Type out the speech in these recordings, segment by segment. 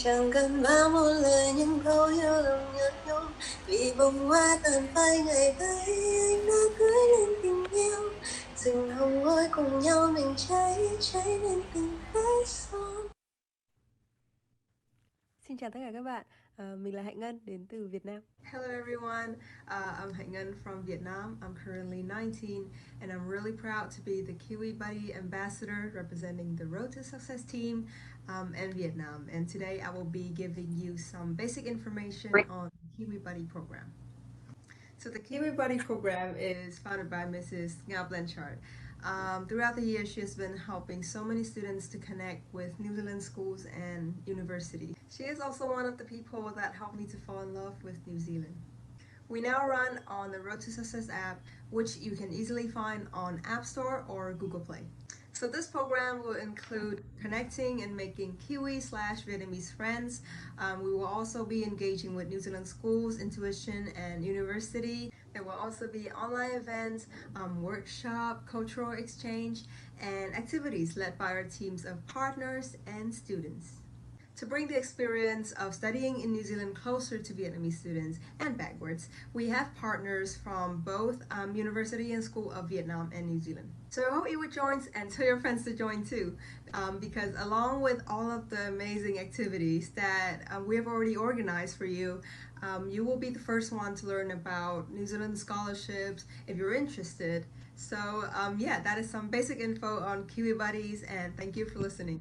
chẳng cần bao một lời nhưng thấu hiểu lòng nhạt nhung. Vì bông hoa tàn phai ngày ấy anh đã cưới lên tình yêu. Rừng hồng ngồi cùng nhau mình cháy lên tình phái son. Xin chào tất cả các bạn, mình là Hạnh Ngân đến từ Việt Nam. Hello everyone, I'm Hạnh Ngân from Vietnam. I'm currently 19 and I'm really proud to be the Kiwi Buddy Ambassador representing the Road to Success team in Vietnam. And today I will be giving you some basic information on the Kiwi Buddy program. So the Kiwi Buddy program is founded by Mrs. Ngao Blanchard. Throughout the years, she has been helping so many students to connect with New Zealand schools and university. She is also one of the people that helped me to fall in love with New Zealand. We now run on the Road to Success app, which you can easily find on App Store or Google Play. So this program will include connecting and making Kiwi/Vietnamese friends. We will also be engaging with New Zealand schools, intuition, and university. There will also be online events, workshop, cultural exchange, and activities led by our teams of partners and students. To bring the experience of studying in New Zealand closer to Vietnamese students and backwards, we have partners from both University and School of Vietnam and New Zealand. So I hope you would join and tell your friends to join too, because along with all of the amazing activities that we have already organized for you, you will be the first one to learn about New Zealand scholarships if you're interested. So yeah, that is some basic info on Kiwi Buddies, and thank you for listening.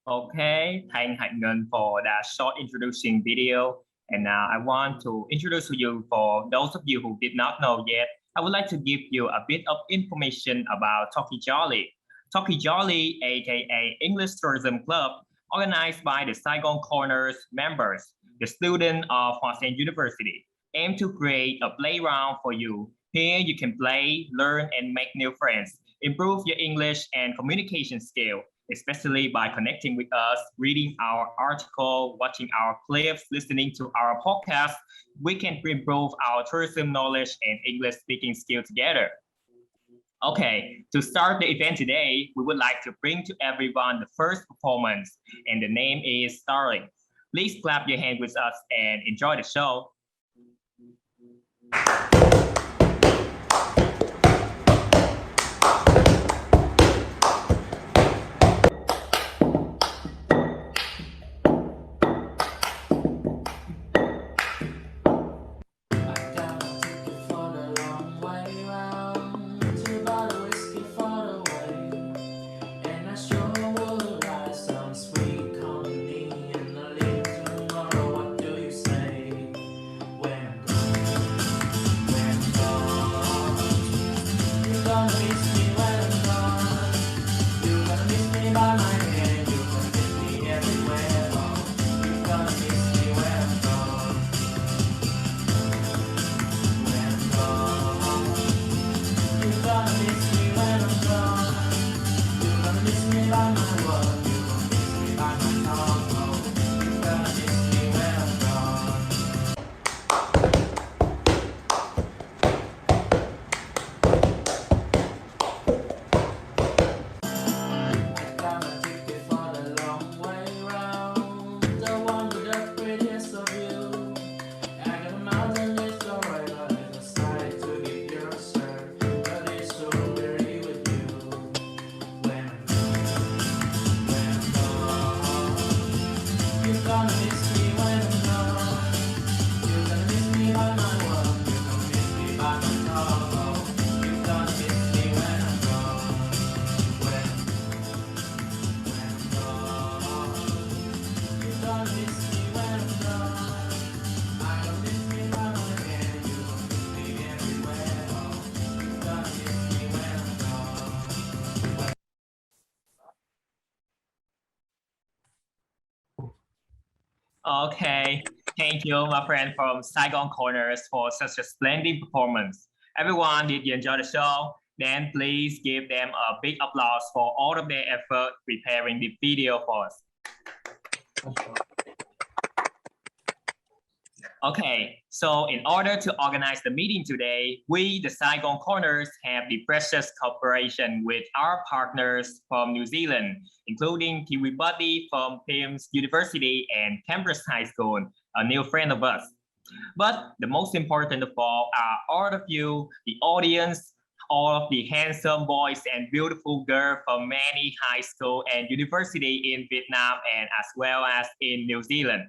Okay, thank Hạnh Ngân for that short introducing video. And now I want to introduce to you, for those of you who did not know yet, I would like to give you a bit of information about Talkie Jolly. Talkie Jolly, aka English Tourism Club, organized by the Saigon Corners members, the students of Hoa Sen University, aim to create a playground for you. Here you can play, learn, and make new friends, improve your English and communication skill, especially by connecting with us, reading our article, watching our clips, listening to our podcast. We can improve our tourism knowledge and English speaking skill together. Okay, to start the event today, we would like to bring to everyone the first performance, and the name is Starling. Please clap your hand with us and enjoy the show. Okay, thank you, my friend from Saigon Corners, for such a splendid performance. Everyone, did you enjoy the show? Then please give them a big applause for all of their effort preparing the video for us. Okay, so in order to organize the meeting today, we, the Saigon Corners, have the precious cooperation with our partners from New Zealand, including Kiwi Buddy from PIHMS University and Cambridge High School, a new friend of us. But the most important of all are all of you, the audience, all of the handsome boys and beautiful girls from many high school and university in Vietnam and as well as in New Zealand.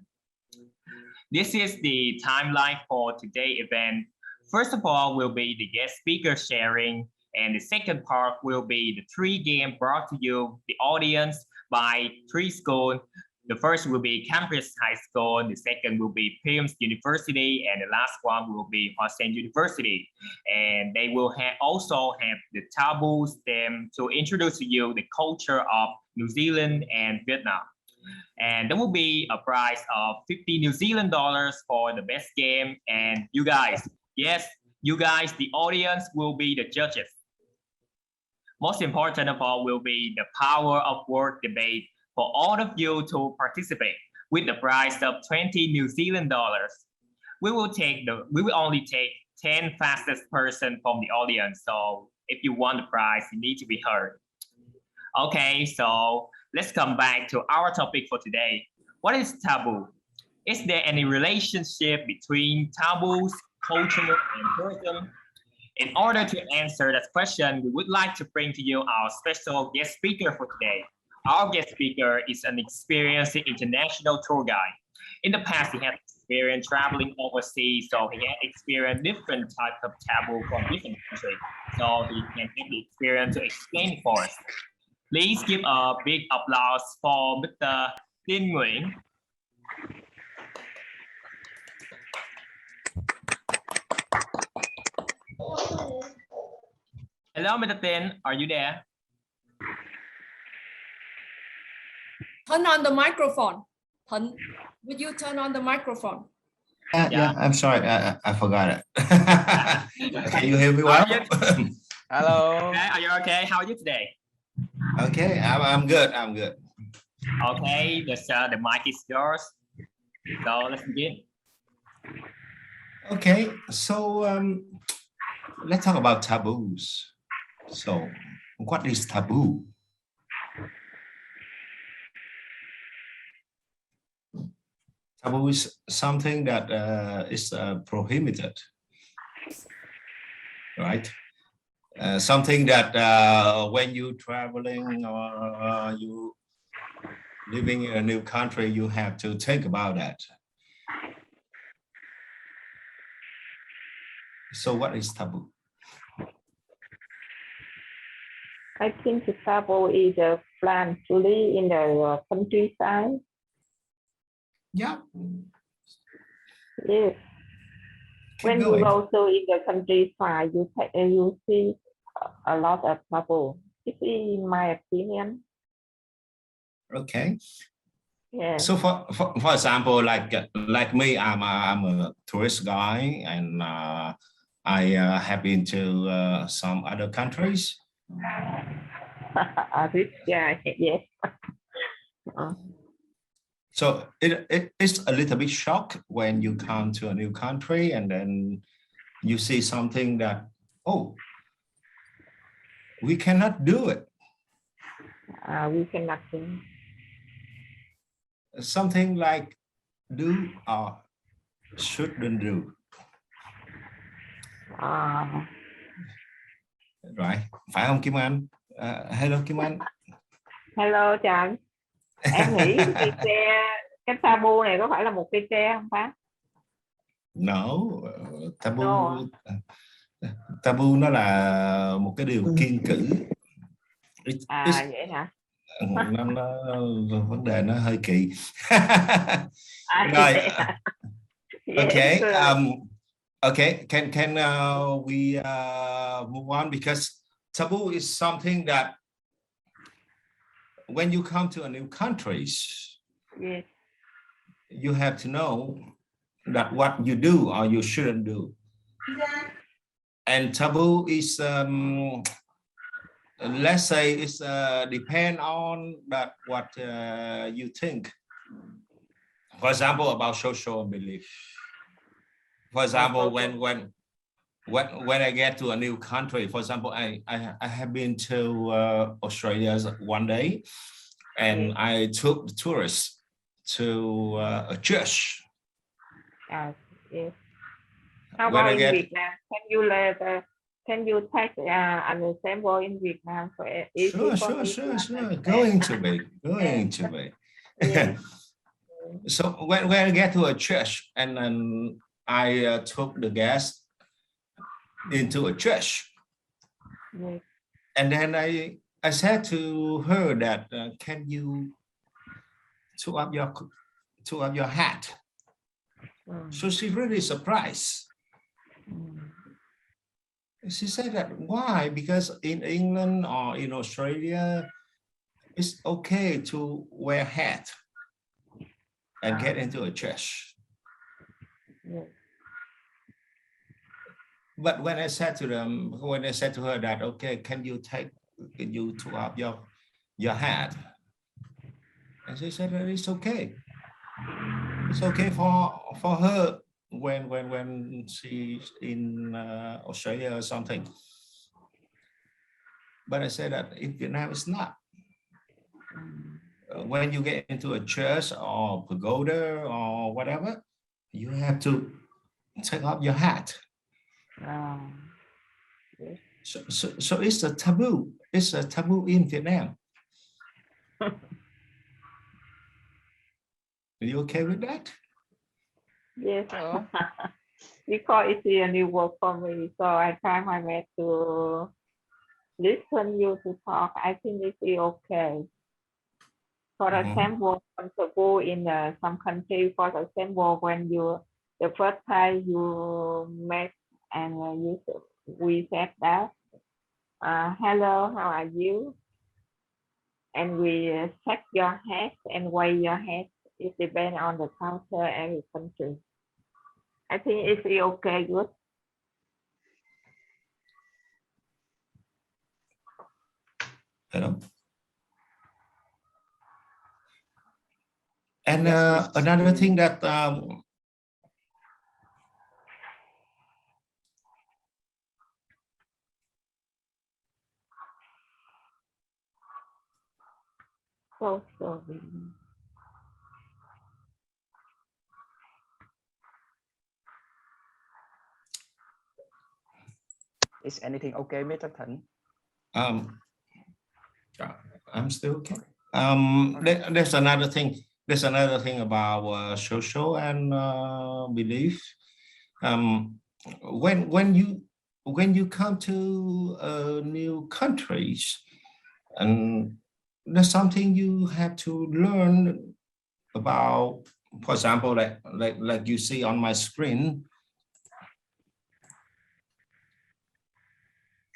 This is the timeline for today's event. First of all will be the guest speaker sharing, and the second part will be the 3 games brought to you, the audience, by 3 schools. The first will be Cambridge High School, the second will be PIHMS University, and the last one will be Hoa Sen University. And they will also have the TABOOS them to introduce to you the culture of New Zealand and Vietnam. And there will be a prize of 50 New Zealand dollars for the best game. And you guys, yes, you guys, the audience will be the judges. Most important of all will be the power of word debate for all of you to participate with the prize of 20 New Zealand dollars. We will only take 10 fastest person from the audience. So if you want the prize, you need to be heard. Okay, so let's come back to our topic for today. What is taboo? Is there any relationship between taboos, culture, and tourism? In order to answer that question, we would like to bring to you our special guest speaker for today. Our guest speaker is an experienced international tour guide. In the past, he had experience traveling overseas, so he had experienced different types of taboo from different countries. So he can take the experience to explain for us. Please give a big applause for Mr. Tin Nguyen. Hello, Mr. Tin. Are you there? Turn on the microphone. Would you turn on the microphone? Yeah, I'm sorry. I forgot it. Can you hear me well? Hello. Okay, are you okay? How are you today? Okay, I'm good. I'm good. Okay, the mic is yours. So let's begin. Okay, so let's talk about taboos. So, what is taboo? Taboo is something that is prohibited, right? Something that when you traveling or you living in a new country, you have to think about that. So what is taboo? I think the taboo is a plant usually in the countryside. Yeah. Yes. When you go to in the countryside, you see a lot of taboo. This is my opinion. Okay. Yeah. So for example, like me, I'm a tourist guy, and I have been to some other countries. Yeah, yes. So it's a little bit shock when you come to a new country and then you see something that, oh, we cannot do it. We cannot do. Something like do or shouldn't do. Right. Phải không Kim Anh? Hello Kim Anh. Hello chào anh. Em nghĩ cây tre, cái taboo này có phải là một cây tre không Phát? No, taboo nó là một cái điều kiêng cữ. Vậy hả? Vấn đề nó hơi kỳ. Rồi. Okay. Okay. Can we move on, because taboo is something that when you come to a new countries, yes, you have to know that what you do or you shouldn't do. And taboo is let's say it's depend on that what you think. For example, about social belief. For example, when I get to a new country, for example, I have been to Australia one day, and I took the tourists to a church. Yes. How When about I in get Vietnam? Can you take an example in Vietnam for easy for me to understand? going to be. Yes. So when I get to a church, and then I took the guests into a church, Yes. and then I said to her that can you took up your hat? So she's really surprised. She said that why? Because in England or in Australia, it's okay to wear hat and get into a church. Yes. But when I said to her that, okay, can you take up your hat? And she said that it's okay. It's okay for her when she's in Australia or something. But I said that in Vietnam it's not. When you get into a church or pagoda or whatever, you have to take off your hat. So it's a taboo. It's a taboo in Vietnam. Are you okay with that? Yes. Because it's a new word for me, so I try my best to listen you to talk. I think it's okay. For example, taboo in some countries, for example, when the first time you met and we said that, hello, how are you? And we shake your head and wave your head. It depends on the culture every country. I think it's okay, good. Hello. And another thing that so sorry. Is anything okay, Mr. Thịnh? I'm still okay. There's another thing. There's another thing about social and belief. When you come to new countries, and there's something you have to learn about. For example, like you see on my screen,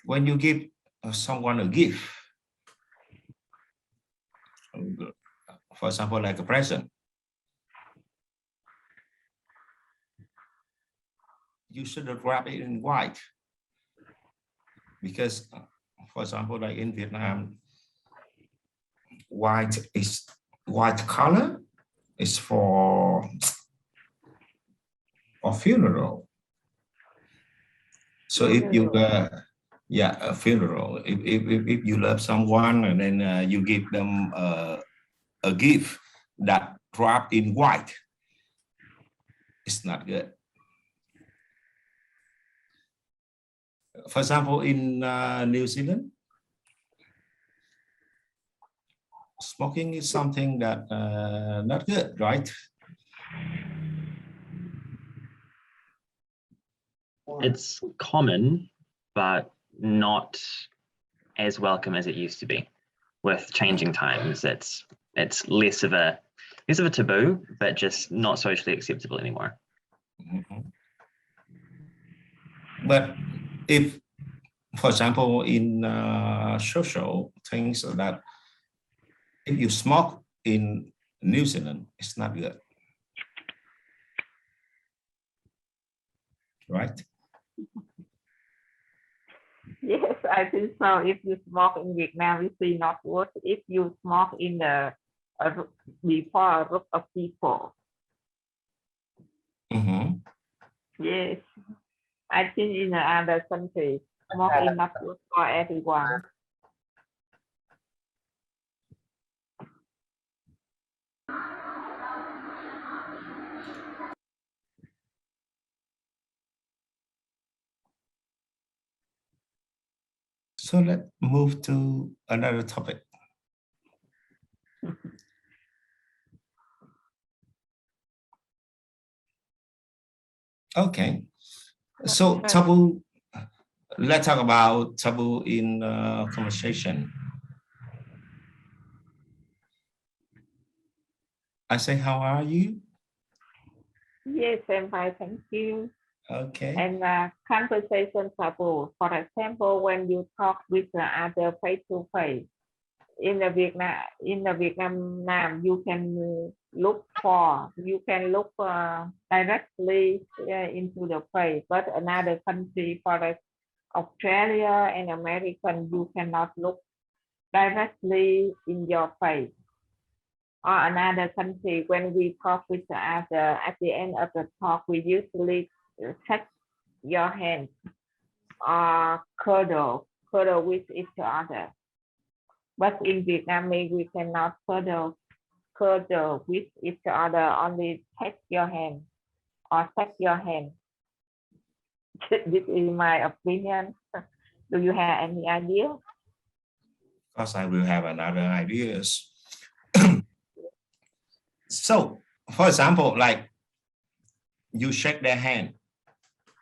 when you give someone a gift, for example, like a present, you should wrap it in white, because, for example, like in Vietnam, white color is for a funeral. So if you a funeral, if you love someone and then you give them a gift that wrapped in white, it's not good. For example, in New Zealand, smoking is something that not good, right? It's common, but not as welcome as it used to be. With changing times, it's less of a taboo, but just not socially acceptable anymore. But if, for example, in social things, that if you smoke in New Zealand, it's not good, right? Yes, I think so. If you smoke in Vietnam, it's not good. If you smoke in before a group of people. Yes, I think in other countries, more enough food for everyone. So let's move to another topic. Okay, so taboo. Let's talk about taboo in conversation. I say, how are you? Yes, I'm fine, thank you. Okay. And conversation taboo. For example, when you talk with the other face to face. In the Vietnam, you can look directly into the face, but another country, for like Australia and American, you cannot look directly in your face. Or another country, when we talk with the other, at the end of the talk, we usually touch your hand or cuddle with each other. But in Vietnamese, we cannot cuddle with each other, only touch your hand or touch your hand. This is my opinion. Do you have any idea? Of course, I will have another ideas. So, for example, like you shake their hand.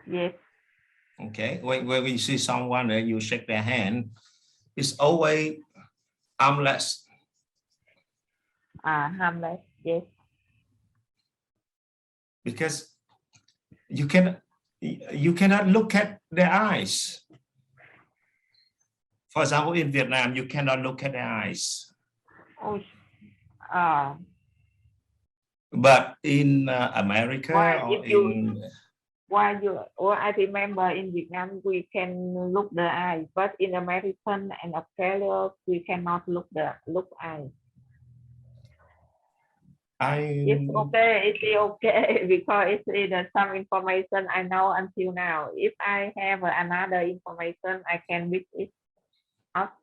Yes. Okay, when we see someone and you shake their hand, it's always armless. Harmless, yes. Because you cannot look at their eyes. For example, in Vietnam, you cannot look at their eyes. Oh, but in America I remember in Vietnam we can look the eyes, but in American and Australia we cannot look eyes. It's okay because it's some information I know until now. If I have another information, I can mix it up.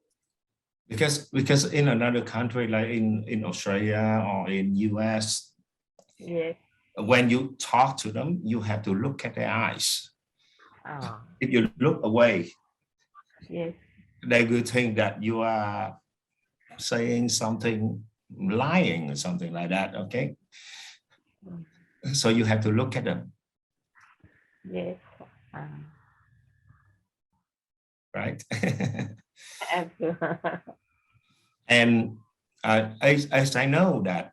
Because in another country like in Australia or in US, yes, when you talk to them, you have to look at their eyes. If you look away, yes, they will think that you are saying something, lying or something like that. Okay, so you have to look at them. Yes. Right. And as I know that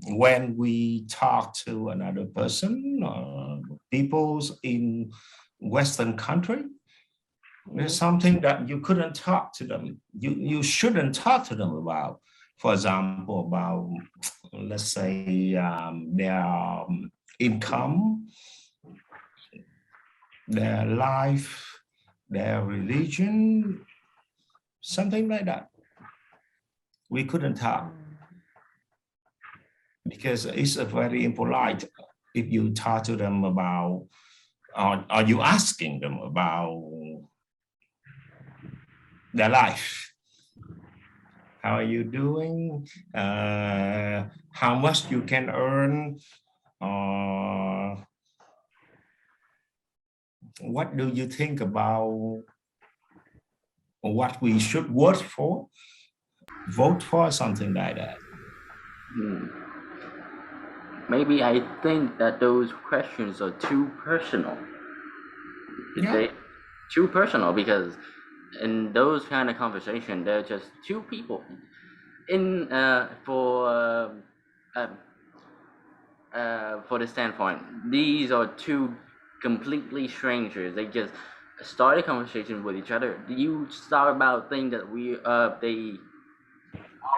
when we talk to another person, people in Western country, there's something that you couldn't talk to them. You shouldn't talk to them about. For example, about, let's say, their income, their life, their religion, something like that. We couldn't talk because it's a very impolite if you talk to them about, or you asking them about their life. How are you doing? How much you can earn? What do you think about what we should vote for, something like that? Maybe I think that those questions are too personal. Too personal, because in those kind of conversation, they're just two people. For the standpoint, these are two completely strangers. They just start a conversation with each other. You start about things that they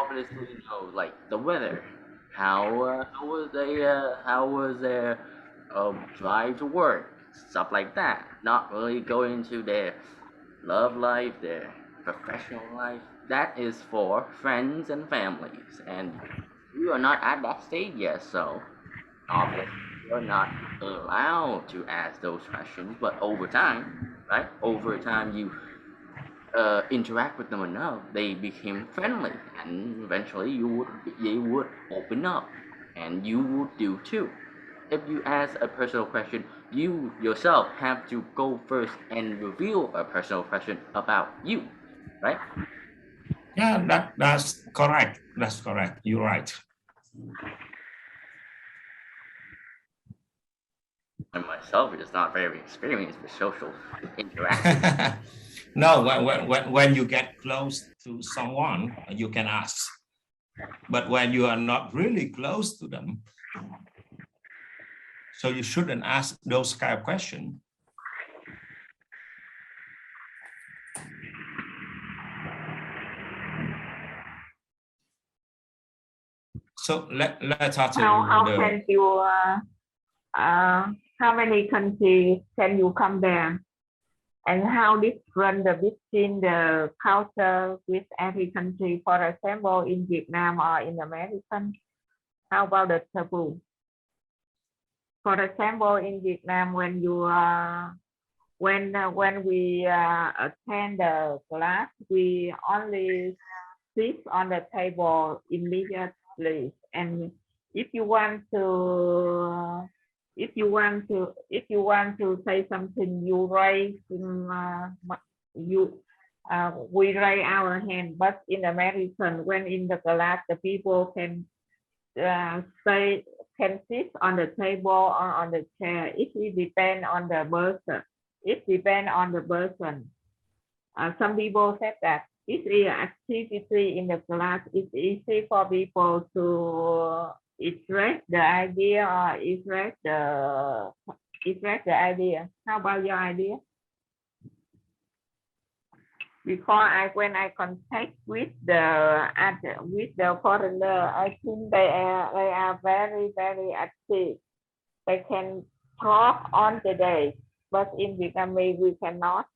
obviously know, like the weather. How was their drive to work, stuff like that. Not really go into their love life, their professional life. That is for friends and families, and we are not at that stage yet, so obviously you're not allowed to ask those questions, but over time, right? Over time, you interact with them enough, they became friendly, and eventually they would open up, and you would do too. If you ask a personal question, you yourself have to go first and reveal a personal question about you, right? Yeah, that's correct. That's correct. You're right. And myself is not very experienced with social interaction. No, when you get close to someone, you can ask. But when you are not really close to them, so you shouldn't ask those kind of questions. So let's talk to how can you how many countries can you come there, and how different between the culture with every country? For example, in Vietnam or in American, how about the taboo? For example, in Vietnam, when you when we attend the class, we only sit on the table immediately, and if you want to say something, you raise we raise our hand. But in American, when in the class, the people can sit on the table or on the chair. It depends on the person. It depends on the person. Some people said that it's an activity in the class. It's easy for people to express the idea or express the idea. How about your idea? Because when I contact with the foreigner, I think they are very, very active. They can talk on the day, but in Vietnamese we cannot.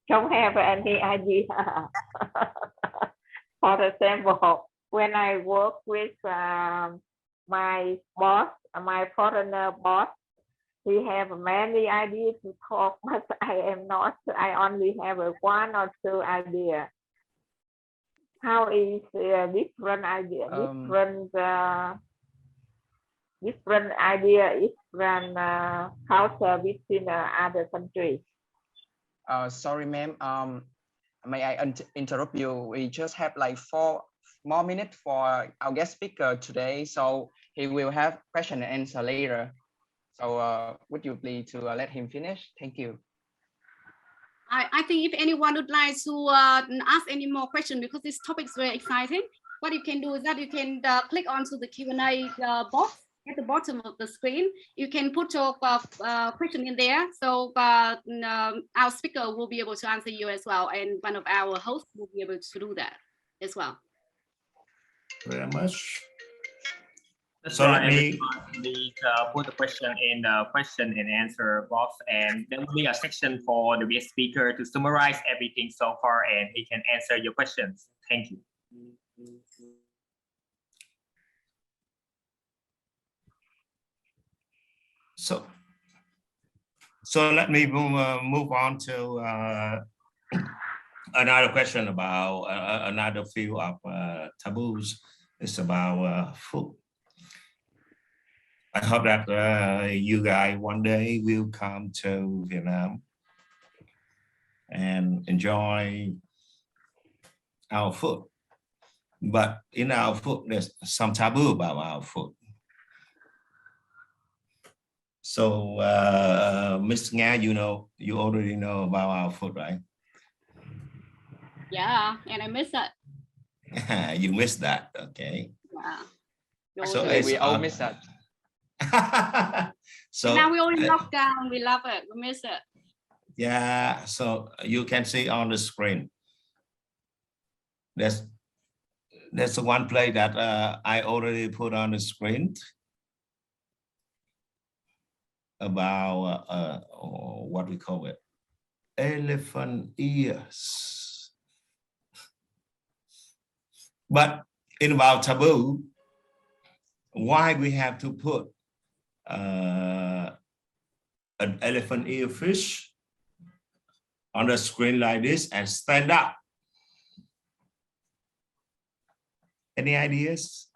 Don't have any idea. For example, when I work with my boss, my foreigner boss, he have many ideas to talk, but I am not. I only have one or two ideas. How is different idea? Different idea, different culture between other countries. Sorry, ma'am. May I interrupt you? We just have like 4 more minutes for our guest speaker today, so he will have question and answer later. So would you please to let him finish? Thank you. I think if anyone would like to ask any more questions, because this topic is very exciting, what you can do is that you can click onto the Q&A box at the bottom of the screen. You can put your question in there, so our speaker will be able to answer you as well, and one of our hosts will be able to do that as well. Very much. That's So right. let me put the question in the question and answer box, and there will be a section for the guest speaker to summarize everything so far, and he can answer your questions. Thank you. So let me move on to another question about another field of taboos. It's about food. I hope that you guys one day will come to Vietnam and enjoy our food. But in our food, there's some taboo about our food. So, Ms. Nga, you already know about our food, right? Yeah, and I miss it. You missed that, okay? Yeah. So we all miss that. So now we all in lockdown. We love it. We miss it. Yeah. So you can see on the screen. There's one play that I already put on the screen about what we call it, elephant ears. But in about taboo, why we have to put an elephant ear fish on the screen like this and stand up. Any ideas?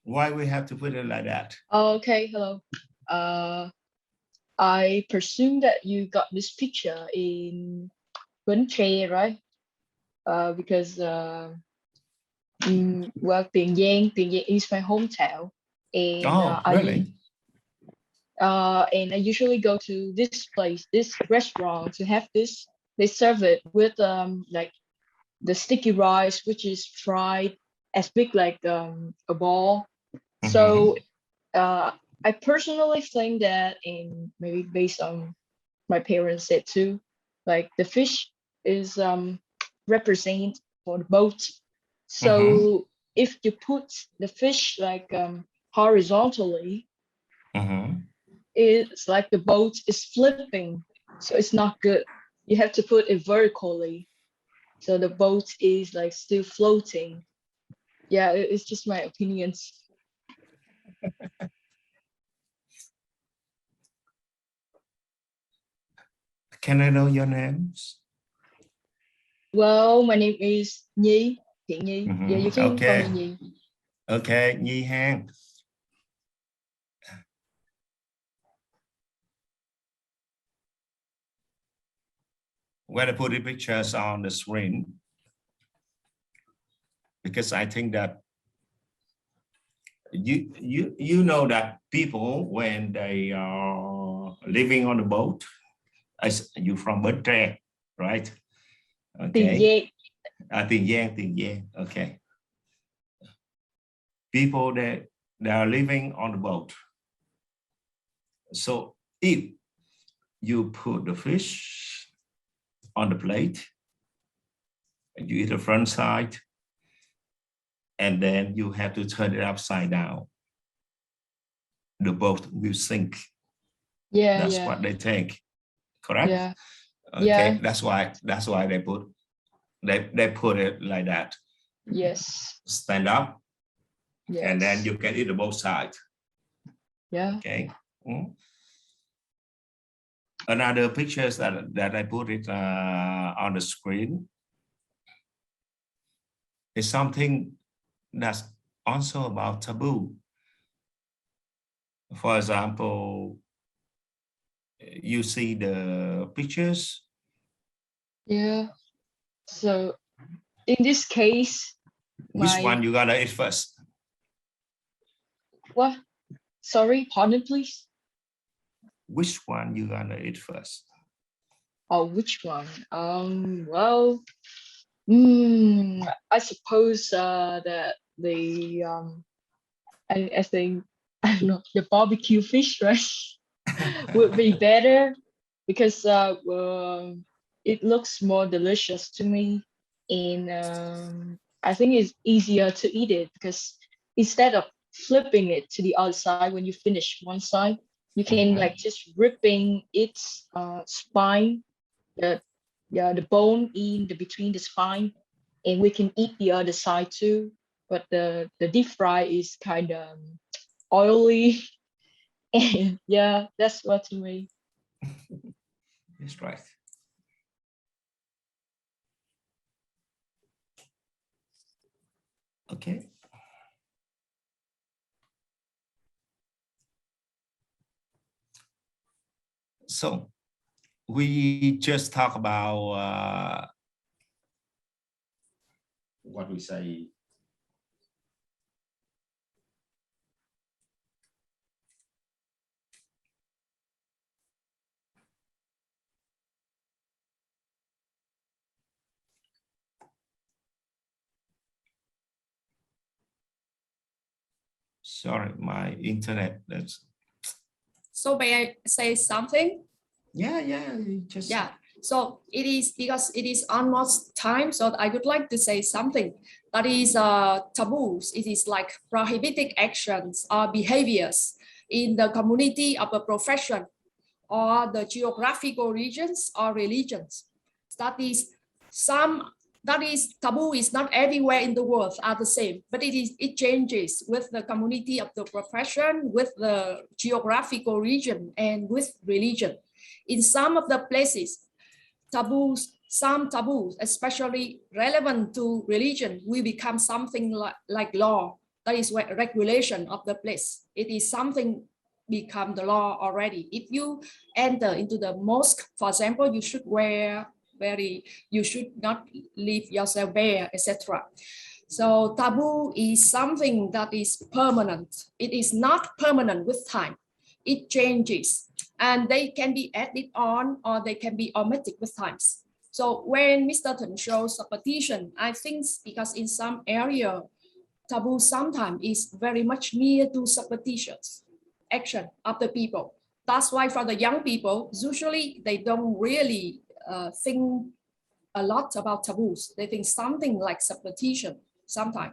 Why we have to put it like that? Okay, hello. I presume that you got this picture in Bến Tre, right? Because well, Tiền Giang is my hometown, and really? And I usually go to this place, this restaurant, to have this. They serve it with like the sticky rice, which is fried as big like a ball. So I personally think that, and maybe based on my parents said too, like the fish is represent for the boat. So if you put the fish like horizontally, it's like the boat is flipping, so it's not good. You have to put it vertically, so the boat is like still floating. Yeah, it's just my opinions. Can I know your names? Well, my name is Nhi, Thiện Nhi. Yeah, you can call me Nhi. Okay, Nhi Han. When I put the pictures on the screen, because I think that you know that people, when they are living on the boat, as you from Bến Tre, right? Okay. Tiền Giang. Okay. People that they are living on the boat. So if you put the fish on the plate, and you eat the front side, and then you have to turn it upside down, the boat will sink. Yeah, that's what they think, correct? Yeah. Okay, Yeah. that's why they put it like that. Yes. Stand up, Yes. and then you can eat the both sides. Yeah. Okay. Another pictures that I put it on the screen is something that's also about taboo. For example, you see the pictures. Yeah. So in this case, which one you gonna eat first? What? Sorry, pardon, please. Which one you gonna eat first? Oh, which one? Well, I suppose that the I think I don't know, the barbecue fish, right, would be better because it looks more delicious to me, and I think it's easier to eat it because instead of flipping it to the other side when you finish one side, you can like just ripping its spine, the bone in the between the spine, and we can eat the other side too. But the deep fry is kind of oily, and yeah, that's what to me. That's right. Okay. So we just talk about what we say. Sorry, my internet. So may I say something? Yeah. Just yeah. So it is because it is almost time. So I would like to say something. That is taboos. It is like prohibited actions or behaviors in the community of a profession or the geographical regions or religions. That is some That is, taboo is not everywhere in the world are the same, but it changes with the community of the profession, with the geographical region, and with religion. In some of the places, some taboos, especially relevant to religion, will become something like law. That is where regulation of the place. It is something become the law already. If you enter into the mosque, for example, you should wear you should not leave yourself bare, etc. So taboo is something that is permanent. It is not permanent with time. It changes, and they can be added on or they can be omitted with times. So when Mr. Thun shows a petition, I think because in some area, taboo sometimes is very much near to superstitious action of the people. That's why for the young people, usually they don't really think a lot about taboos. They think something like superstition sometimes.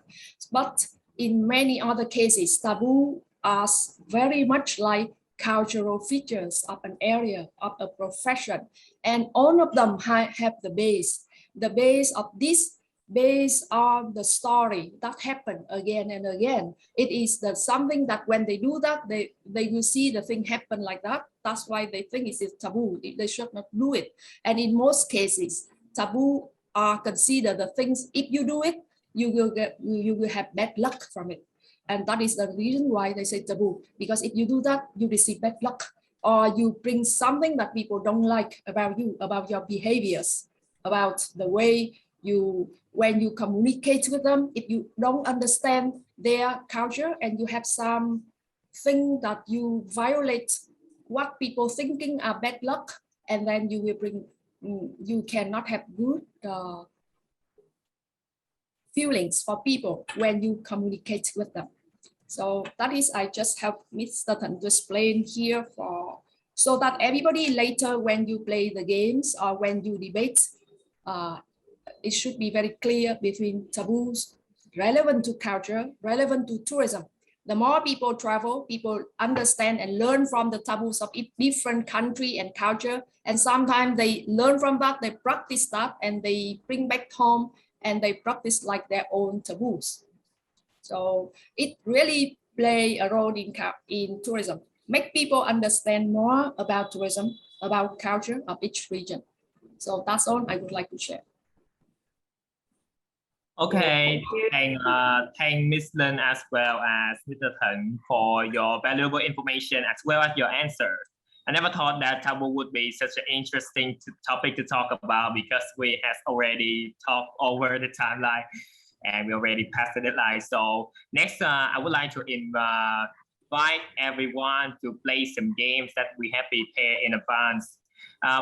But in many other cases, taboo are very much like cultural features of an area, of a profession. And all of them have the base. The base of this based on the story that happened again and again. It is something that when they do that, they will see the thing happen like that. That's why they think it is taboo. They should not do it. And in most cases, taboo are considered the things, if you do it, you will have bad luck from it. And that is the reason why they say taboo, because if you do that, you receive bad luck, or you bring something that people don't like about you, about your behaviors, about the way when you communicate with them. If you don't understand their culture and you have some thing that you violate what people thinking are bad luck, and then you will bring, you cannot have good feelings for people when you communicate with them. So that is, I just help Mr. Thun to explain here so that everybody later when you play the games or when you debate, it should be very clear between taboos relevant to culture, relevant to tourism. The more people travel, people understand and learn from the taboos of different country and culture. And sometimes they learn from that, they practice that, and they bring back home and they practice like their own taboos. So it really play a role in tourism, make people understand more about tourism, about culture of each region. So that's all I would like to share. Okay, thank Ms. Lin as well as Mr. Thun for your valuable information as well as your answers. I never thought that taboo would be such an interesting topic to talk about, because we have already talked over the timeline and we already passed the deadline. So next, I would like to invite everyone to play some games that we have prepared in advance.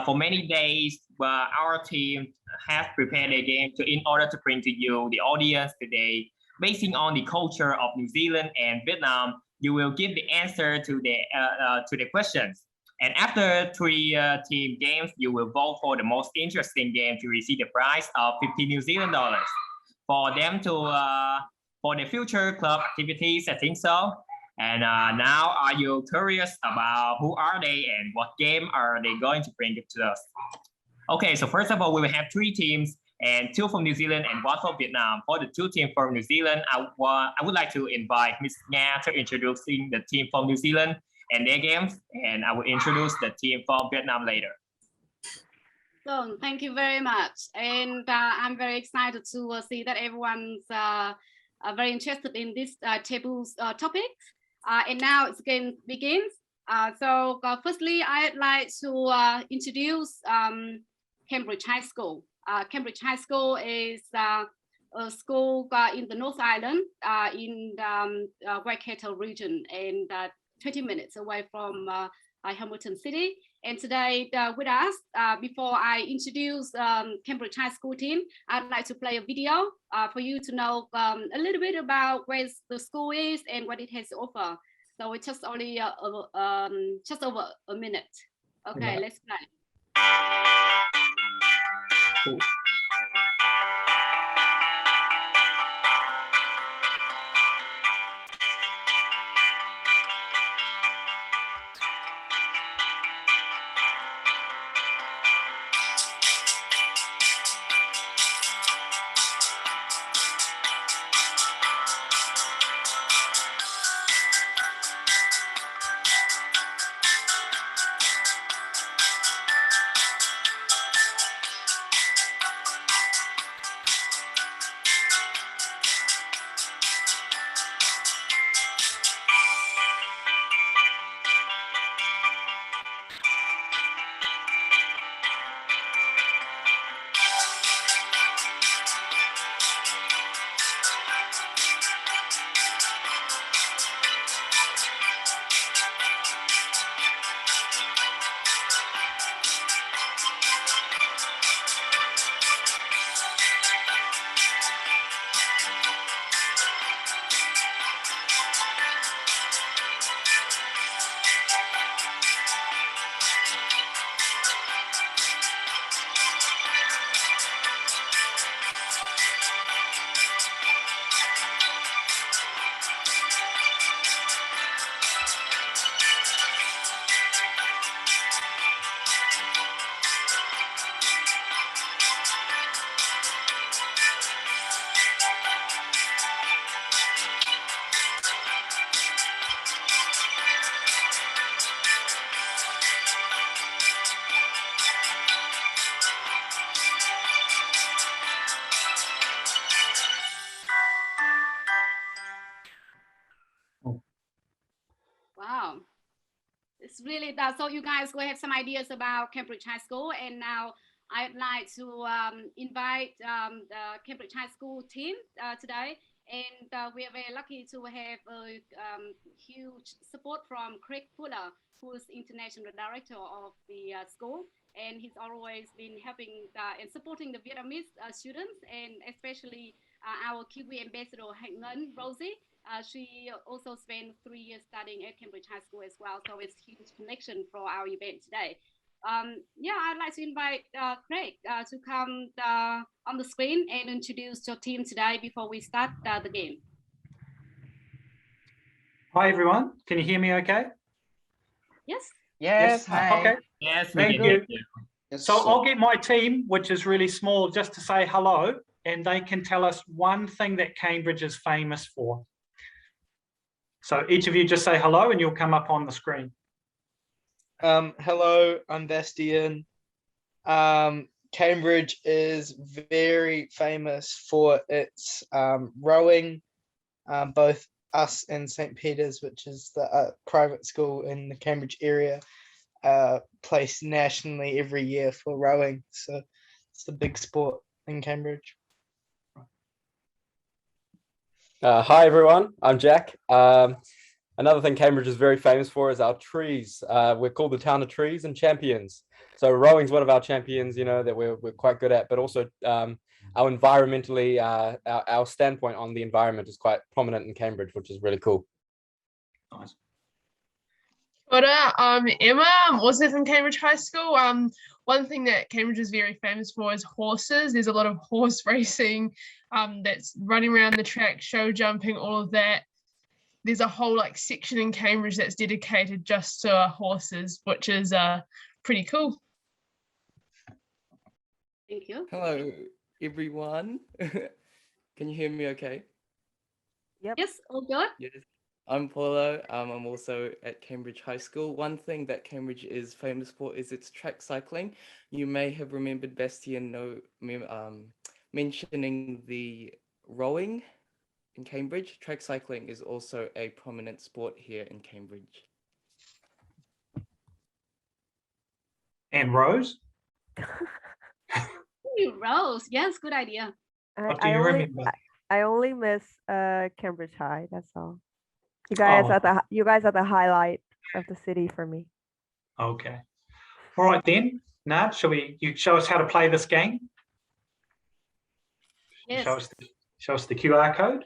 For many days, our team has prepared a game in order to bring to you, the audience today. Based on the culture of New Zealand and Vietnam, you will give the answer to the questions. And after 3 team games, you will vote for the most interesting game to receive the prize of 50 New Zealand dollars. For them to, for the future club activities, I think so. And now, are you curious about who are they and what game are they going to bring to us? Okay, so first of all, we will have 3 teams, and 2 from New Zealand and 1 from Vietnam. For the 2 teams from New Zealand, I would like to invite Ms. Nga to introducing the team from New Zealand and their games, and I will introduce the team from Vietnam later. So thank you very much, and I'm very excited to see that everyone's very interested in this taboos topic. And now it's game begins. So firstly, I'd like to introduce Cambridge High School. Cambridge High School is a school in the North Island in Waikato region, and 20 minutes away from Hamilton City. And today with us, before I introduce Cambridge High School team, I'd like to play a video for you to know a little bit about where the school is and what it has to offer. So it's just only just over a minute. Okay, yeah. Let's play. Cool. It's really that. So you guys will have some ideas about Cambridge High School, and now I'd like to invite the Cambridge High School team today. And we are very lucky to have a huge support from Craig Fuller, who is international director of the school. And he's always been helping and supporting the Vietnamese students, and especially our Kiwi ambassador, Hạnh Ngân Rosie. She also spent 3 years studying at Cambridge High School as well. So it's a huge connection for our event today. Yeah, I'd like to invite Craig to come on the screen and introduce your team today before we start the game. Hi, everyone. Can you hear me okay? Yes. Yes, hi. Okay. Yes, Thank you. Yes, So sir. I'll get my team, which is really small, just to say hello, and they can tell us one thing that Cambridge is famous for. So each of you just say hello and you'll come up on the screen. Hello, I'm Bastian. Cambridge is very famous for its rowing, both us and St. Peter's, which is the private school in the Cambridge area, placed nationally every year for rowing. So it's a big sport in Cambridge. Hi everyone, I'm Jack. Another thing Cambridge is very famous for is our trees. We're called the town of trees and champions. So rowing's one of our champions, you know, that we're quite good at, but also our environmentally, our standpoint on the environment is quite prominent in Cambridge, which is really cool. Nice. Ora, I'm Emma. I'm also from Cambridge High School. One thing that Cambridge is very famous for is horses. There's a lot of horse racing that's running around the track, show jumping, all of that. There's a whole like section in Cambridge that's dedicated just to horses, which is pretty cool. Thank you. Hello, everyone. Can you hear me okay? Yep. Yes, all good. Yes. I'm Paulo. I'm also at Cambridge High School. One thing that Cambridge is famous for is its track cycling. You may have remembered Bastian mentioning the rowing in Cambridge. Track cycling is also a prominent sport here in Cambridge. And Rose? Rose, yes, good idea. What do you remember? I only miss Cambridge High. That's all. You guys are the highlight of the city for me. Okay. All right then. Nad, you show us how to play this game? Yes. Show us the QR code.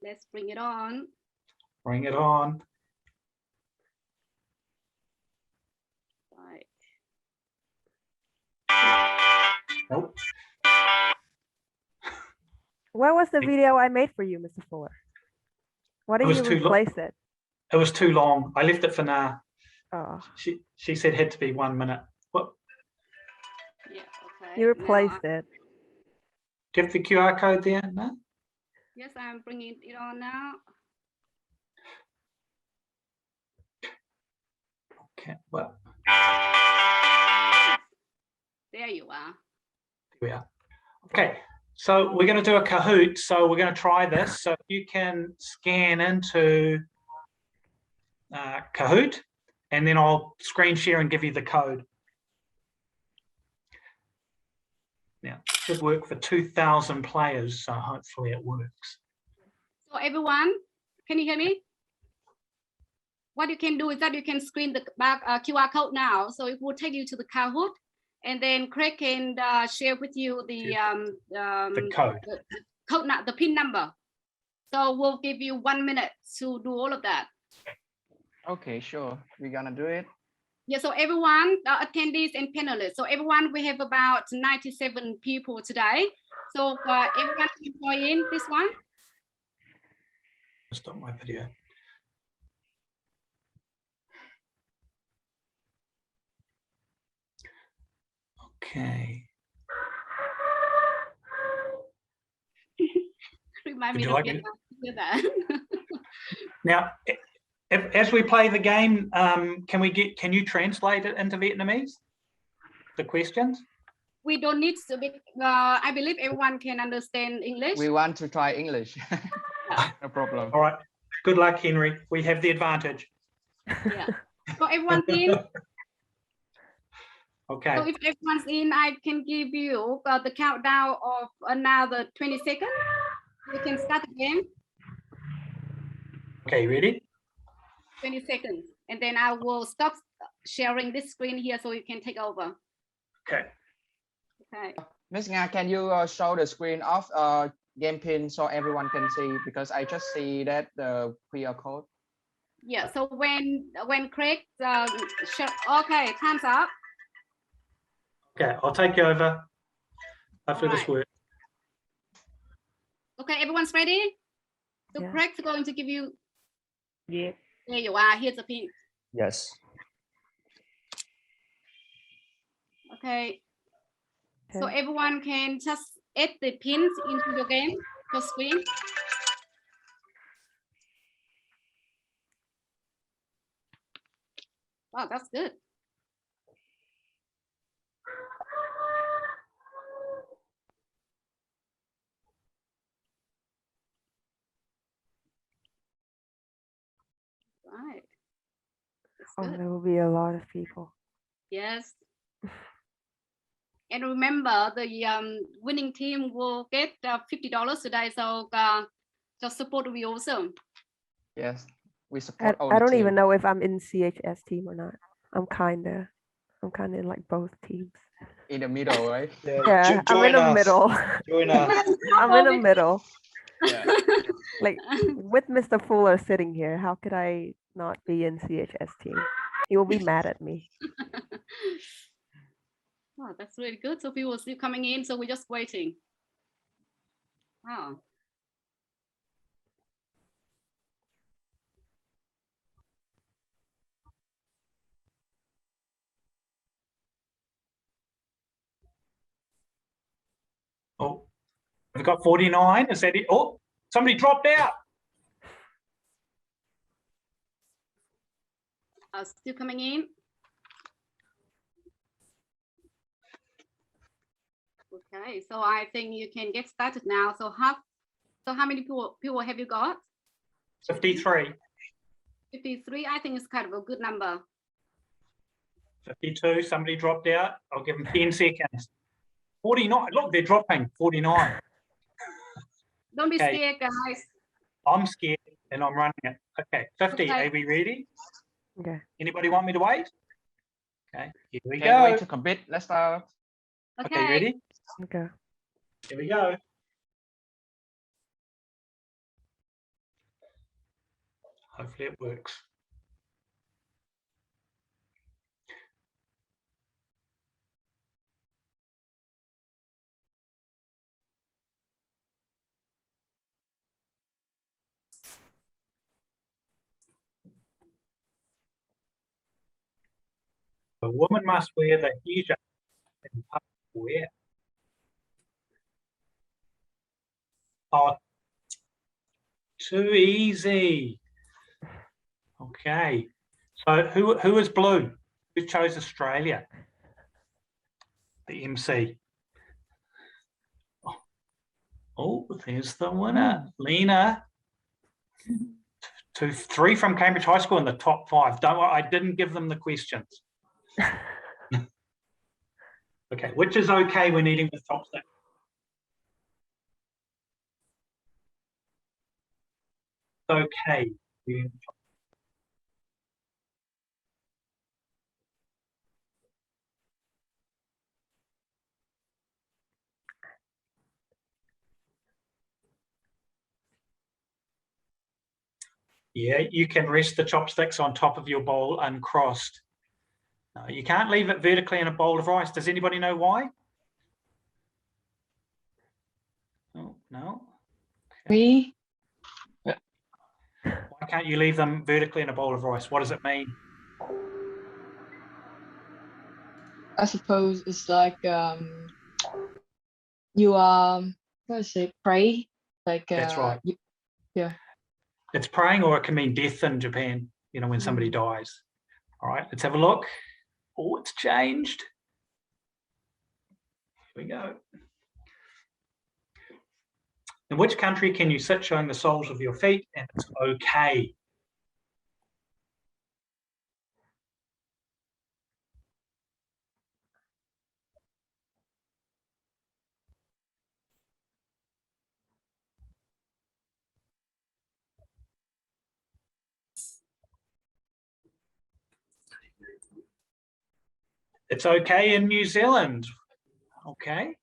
Let's bring it on. Bring it on. Right. Nope. Where was the video I made for you, Mr. Fuller? Why did you replace it? It was too long. I left it for now. Oh. She said it had to be 1 minute. What? Yeah, okay. You replaced it. Do you have the QR code there? No? Yes, I'm bringing it on now. Okay, well. There you are. Here we are. Okay, so we're going to do a Kahoot. So we're going to try this. So if you can scan into Kahoot, and then I'll screen share and give you the code. Now, it should work for 2,000 players, so hopefully it works. So everyone, can you hear me? What you can do is that you can screen the QR code now. So it will take you to the Kahoot, and then Craig can share with you the code. The PIN number. So we'll give you 1 minute to do all of that. Okay, sure. We're gonna do it. Yeah, so everyone, attendees and panelists. So everyone, we have about 97 people today. So everyone can join this one. Stop my video. Okay. Remind me to get that. Now, as we play the game, can you translate it into Vietnamese? The questions? We don't need to be, I believe everyone can understand English. We want to try English. No problem. All right. Good luck, Henry. We have the advantage. Yeah. So everyone's in. Okay. So if everyone's in, I can give you the countdown of another 20 seconds. We can start again. Okay, ready? 20 seconds. And then I will stop sharing this screen here so you can take over. Okay. Okay. Miss Nga, can you show the screen of game pin so everyone can see? Because I just see that the QR code. Yeah. So when Craig, okay, time's up. Okay, I'll take you over after this work. Okay, everyone's ready? So Yeah. Craig's going to give you. Yes. There you are. Here's the pin. Yes. Okay. So everyone can just add the pins into your game, your screen. Wow, that's good. Right. That's Oh, good. there will be a lot of people. Yes. And remember, the winning team will get $50 today. So just support will be awesome. Yes, we support all I the don't team. even know if I'm in CHS team or not. I'm kinda in like both teams. In the middle, right? Yeah, I'm in the middle. Join us. I'm in the middle. Yeah. Like with Mr. Fuller sitting here, how could I not be in CHS team? He will be mad at me. Oh, that's really good. So people are still coming in. So we're just waiting. Wow. Oh, we've got 49. Is that it? Oh, somebody dropped out. Still coming in. Okay, so I think you can get started now. So how many people have you got? 53. 53. I think it's kind of a good number. 52. Somebody dropped out. I'll give them 10 seconds. 49. Look, they're dropping. 49. Don't be Okay. scared, guys. I'm scared and I'm running it. Okay, 50. Okay. Are we ready? Okay. Anybody want me to wait? Okay, here we Can't go. wait to compete. Let's start. Okay, ready? Okay. Here we go. Hopefully it works. A woman must wear the hijab in public wear. Oh, too easy. Okay. So who is blue? Who chose Australia? The MC. Oh, there's the winner. Lena. 3 from Cambridge High School in the top 5. Don't worry, I didn't give them the questions. Okay, which is okay when eating with chopsticks? Okay. Yeah, you can rest the chopsticks on top of your bowl uncrossed. No, you can't leave it vertically in a bowl of rice. Does anybody know why? Oh, no. Me? Why can't you leave them vertically in a bowl of rice? What does it mean? I suppose it's like you let's say pray, like That's right. yeah. It's praying, or it can mean death in Japan, you know, when somebody dies. All right, let's have a look. Oh, it's changed. Here we go. In which country can you sit showing the soles of your feet and it's okay? It's okay in New Zealand. Okay.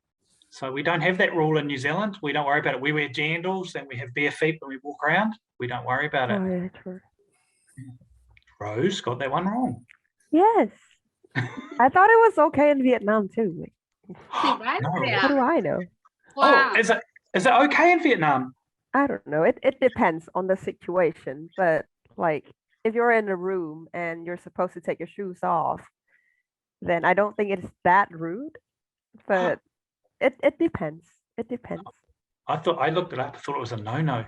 So we don't have that rule in New Zealand. We don't worry about it. We wear jandals and we have bare feet when we walk around. We don't worry about it. Oh, yeah, true. Rose got that one wrong. Yes. I thought it was okay in Vietnam too. Right? No. Yeah. What do I know? Wow. Oh, is it okay in Vietnam? I don't know. It depends on the situation. But like if you're in a room and you're supposed to take your shoes off, then I don't think it's that rude. But it depends. It depends. I looked it up. I thought it was a no-no.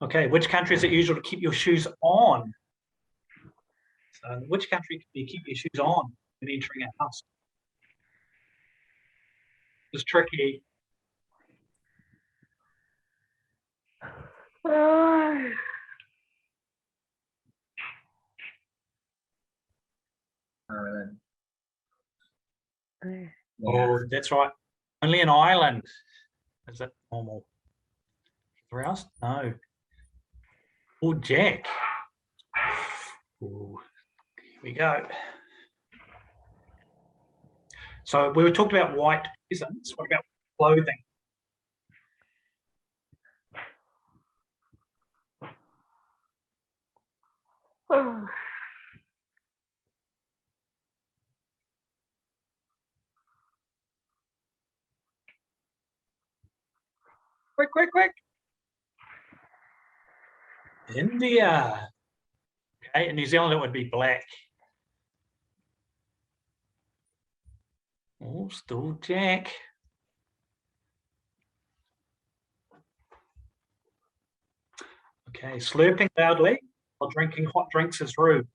Okay, which country is it usual to keep your shoes on? So which country can you keep your shoes on when entering a house? It's tricky. Oh, that's right. Only in Ireland is it normal. Everywhere else? No. Oh, Jack. Ooh, here we go. So we were talking about white peasants. What about clothing? Quick, quick, quick. India. Okay, in New Zealand it would be black. Oh, still Jack. Okay, slurping loudly while drinking hot drinks is rude.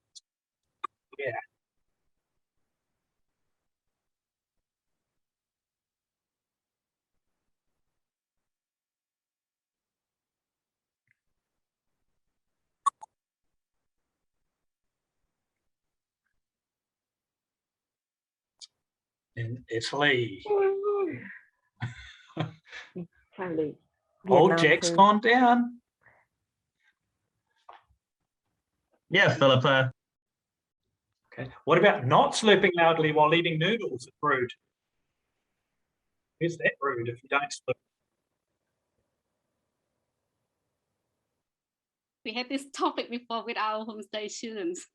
Yeah. In Italy. Italy. Old Vietnam Jack's too. gone down. Yeah, Philippa. Okay. What about not slurping loudly while eating noodles? It's rude. Is that rude if you don't slurp? We had this topic before with our homestay students.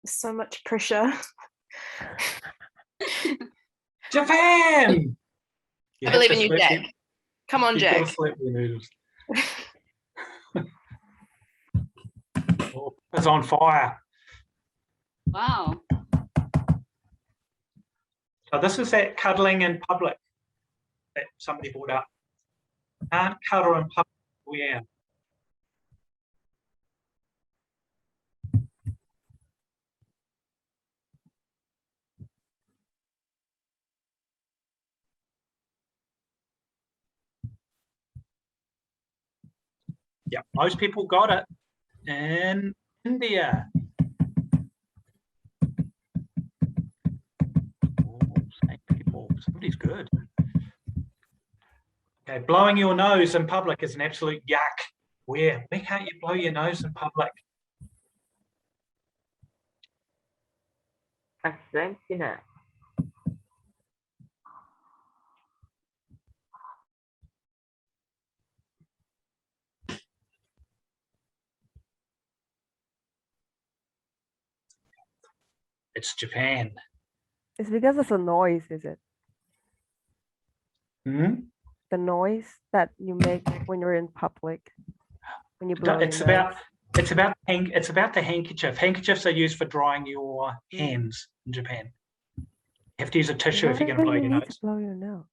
So much pressure. Japan! I believe in you, Jack. Come on, Jack. Slurp your noodles. Oh, it's on fire. Wow. So this is that cuddling in public that somebody brought up. Can't cuddle in public. Where? Yeah, most people got it in India. Oh, same people. Somebody's good. Okay, blowing your nose in public is an absolute yuck. Where? Where can't you blow your nose in public? Argentina. It's Japan. It's because of the noise, is it? Hmm? The noise that you make when you're in public, when you blow It's your about nose. it's about the handkerchief. Handkerchiefs are used for drying your hands in Japan. You have to use a tissue if you're going to blow Why do your you need nose. to blow your nose?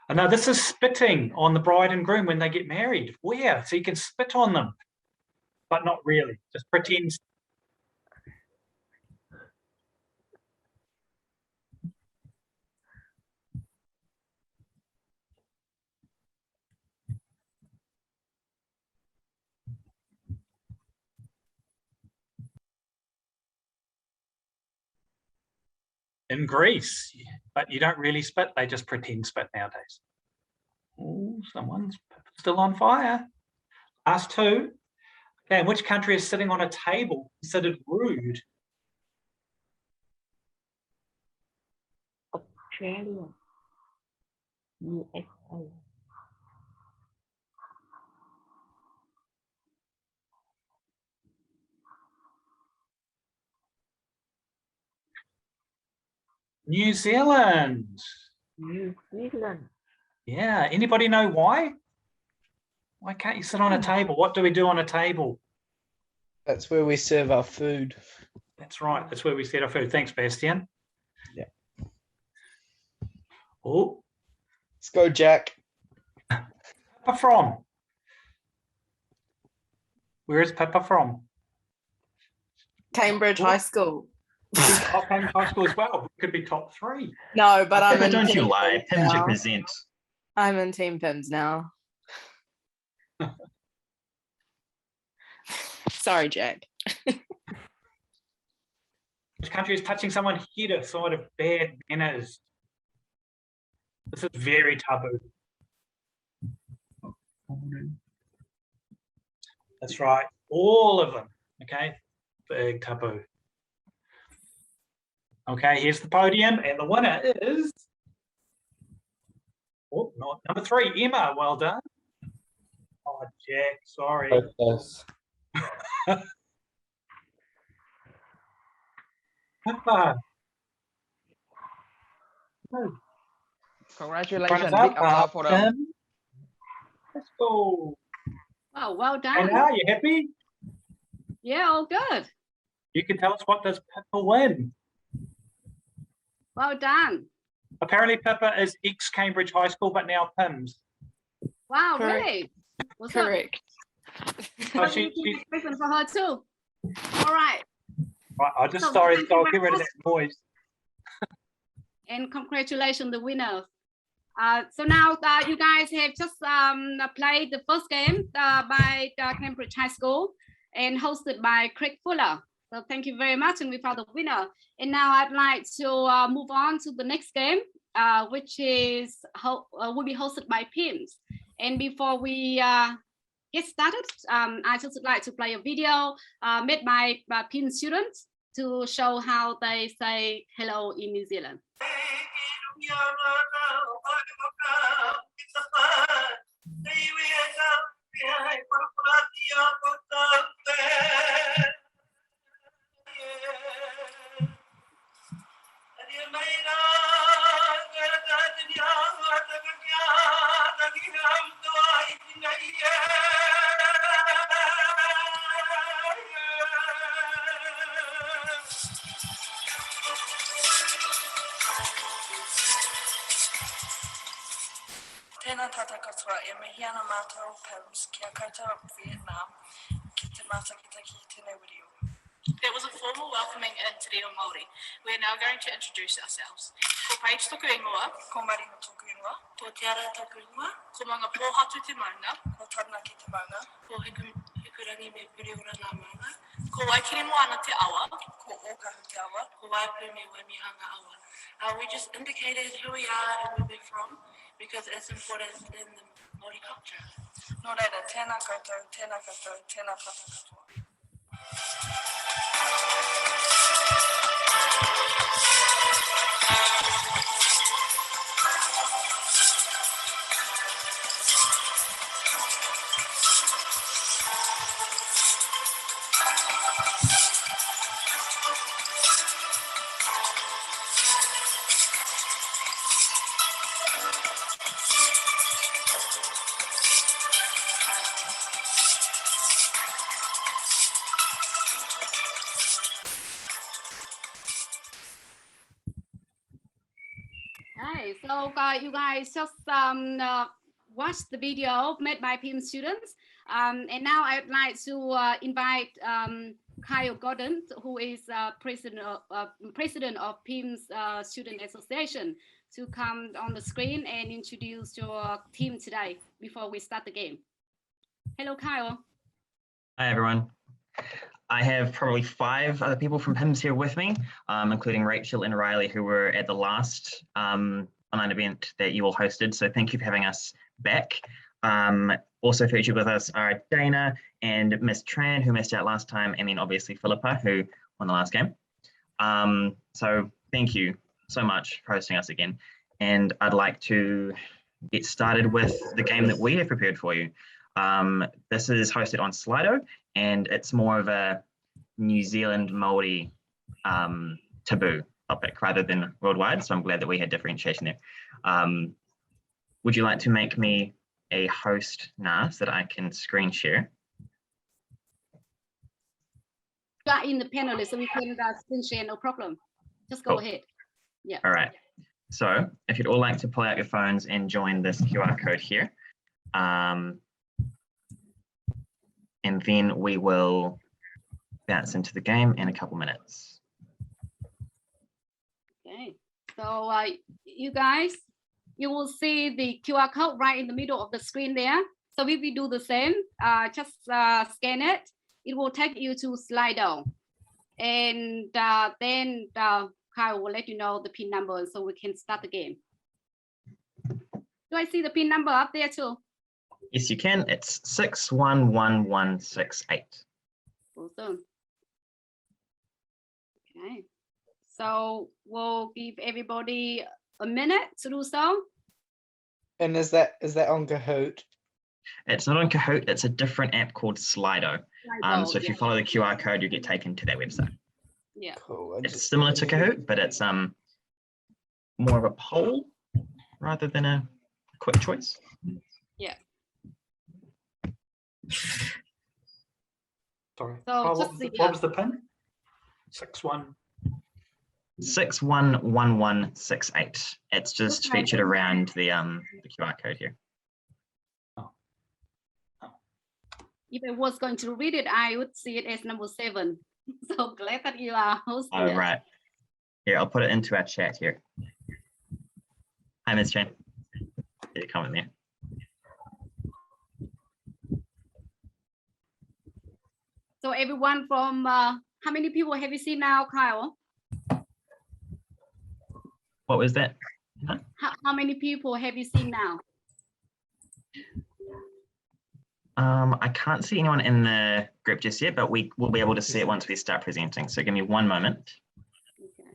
Oh, no, this is spitting on the bride and groom when they get married. Where? So you can spit on them, but not really. Just pretend. In Greece, but you don't really spit. They just pretend spit nowadays. Oh, someone's still on fire. Ask two. Okay, and which country is sitting on a table considered rude? Australia. USA. New Zealand. New Zealand. Yeah, anybody know why? Why can't you sit on a table? What do we do on a table? That's where we serve our food. That's right. That's where we set our food. Thanks, Bastian. Yeah. Oh, let's go, Jack. Pippa from? Where is Pippa from? Cambridge High School. Top Cambridge High School as well. Could be top 3. No, but I'm in Don't you Team lie. PIHMS PIHMS now. represent. I'm in Team PIHMS now. Sorry, Jack. Which country is touching someone's head a sign of bad manners? This is very taboo. That's right. All of them. Okay. Big taboo. Okay, here's the podium, and the winner is not number 3, Emma. Well done. Oh, Jack, sorry. Yes. Pippa. Congratulations. Big Runners applause up, for them. let's go. Oh, well And done. now, you happy? Yeah, all good. You can tell us, what does Pippa win? Well done. Apparently, Pippa is ex-Cambridge High School, but now PIHMS. Wow, Correct. really? What's Correct. Oh, up? Question for her too. All right. Right, I just So sorry, thank so you I'll very get rid of much. that noise. And congratulations, the winners. So now you guys have just played the first game by Cambridge High School and hosted by Craig Fuller. So thank you very much, and we found the winner. And now I'd like to move on to the next game, which is will be hosted by PIHMS. And before we get started, I just would like to play a video made by PIHMS students to show how they say hello in New Zealand. Tēnā tātou katoa, e mihiana mātou PIHMS kia koutou Vietnam, ki te mata ki te ki tēnei wirio. That was a formal welcoming in Te Reo Māori. We are now going to introduce ourselves. Ko Paige toku ingoa. Ko Marina toku ingoa. Ko Tiara toku ingoa. Ko Manga Pōhatu te maunga. Ko Taruna ki te maunga. Ko Hikurangi me Piriora nā maunga. Ko Waikiri moana te awa. Ko Ōkahu te awa. Ko Waipu me Waimihanga awa. We just indicated who we are and where we're from because it's important in the Māori culture. Nō reira, tēnā koutou, tēnā koutou, tēnā tātou katoa. Hey, so you guys just watched the video made by PIHMS students, and now I'd like to invite Kyle Gordon, who is president of PIHMS Student Association, to come on the screen and introduce your team today before we start the game. Hello, Kyle. Hi, everyone. I have probably 5 other people from PIHMS here with me, including Rachel and Riley, who were at the last online event that you all hosted. So thank you for having us back. Also featured with us are Dana and Miss Tran, who missed out last time, and then obviously Philippa, who won the last game. So thank you so much for hosting us again. And I'd like to get started with the game that we have prepared for you. This is hosted on Slido, and it's more of a New Zealand Maori taboo topic rather than worldwide. So I'm glad that we had differentiation there. Would you like to make me a host, Nas, that I can screen share? You are in the panel, so we can screen share, no problem. Just go ahead. Yeah. All right. So if you'd all like to pull out your phones and join this QR code here, and then we will bounce into the game in a couple minutes. Okay. So you guys, you will see the QR code right in the middle of the screen there. So if we do the same, just scan it. It will take you to Slido. And then Kyle will let you know the PIN number so we can start the game. Do I see the PIN number up there too? Yes, you can. It's 611168. Awesome. Okay. So we'll give everybody a minute to do so. And is that on Kahoot? It's not on Kahoot. It's a different app called Slido. So if you follow the QR code, you get taken to that website. Yeah. Cool. It's similar to Kahoot, but it's more of a poll rather than a quick choice. Yeah. Sorry. So what was the pin? 611168. It's just featured around the QR code here. If I was going to read it, I would see it as number 7. So glad that you are hosting Oh, it. right. Here, I'll put it into our chat here. Hi, Ms. Chen. Get a comment there. So everyone from, how many people have you seen now, Kyle? What was that? Huh? How many people have you seen now? I can't see anyone in the group just yet, but we will be able to see it once we start presenting. So give me one moment. Okay.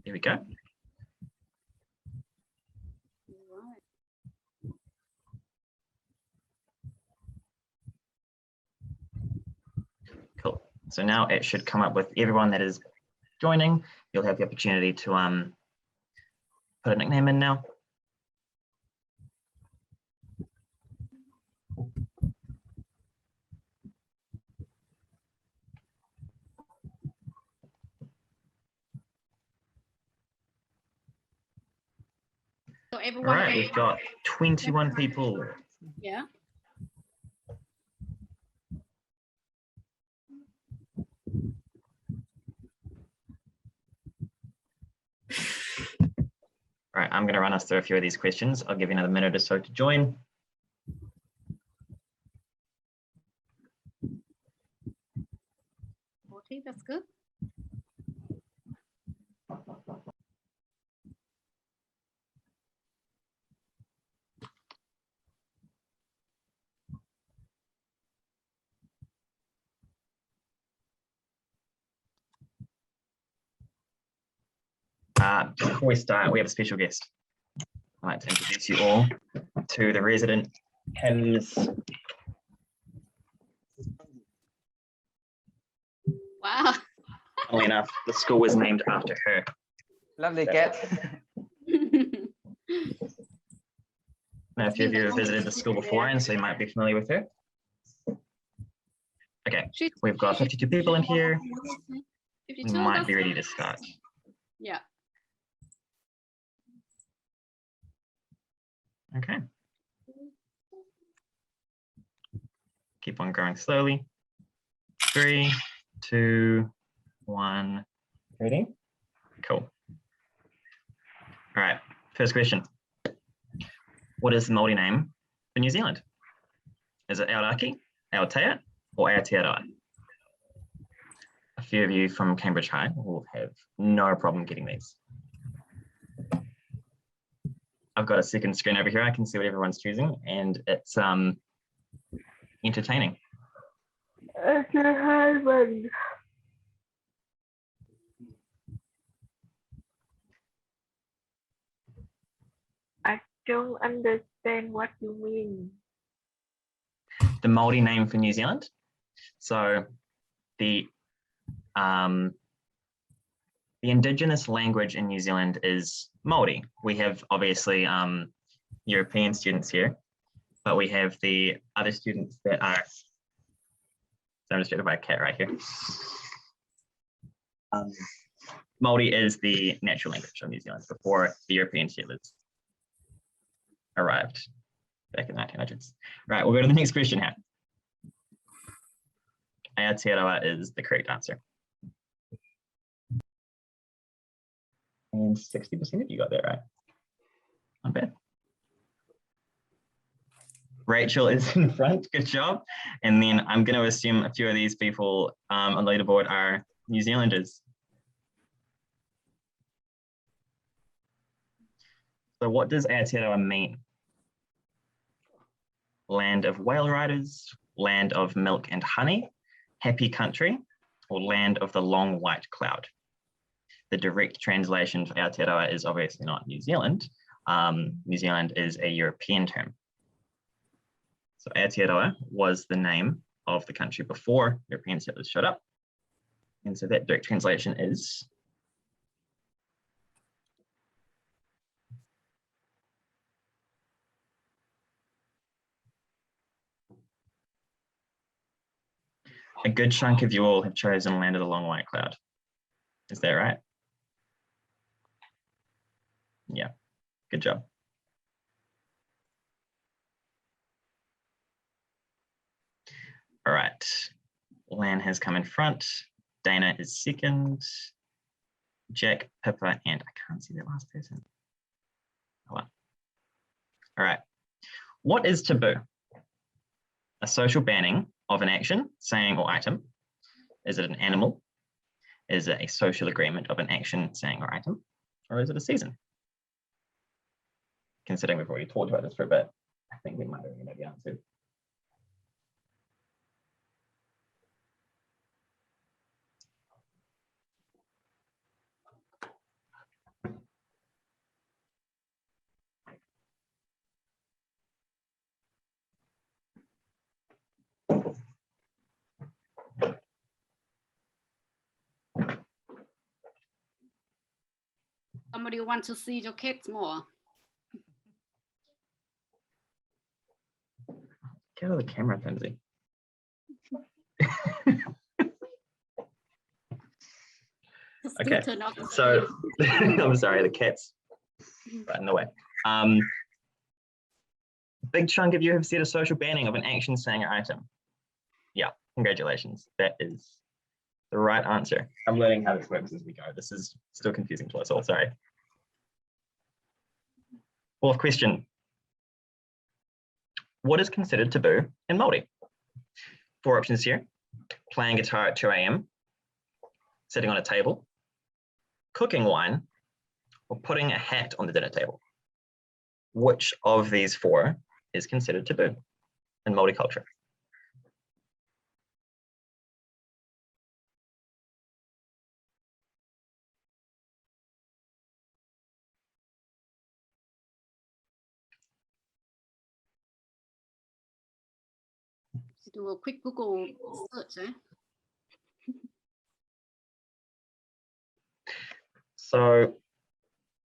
There we go. Cool. So now it should come up with everyone that is joining. You'll have the opportunity to put a nickname in now. So All everyone. right, we've got 21 people. Yeah. All right, I'm going to run us through a few of these questions. I'll give you another minute or so to join. Okay, that's good. Before we start, we have a special guest. I'd like to introduce you all to the resident PIHMS. Wow. Funnily enough, the school was named after her. Lovely cat. Now, a few of you have visited the school before, and so you might be familiar with her. Okay, we've got 52 people in here. We 52, might be ready to start. Yeah. Okay. Keep on going slowly. 3, 2, 1. Ready? Cool. All right, first question. What is the Maori name for New Zealand? Is it Aoraki, Aotea, or Aotearoa? A few of you from Cambridge High will have no problem getting these. I've got a second screen over here. I can see what everyone's choosing, and it's entertaining. It's a hard one. I don't understand what you mean. The Maori name for New Zealand. So the indigenous language in New Zealand is Maori. We have obviously European students here, but we have the other students that are, so I'm distracted by a cat right here. Maori is the natural language of New Zealand before the European settlers arrived back in the 1900s. Right, we'll go to the next question here. Aotearoa is the correct answer. And 60% of you got that right. Not bad. Rachel is in front, good job. And then I'm going to assume a few of these people on the leaderboard are New Zealanders. So what does Aotearoa mean? Land of whale riders, land of milk and honey, happy country, or land of the long white cloud? The direct translation for Aotearoa is obviously not New Zealand. New Zealand is a European term. So Aotearoa was the name of the country before European settlers showed up. And so that direct translation is a good chunk of you all have chosen land of the long white cloud. Is that right? Yeah, good job. All right, Lan has come in front. Dana is second. Jack, Pippa, and I can't see that last person. Oh, well. All right, what is taboo? A social banning of an action, saying, or item. Is it an animal? Is it a social agreement of an action, saying, or item? Or is it a season? Considering we've already talked about this for a bit, I think we might already know the answer. Somebody want to see your kids more? Get out of the camera, Lindsay. Okay, so I'm sorry, the cat's right in the way. Big chunk of you have said a social banning of an action, saying, or item. Yeah, congratulations. That is the right answer. I'm learning how this works as we go. This is still confusing to us all, sorry. Fourth question. What is considered taboo in Māori? 4 options here. Playing guitar at 2 a.m, sitting on a table, cooking wine, or putting a hat on the dinner table. Which of these 4 is considered taboo in Māori culture? Do a quick Google search, So,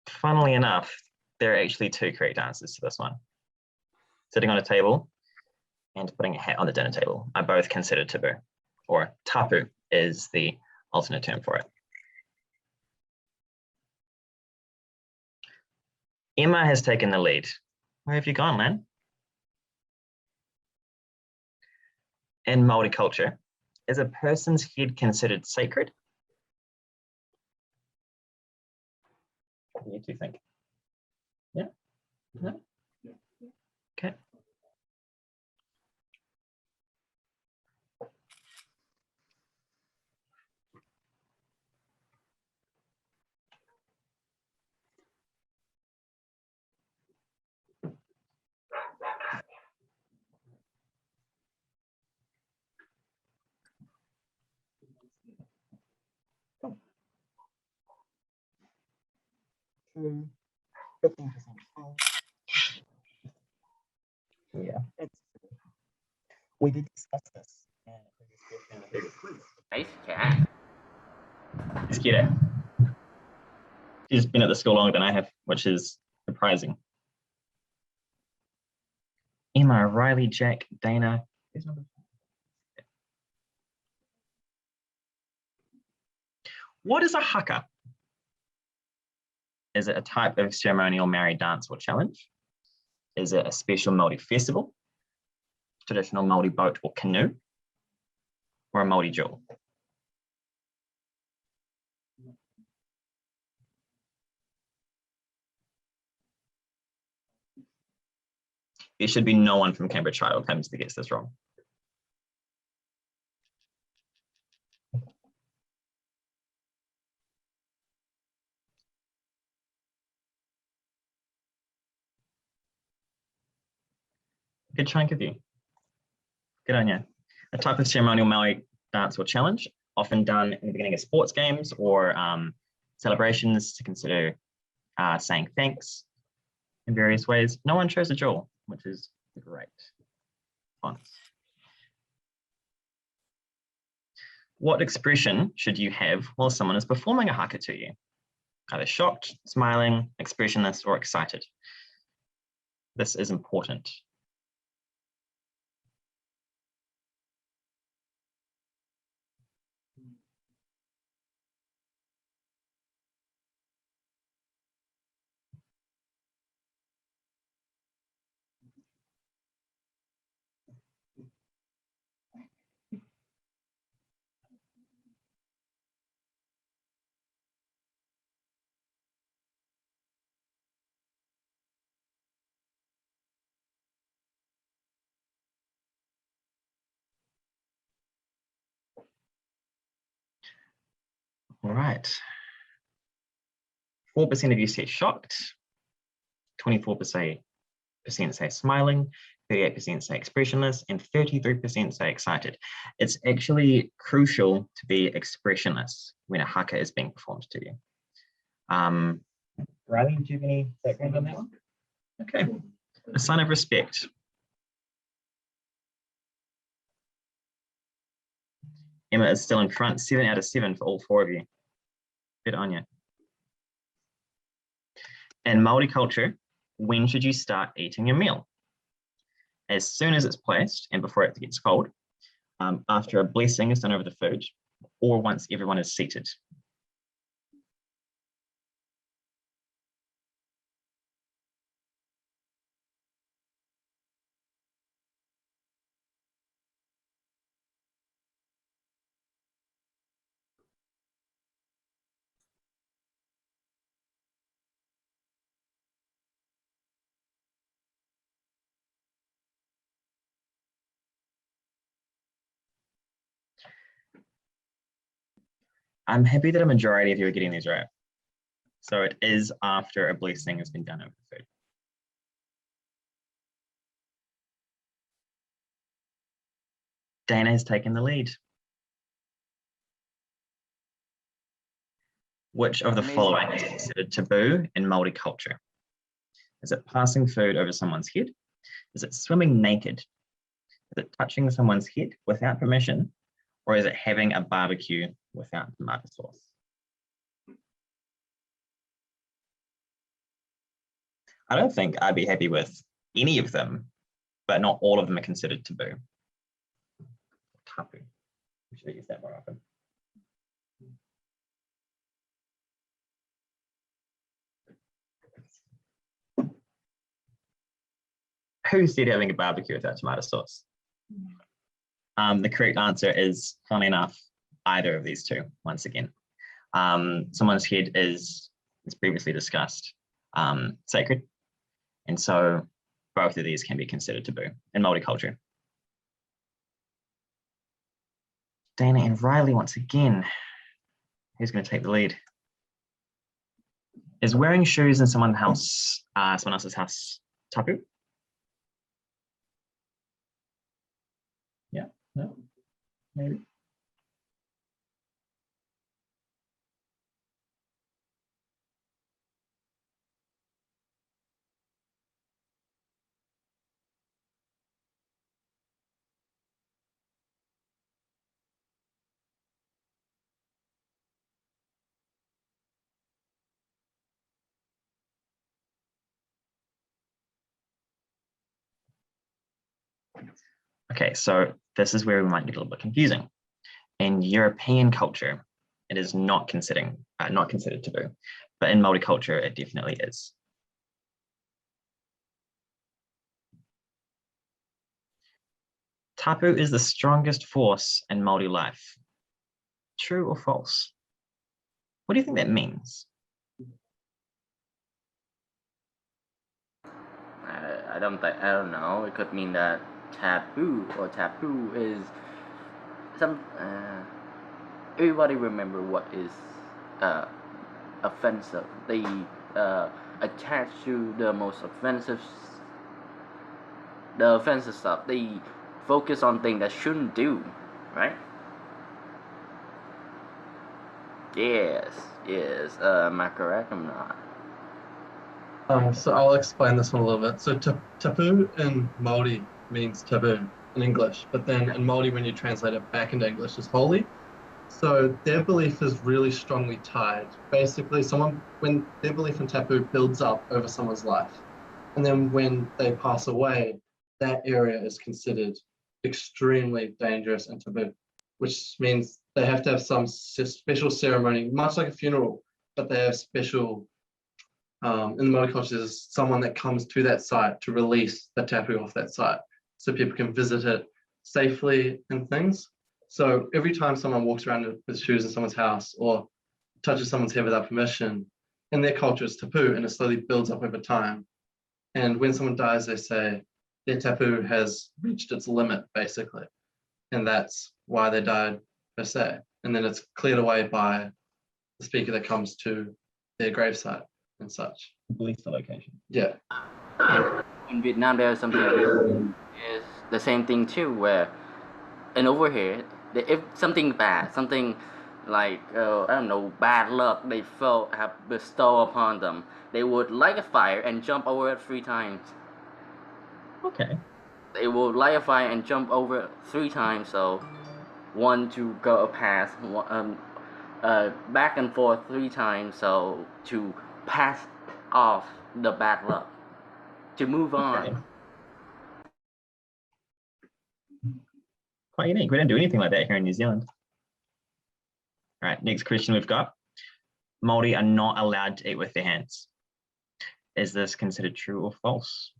funnily enough, there are actually 2 correct answers to this one. Sitting on a table and putting a hat on the dinner table are both considered taboo, or tapu is the alternate term for it. Emma has taken the lead. Where have you gone, Lan? In Māori culture, is a person's head considered sacred? What do you two think? Yeah? No? Okay. true, 15% false. Yeah, we did discuss this in the previous quiz. Nice cat. It's cute. She's been at the school longer than I have, which is surprising. Emma, Riley, Jack, Dana. What is a haka? Is it a type of ceremonial married dance or challenge? Is it a special Māori festival, traditional Māori boat or canoe, or a Māori jewel? There should be no one from Cambridge Trial or PIHMS that gets this wrong. Good chunk of you. Good on you. A type of ceremonial Maori dance or challenge, often done in the beginning of sports games or celebrations to consider saying thanks in various ways. No one chose a jewel, which is great. Fun. What expression should you have while someone is performing a haka to you? Either shocked, smiling, expressionless, or excited. This is important. All right. 4% of you say shocked, 24% say smiling, 38% say expressionless, and 33% say excited. It's actually crucial to be expressionless when a haka is being performed to you. Riley, do you have any background on that one? Okay. A sign of respect. Emma is still in front, 7 out of 7 for all 4 of you. Good on you. In Māori culture, when should you start eating your meal? As soon as it's placed and before it gets cold, after a blessing is done over the food, or once everyone is seated. I'm happy that a majority of you are getting these right. So it is after a blessing has been done over the food. Dana has taken the lead. Which of the following is considered taboo in Māori culture? Is it passing food over someone's head? Is it swimming naked? Is it touching someone's head without permission? Or is it having a barbecue without tomato sauce? I don't think I'd be happy with any of them, but not all of them are considered taboo. Tapu. We should use that more often. Who said having a barbecue without tomato sauce? The correct answer is, funnily enough, either of these two, once again. Someone's head is, as previously discussed, sacred. And so both of these can be considered taboo in Māori culture. Dana and Riley, once again, who's going to take the lead? Is wearing shoes in someone else's house tabu? Yeah, no, maybe. Okay, so this is where we might get a little bit confusing. In European culture, it is not considered taboo, but in Maori culture, it definitely is. Tapu is the strongest force in Maori life. True or false? What do you think that means? I don't know. It could mean that taboo is some. Everybody remember what is offensive. They attach to the most offensive stuff. They focus on things that shouldn't do, right? Yes. Am I correct? I'm not. So I'll explain this one a little bit. So tapu in Maori means taboo in English, but then in Maori, when you translate it back into English, is holy. So their belief is really strongly tied. Basically, when their belief in tapu builds up over someone's life, and then when they pass away, that area is considered extremely dangerous and taboo, which means they have to have some special ceremony, much like a funeral, but they have special, in the Maori culture, there's someone that comes to that site to release the tapu off that site so people can visit it safely and things. So every time someone walks around with shoes in someone's house or touches someone's hair without permission, in their culture it's tapu, and it slowly builds up over time. And when someone dies, they say their tapu has reached its limit, basically. And that's why they died, per se. And then it's cleared away by the speaker that comes to their gravesite and such. Release the location. Yeah. In Vietnam, there's something is the same thing too, where, and over here, if something bad, something like I don't know, bad luck they felt have bestowed upon them, they would light a fire and jump over it 3 times. Okay. They will light a fire and jump over it 3 times, so one to go past, back and forth 3 times, so to pass off the bad luck, to move on. Okay. Quite unique. We don't do anything like that here in New Zealand. All right, next question we've got. Maori are not allowed to eat with their hands. Is this considered true or false?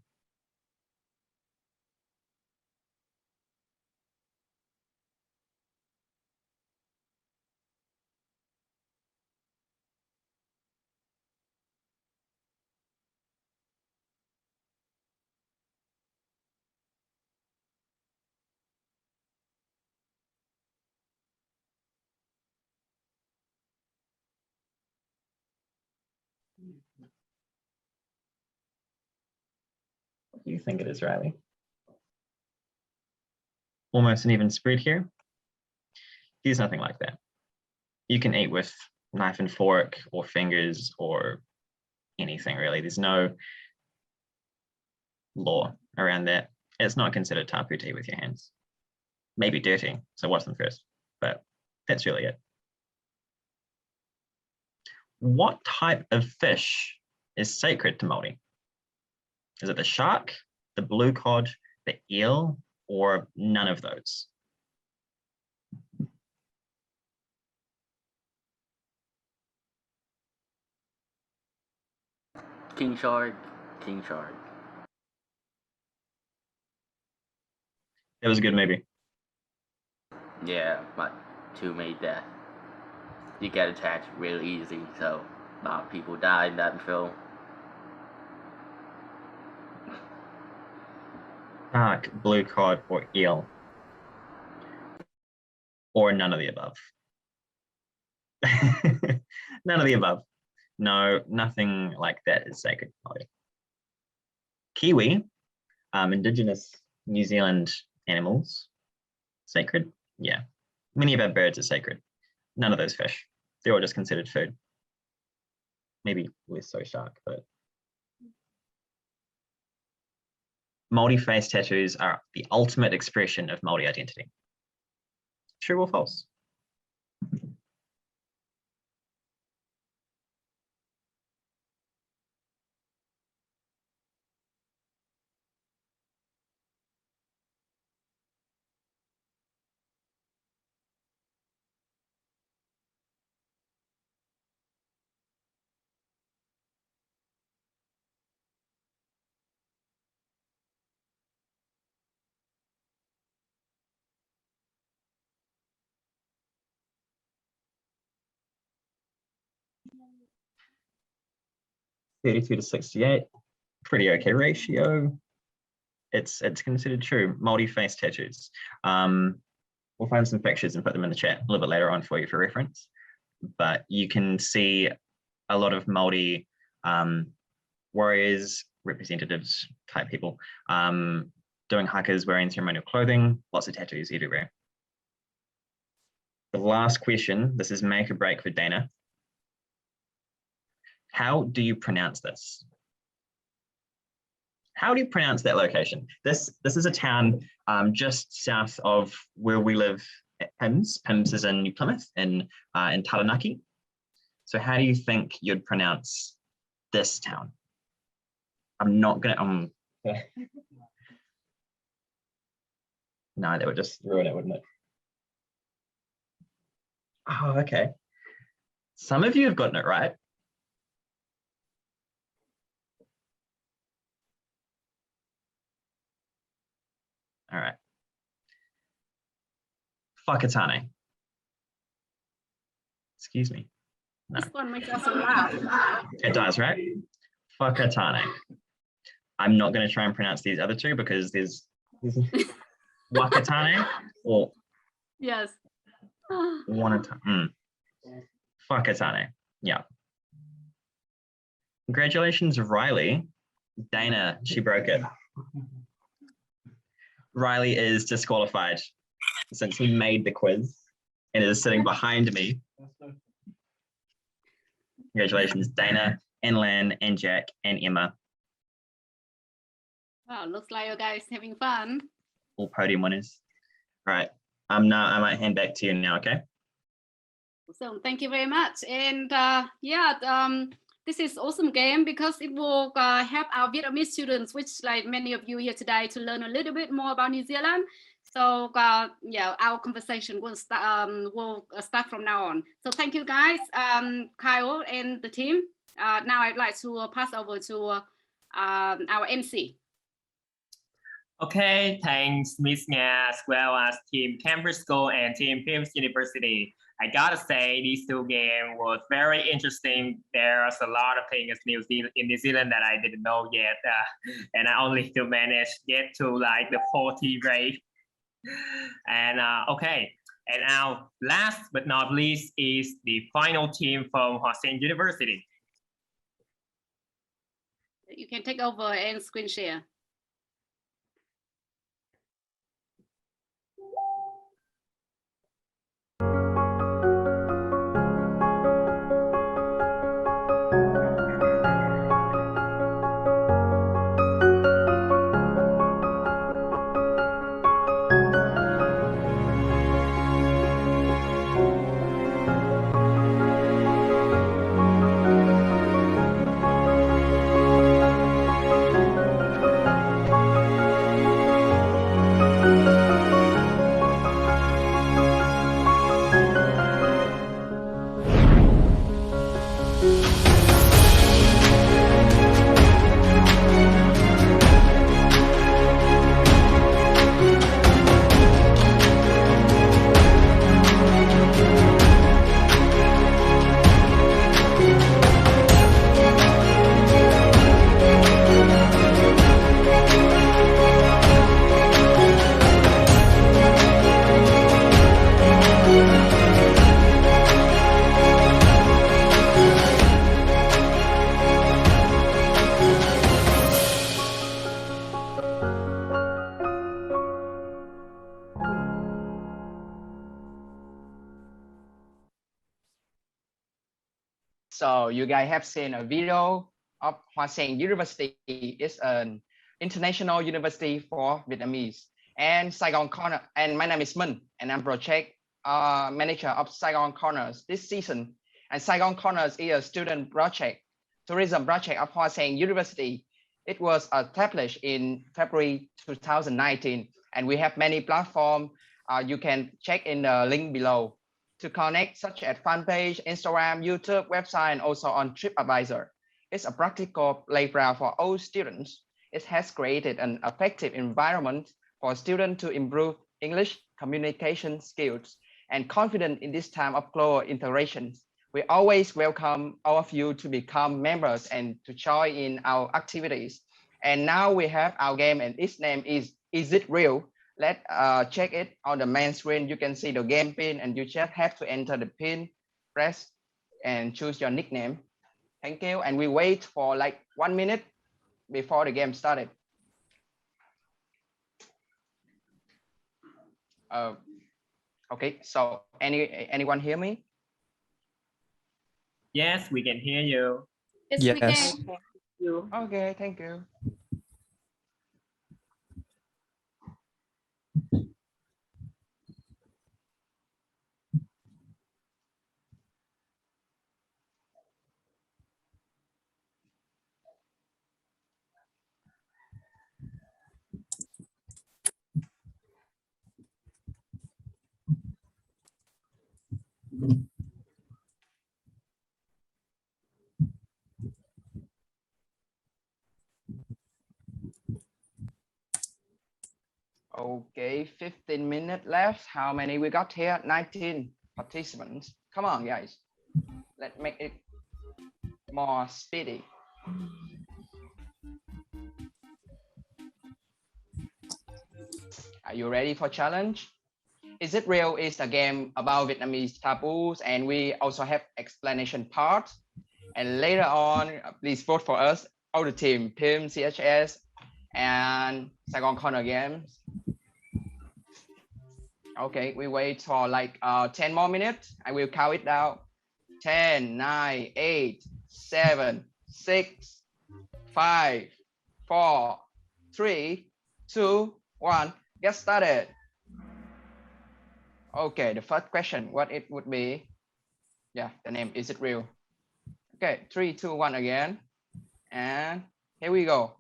What do you think it is, Riley? Almost an even spread here. There's nothing like that. You can eat with knife and fork or fingers or anything really. There's no law around that. It's not considered tapu to eat with your hands. Maybe dirty, so wash them first, but that's really it. What type of fish is sacred to Maori? Is it the shark, the blue cod, the eel, or none of those? King shark. It was a good movie. Yeah, but to make that, you get attached real easy, so a lot of people die in that film. Shark, blue cod, or eel? Or none of the above? None of the above. No, nothing like that is sacred. Kiwi, indigenous New Zealand animals, sacred? Yeah. Many of our birds are sacred. None of those fish. They're all just considered food. Maybe less so shark, but. Maori face tattoos are the ultimate expression of Maori identity. True or false? 32 to 68. Pretty okay ratio. It's considered true. Maori face tattoos. We'll find some pictures and put them in the chat a little bit later on for you for reference. But you can see a lot of Maori warriors, representatives type people doing hakas, wearing ceremonial clothing, lots of tattoos everywhere. The last question, this is make or break for Dana. How do you pronounce this? How do you pronounce that location? This is a town just south of where we live at PIHMS. PIHMS is in New Plymouth in Taranaki. So how do you think you'd pronounce this town? I'm not gonna no, that would just ruin it, wouldn't it? Oh, okay. Some of you have gotten it right. All right. Whakatane. Excuse me. No. This one makes us laugh. It does, right? Whakatane. I'm not going to try and pronounce these other two because there's Wakatane or Yes. Wanatane. Whakatane. Yeah. Congratulations, Riley. Dana, she broke it. Riley is disqualified since he made the quiz and is sitting behind me. Congratulations, Dana and Lan and Jack and Emma. Wow, looks like you guys having fun. All podium winners. All right. I might hand back to you now, okay? So thank you very much. And this is awesome game because it will help our Vietnamese students, which like many of you here today, to learn a little bit more about New Zealand. So our conversation will start from now on. So thank you guys, Kyle and the team. Now I'd like to pass over to our MC. Okay, thanks Miss Nga as well as Team Cambridge School and Team PIHMS University. I gotta say these two games was very interesting. There's a lot of things in New Zealand that I didn't know yet, and I only to manage get to like the 40 rate. And okay, and now last but not least is the final team from Hoa Sen University. You can take over and screen share. So you guys have seen a video of Hoa Sen University. It's an international university for Vietnamese. And Saigon Corners, and my name is Minh, and I'm project manager of Saigon Corners this season. And Saigon Corners is a student project, tourism project of Hoa Sen University. It was established in February 2019, and we have many platforms. You can check in the link below to connect, such as fan page, Instagram, YouTube, website, and also on TripAdvisor. It's a practical playground for all students. It has created an effective environment for students to improve English communication skills and confidence in this time of global interactions. We always welcome all of you to become members and to join in our activities. And now we have our game, and its name is It Real? Let's check it on the main screen. You can see the game pin, and you just have to enter the pin, press, and choose your nickname. Thank you. And we wait for like 1 minute before the game started. Okay, so anyone hear me? Yes, we can hear you. Yes, we Yes. can. Okay, thank you. Okay, 15 minutes left. How many we got here? 19 participants. Come on, guys. Let's make it more speedy. Are you ready for challenge? Is It Real is a game about Vietnamese taboos, and we also have explanation part. And later on, please vote for us, all the team, PIHMS, CHS, and Saigon Corner games. Okay, we wait for like 10 more minutes. I will count it down. 10, 9, 8, 7, 6, 5, 4, 3, 2, 1. Get started. Okay, the first question, what it would be? Yeah, the name, Is It Real? Okay, 3, 2, 1 again. And here we go.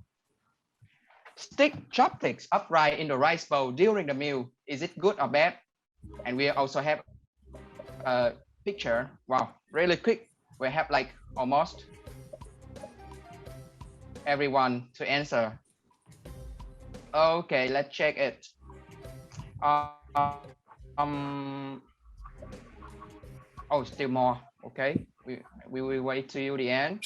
Stick chopsticks upright in the rice bowl during the meal. Is it good or bad? And we also have a picture. Wow, really quick. We have like almost everyone to answer. Okay, let's check it. Oh, still more. Okay, we will wait till the end.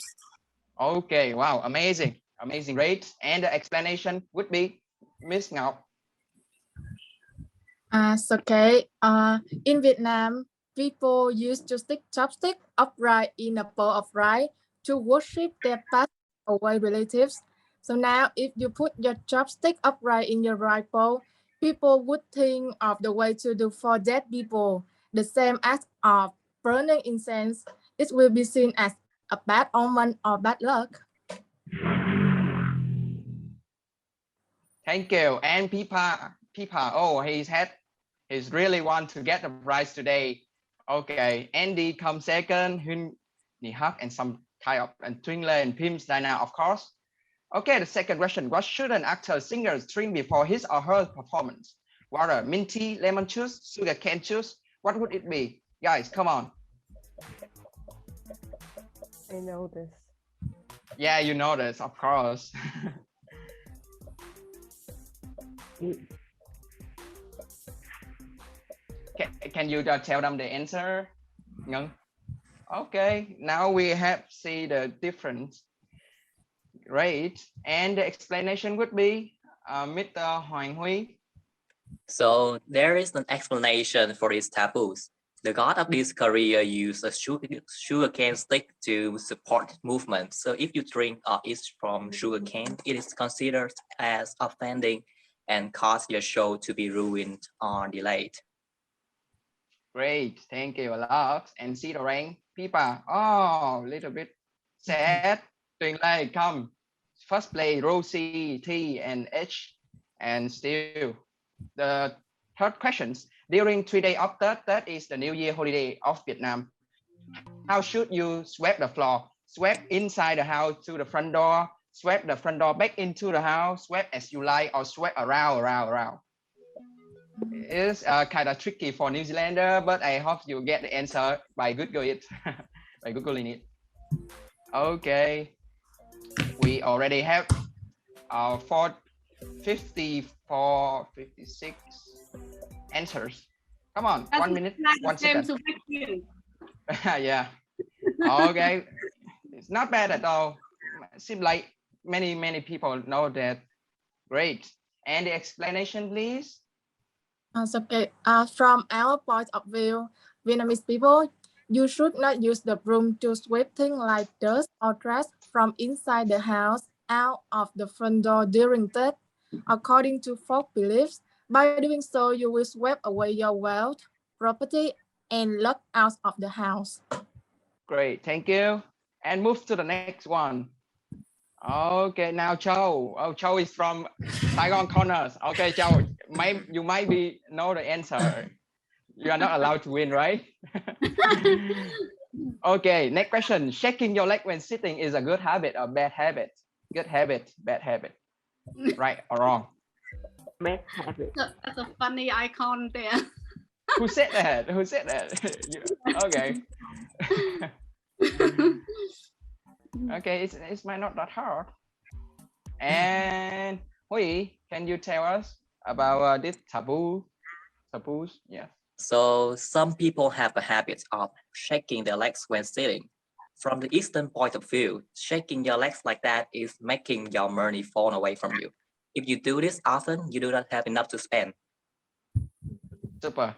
Okay, wow, amazing. Amazing rate. And the explanation would be Miss Ngọc. Okay. In Vietnam, people used to stick chopstick upright in a bowl of rice to worship their passed away relatives. So now, if you put your chopstick upright in your rice bowl, people would think of the way to do for dead people. The same act of burning incense, it will be seen as a bad omen or bad luck. Thank you. And Pipa, oh, he's really want to get the prize today. Okay, Andy comes second, Hun Nihak, and some kind of, and Twingle and PIHMS Dina, of course. Okay, the second question, what should an actor singer drink before his or her performance? Water, mint tea, lemon juice, sugar cane juice, what would it be? Guys, come on. I know this. Yeah, you know this, of course. Can you tell them the answer? No? Okay, now we have see the different rate, and the explanation would be Mr. Hoàng Huy. So there is an explanation for these taboos. The god of this career used a sugarcane stick to support movement. So if you drink or eat from sugarcane, it is considered as offending and cause your show to be ruined or delayed. Great, thank you a lot. And see the rank, Pipa. Oh, little bit sad. Doing like come. First place, Rosie, T, and H, and still. The third questions. During 3 days after, that is the New Year holiday of Vietnam. How should you sweep the floor? Sweep inside the house to the front door, sweep the front door back into the house, sweep as you like, or sweep around. It's kind of tricky for New Zealander, but I hope you get the answer by Googling it. By Googling it. Okay. We already have 54, 56 answers. Come on, 1 minute, 1 second. To vacuum. Yeah. Okay, it's not bad at all. Seems like many people know that. Great. And the explanation, please. Okay. From our point of view, Vietnamese people, you should not use the broom to sweep things like dust or trash from inside the house out of the front door during Tết. According to folk beliefs, by doing so, you will sweep away your wealth, property, and luck out of the house. Great, thank you. And move to the next one. Okay, now Châu. Oh, Châu is from Saigon Corners. Okay, Châu, you might know the answer. You are not allowed to win, right? Okay, next question. Shaking your leg when sitting is a good habit or bad habit? Good habit, bad habit. Right or wrong? Bad habit. That's a funny icon there. Who said that? Who said that? Okay. Okay, it's might not that hard. And Hui, can you tell us about this taboos? Yeah. So some people have a habit of shaking their legs when sitting. From the Eastern point of view, shaking your legs like that is making your money fall away from you. If you do this often, you do not have enough to spend. Super.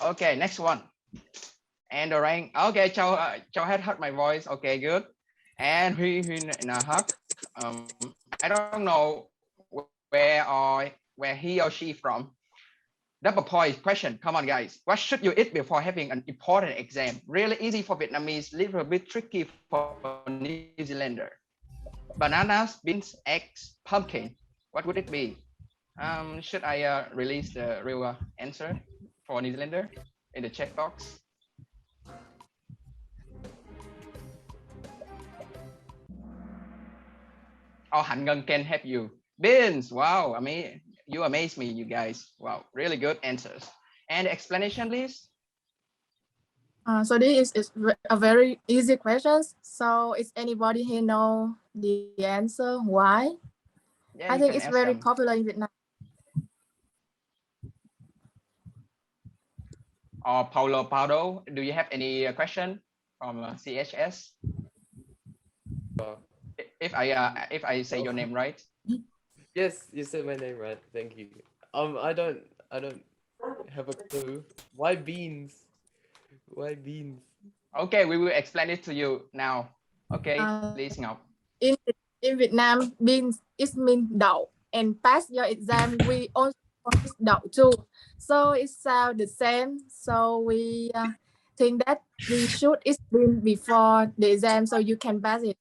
Okay, next one. And the rank. Okay, Châu had heard my voice. Okay, good. And Huy Hug. I don't know where he or she from. Double point question. Come on, guys. What should you eat before having an important exam? Really easy for Vietnamese, little bit tricky for New Zealander. Bananas, beans, eggs, pumpkin. What would it be? Should I release the real answer for New Zealander in the chat box? Oh, Han Ngân can help you. Beans. Wow, I mean, you amaze me, you guys. Wow, really good answers. And explanation, please. So this is a very easy question. So is anybody here know the answer? Why? Yeah, I think it's very popular in Vietnam. Or Paulo, do you have any question from CHS? If I say your name right. Yes, you said my name right. Thank you. I don't have a clue. Why beans? Why beans? Okay, we will explain it to you now. Okay, please Ngọc. In Vietnam, beans is mean đậu, and pass your exam we also use đậu too. So it sounds the same. So we think that we should eat bean before the exam so you can pass it.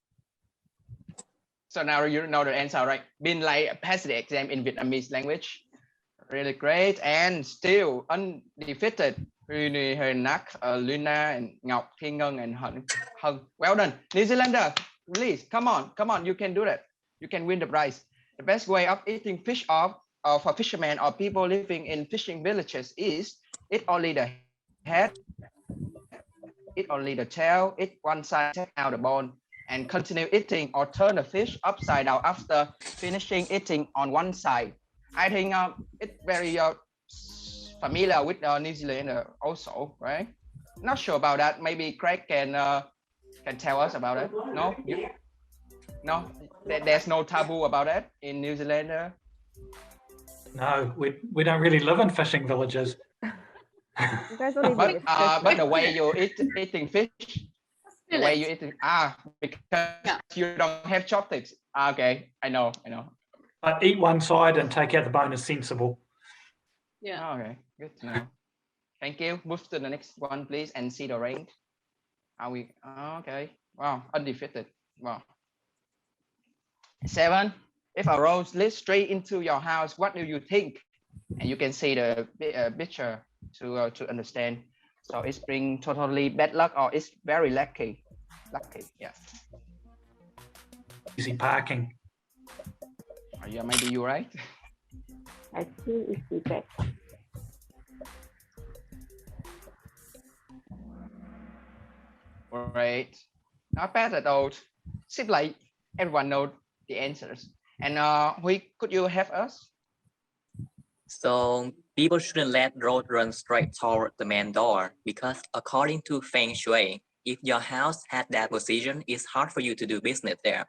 So now you know the answer, right? Been like pass the exam in Vietnamese language. Really great. And still undefeated. Nak, Luna, and Ngọc, Thiên Ngân, and Hân. Well done. New Zealander, please, come on, you can do that. You can win the prize. The best way of eating fish for fishermen or people living in fishing villages is eat only the head, eat only the tail, eat one side, take out the bone, and continue eating or turn the fish upside down after finishing eating on one side. I think it's very familiar with New Zealand also, right? Not sure about that. Maybe Craig can tell us about it. No, no, there's no taboo about that in New Zealand. No, we don't really live in fishing villages. You guys don't even but the way you're eating fish. The way you eating because you don't have chopsticks. Okay, I know. But eat one side and take out the bone is sensible. Yeah. Okay, good to know. Thank you. Move to the next one, please, and see the rank. Are we okay? Wow, undefeated. Wow. 7. If a rose leads straight into your house, what do you think? And you can see the picture to understand. So it's bring totally bad luck or it's very lucky. Yeah. Easy parking. Yeah, maybe you're right. I think it's the best. Great. Not bad at all. Seems like everyone knows the answers. And could you help us? So people shouldn't let road run straight toward the main door because according to Feng Shui, If your house had that position, it's hard for you to do business there.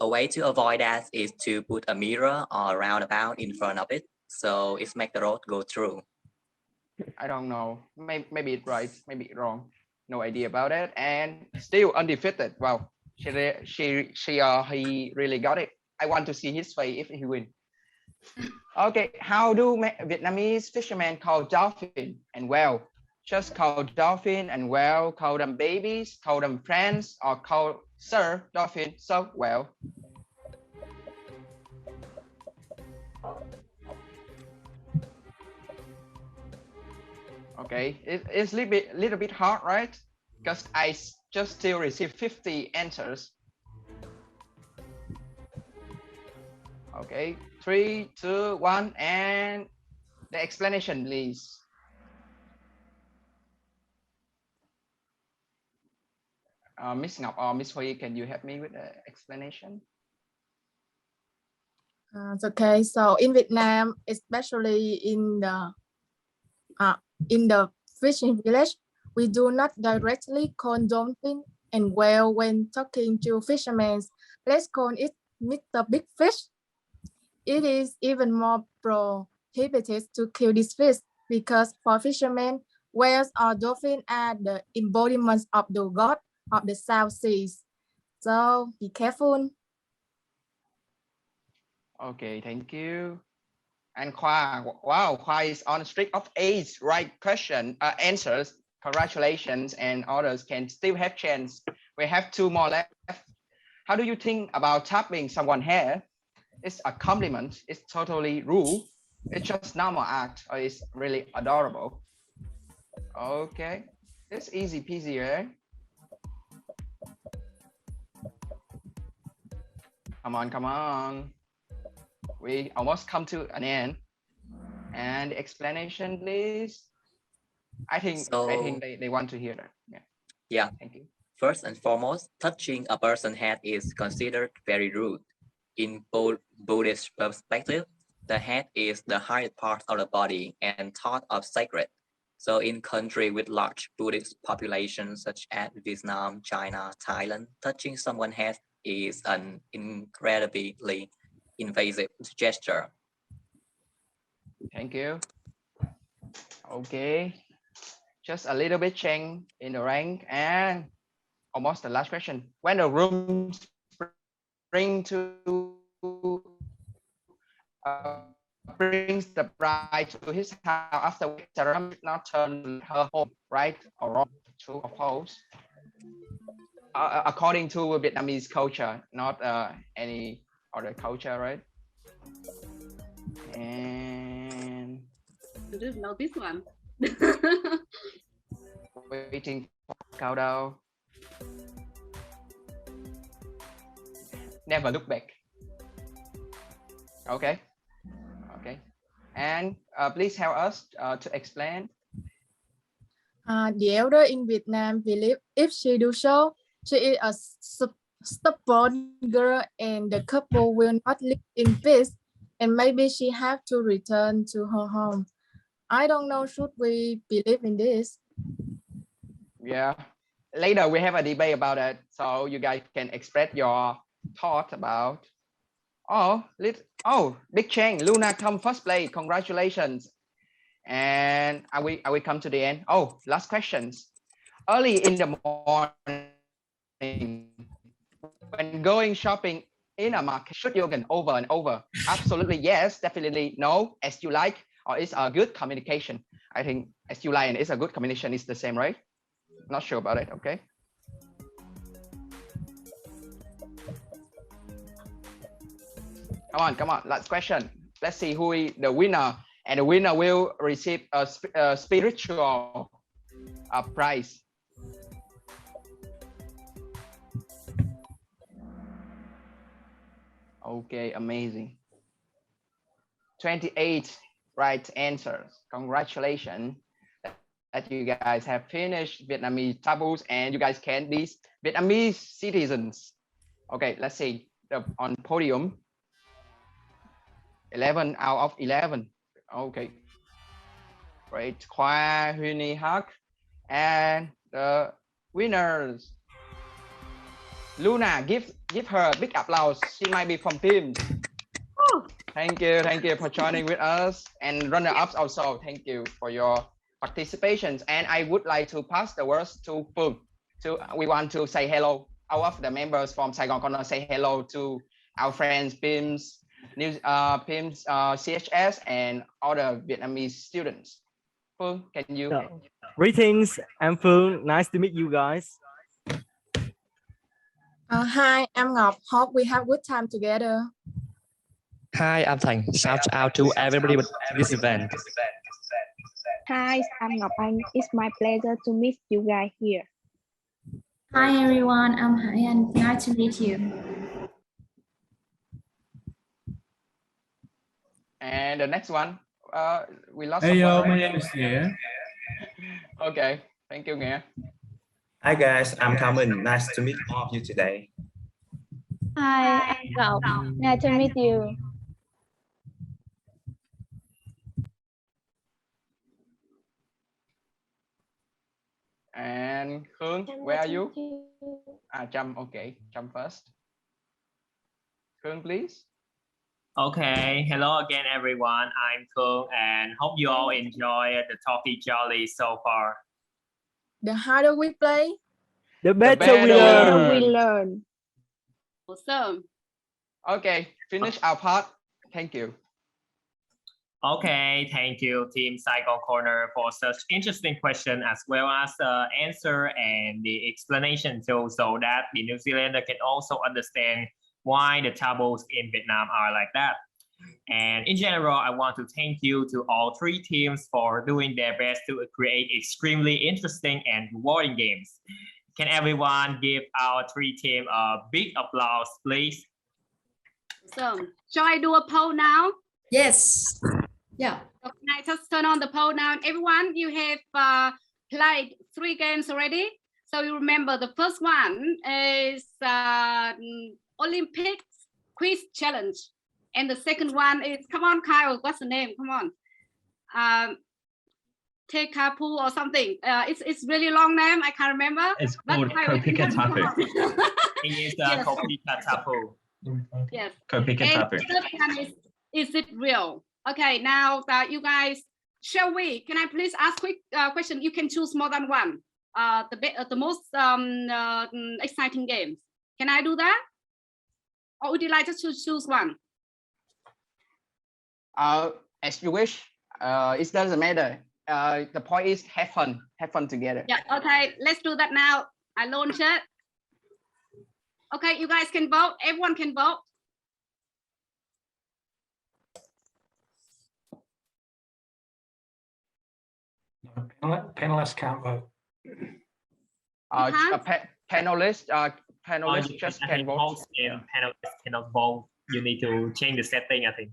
A way to avoid that is to put a mirror or a roundabout in front of it, so it makes the road go through. I don't know. Maybe it's right, maybe it's wrong. No idea about it. And still undefeated. Wow, he really got it. I want to see his face if he win. Okay, how do Vietnamese fishermen call dolphin and whale? Just call dolphin and whale, call them babies, call them friends, or call sir dolphin, so whale. Okay, it's a little bit hard, right? Because I just still received 50 answers. Okay, 3, 2, 1, and the explanation, please. Miss Ngọc or Miss Hui, can you help me with the explanation? Okay, so in Vietnam, especially in the fishing village, we do not directly call dolphin and whale when talking to fishermen. Let's call it Mr. Big Fish. It is even more prohibited to kill this fish because for fishermen, whales or dolphins are the embodiments of the god of the South Seas. So be careful. Okay, thank you. And Khoa, wow, Khoa is on a streak of 8 right answers. Congratulations, and others can still have chance. We have 2 more left. How do you think about tapping someone's hair? It's a compliment. It's totally rude. It's just normal act, or it's really adorable. Okay, it's easy peasy, right? Come on, come on. We almost come to an end. And the explanation, please. I think they want to hear that. Yeah. Thank you. First and foremost, touching a person's head is considered very rude. In Buddhist perspective, the head is the highest part of the body and thought of sacred. So in countries with large Buddhist populations such as Vietnam, China, Thailand, touching someone's head is an incredibly invasive gesture. Thank you. Okay. Just a little bit change in the rank and almost the last question. When the groom brings the bride to his house after ceremony, not turn her home, right or wrong? True or false? According to Vietnamese culture, not any other culture, right? And I didn't know this one. waiting for countdown. Never look back. Okay. Okay. And please help us to explain. The elder in Vietnam believe if she do so, she is a stubborn girl and the couple will not live in peace and maybe she have to return to her home. I don't know, should we believe in this? Yeah. Later we have a debate about it, so you guys can express your thought about. Oh, big change. Luna come first place. Congratulations. And are we come to the end? Oh, last questions. Early in the morning, when going shopping in a market, should you go over and over? Absolutely yes, definitely no, as you like, or it's a good communication. I think as you like and it's a good communication is the same, right? Not sure about it, okay? Come on, last question. Let's see who is the winner, and the winner will receive a spiritual prize. Okay, amazing. 28 right answers. Congratulations that you guys have finished Vietnamese taboos and you guys can be Vietnamese citizens. Okay, let's see on podium. 11 out of 11. Okay. Great. Khoa, Huynh, Hắc, and the winners. Luna, give her a big applause. She might be from team. Thank you for joining with us. And runner-ups also, thank you for your participation. And I would like to pass the words to Phương. We want to say hello. All of the members from Saigon Corners say hello to our friends PIHMS, PIHMS, CHS, and other Vietnamese students. Phương, can you? Greetings, I'm Phương. Nice to meet you guys. Hi, I'm Ngọc. Hope we have good time together. Hi, I'm Thành. Shout out to everybody at this event. Hi, I'm Ngọc Anh. It's my pleasure to meet you guys here. Hi everyone, I'm Hải Anh. Nice to meet you. And the next one, we lost. Hey yo, someone, my right? name is Nghĩa. Okay, thank you, Nghĩa. Hi guys, I'm Carmen. Nice to meet all of you today. Hi, I'm Ngọc. Nice to meet you. And Khương, where are you? Trâm, okay, Trâm first. Khương, please. Okay, hello again, everyone. I'm Khương, and hope you all enjoy the Talkie Jolly so far. The harder we play, the better we learn. Awesome. Okay, finish our part. Thank you. Okay, thank you, Team Saigon Corner, for such interesting question as well as the answer and the explanation too, so that the New Zealander can also understand why the taboos in Vietnam are like that. And in general, I want to thank you to all three teams for doing their best to create extremely interesting and rewarding games. Can everyone give our three team a big applause, please? So, shall I do a poll now? Yes. Yeah. Okay, I just turn on the poll now. Everyone, you have played 3 games already. So you remember the first one is Olympic quiz challenge. And the second one is, come on, Kyle, what's the name? Come on. Tekapu or something. It's really long name. I can't remember. It's called Kopika Tapu. It is Yes. Kopika Tapu. Yes. Kopika And Tapu. the third one is it real? Okay, now that you guys, shall we? Can I please ask quick question? You can choose more than one. The most exciting games. Can I do that? Or would you like to choose one? As you wish. It doesn't matter. The point is have fun together. Yeah. Okay, let's do that now. I launch it. Okay, you guys can vote. Everyone can vote. Panelists can't vote. Panelists I just think can vote. hosts and panelists cannot vote. You need to change the setting, I think.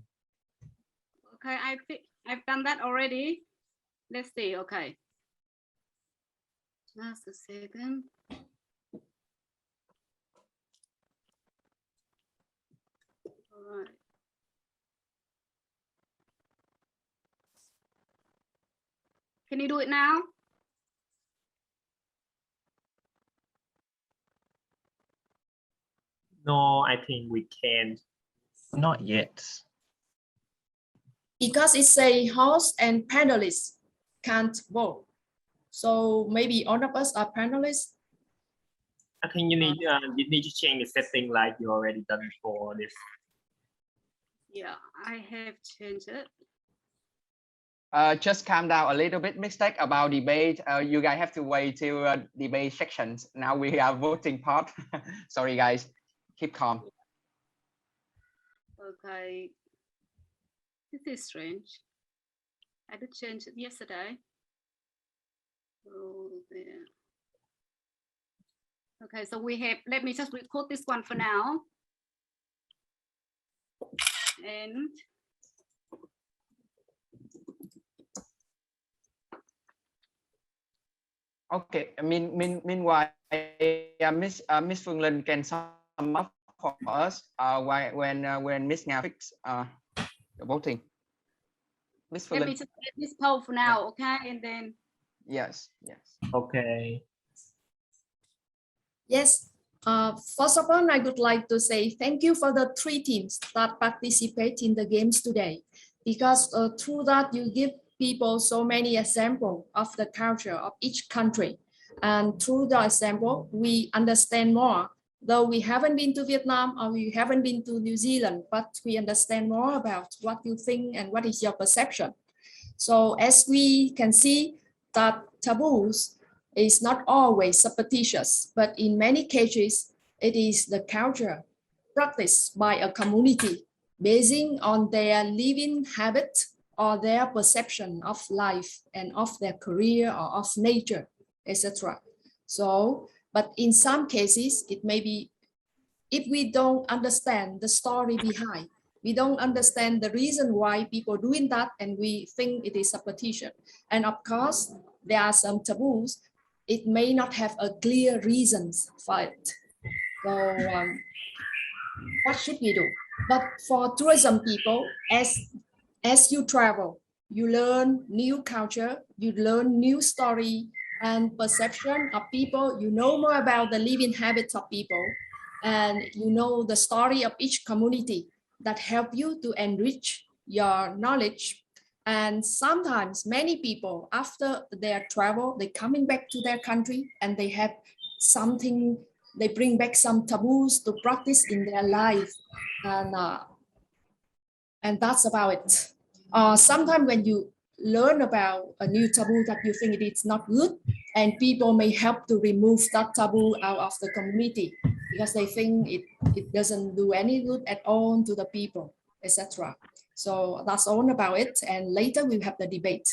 Okay, I think I've done that already. Let's see. Okay. Just a second. All right. Can you do it now? No, I think we can't. Not yet. Because it say host and panelists can't vote. So maybe all of us are panelists. I think you need to change the setting like you already done for this. Yeah, I have changed it. Just calm down a little bit. Mistake about debate. You guys have to wait till debate sections. Now we are voting part. Sorry, guys. Keep calm. Okay. This is strange. I did change it yesterday. Oh, there. Okay, so we have, let me just record this one for now. And Okay. Meanwhile, Miss Phương Linh can sum up for us when Miss Nga fix the voting. Miss Phương let me Linh. just get this poll for now, okay? And then Yes. Okay. Yes. First of all, I would like to say thank you for the 3 teams that participate in the games today, because through that you give people so many examples of the culture of each country. And through the example, we understand more. Though we haven't been to Vietnam or we haven't been to New Zealand, but we understand more about what you think and what is your perception. So as we can see that taboos is not always superstitious, but in many cases, it is the culture practiced by a community basing on their living habit or their perception of life and of their career or of nature, etc. So, but in some cases, it may be, if we don't understand the story behind, we don't understand the reason why people doing that, and we think it is superstition. And of course, there are some taboos. It may not have a clear reasons for it. So what should we do? But for tourism people, as you travel, you learn new culture, you learn new story and perception of people, you know more about the living habits of people, and you know the story of each community that help you to enrich your knowledge. And sometimes many people, after their travel, they coming back to their country and they have something, they bring back some taboos to practice in their life. And that's about it. Sometimes when you learn about a new taboo that you think it is not good, and people may help to remove that taboo out of the community because they think it doesn't do any good at all to the people, etc. So that's all about it. And later we'll have the debate.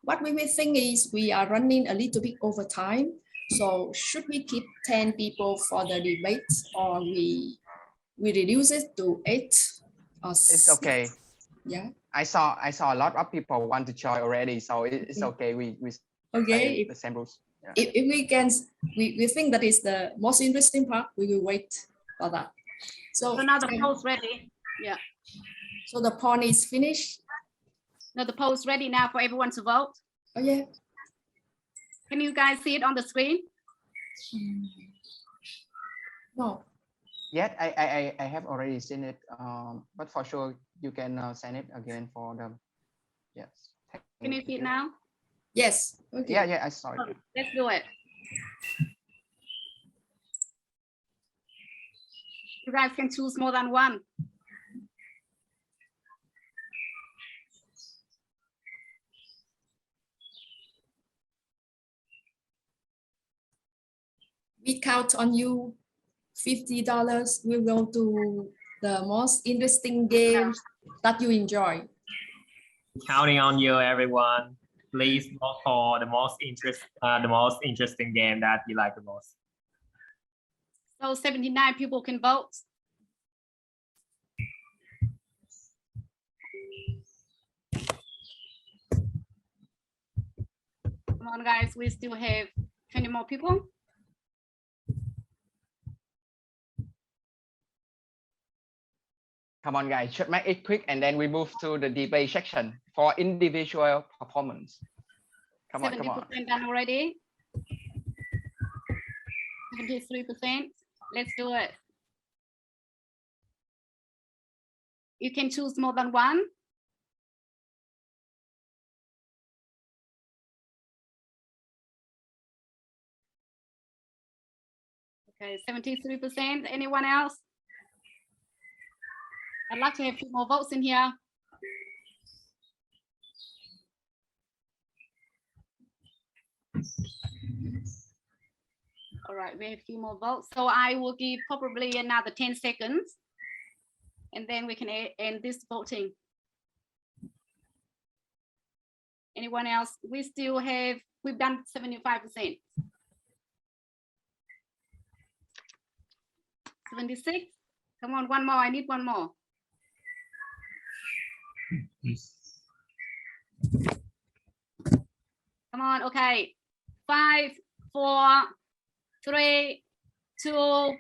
What we will think is we are running a little bit over time. So should we keep 10 people for the debate, or we reduce it to 8 or 6? It's okay. Yeah. I saw a lot of people want to join already, so it's okay. We okay. The same rules. Yeah. If we can, we think that is the most interesting part. We will wait for that. So now the poll's ready. Yeah. So the poll is finished. No, the poll's ready now for everyone to vote. Oh yeah. Can you guys see it on the screen? No. Yes, I have already seen it. But for sure you can send it again for them. Yes. Can you see it now? Yes. Okay. Yeah, I saw it. Oh, let's do it. You guys can choose more than one. We count on you. $50 will go to the most interesting games that you enjoy. Counting on you, everyone. Please vote for the most interesting game that you like the most. So 79 people can vote. Come on, guys, we still have 20 more people. Come on, guys, should make it quick, and then we move to the debate section for individual performance. Come on, come on. 70% done already. 73%. Let's do it. You can choose more than one. Okay, 73%. Anyone else? I'd like to have a few more votes in here. All right, we have a few more votes. So I will give probably another 10 seconds, and then we can end this voting. Anyone else? We still have, we've done 75%. 76. Come on, one more. I need one more. Come on, okay. 5, 4, 3, 2,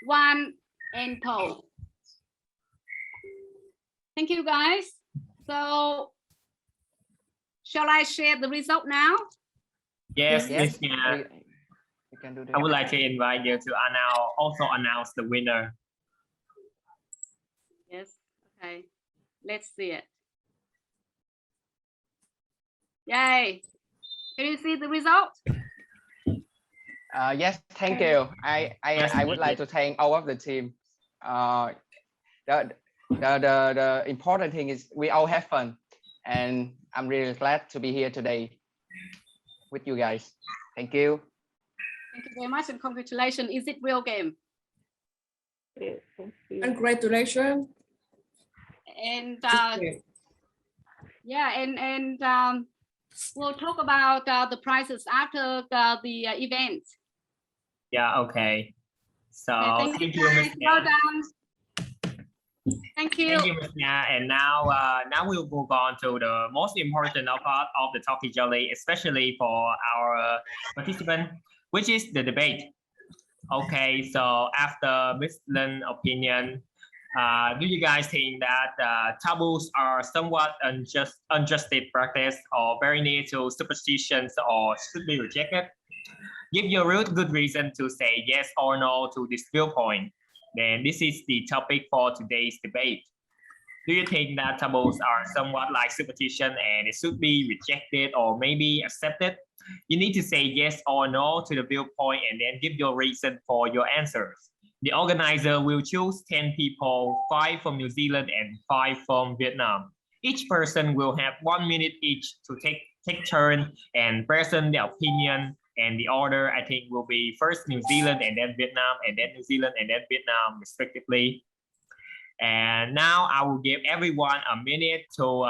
1, and poll. Thank you, guys. So, shall I share the result now? Yes, yes. You can do I that. would like to invite you to also announce the winner. Yes. Okay. Let's see it. Yay. Can you see the result? Yes, thank you. I would like to thank all of the team. The important thing is we all have fun, and I'm really glad to be here today with you guys. Thank you. Thank you very much and congratulations. Is it real game? Yes, thank you. Congratulations. And yeah, and we'll talk about the prizes after the event. Yeah, okay. So Okay, thank you, Ms. Well Nga. done. Thank you. Thank you, Ms. Nga. And now we'll move on to the most important part of the Talkie Jelly, especially for our participant, which is the debate. Okay, so after Ms. Lin's opinion, do you guys think that taboos are somewhat unjusted practice or very near to superstitions or should be rejected? Give your good reason to say yes or no to this viewpoint. Then this is the topic for today's debate. Do you think that taboos are somewhat like superstition and it should be rejected or maybe accepted? You need to say yes or no to the viewpoint and then give your reason for your answers. The organizer will choose 10 people, 5 from New Zealand and 5 from Vietnam. Each person will have 1 minute each to take turn and present their opinion. And the order, I think, will be first New Zealand and then Vietnam and then New Zealand and then Vietnam, respectively. And now I will give everyone a minute to,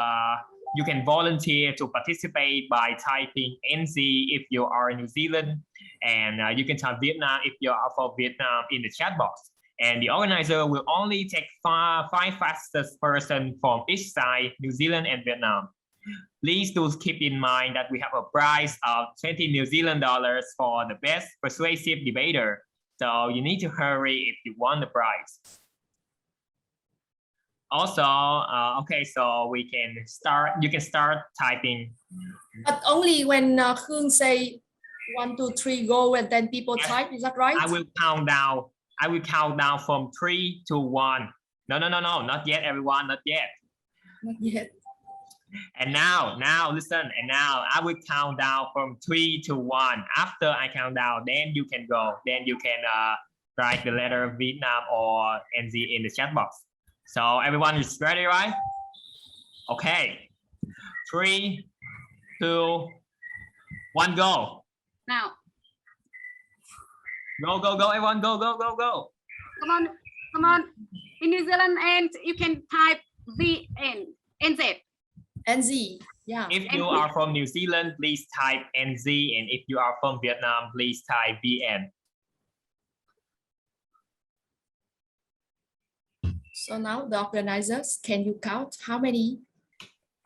you can volunteer to participate by typing NZ if you are in New Zealand. And you can type Vietnam if you are from Vietnam in the chat box. And the organizer will only take five fastest person from each side, New Zealand and Vietnam. Please do keep in mind that we have a prize of 20 New Zealand dollars for the best persuasive debater. So you need to hurry if you want the prize. Also, okay, so we can start, you can start typing. But only when Khương say 1, 2, 3, go, and then people type, is that right? I will count down. I will count down from 3 to 1. No, not yet, everyone, not yet. Not yet. And now listen, and now I will count down from 3 to 1. After I count down, then you can go. Then you can write the letter Vietnam or NZ in the chat box. So everyone is ready, right? Okay. 3, 2, 1, go. Now. Go, everyone, go. Come on. In New Zealand, and you can type NZ. NZ, yeah. If you are from New Zealand, please type NZ, and if you are from Vietnam, please type VN. So now the organizers, can you count how many?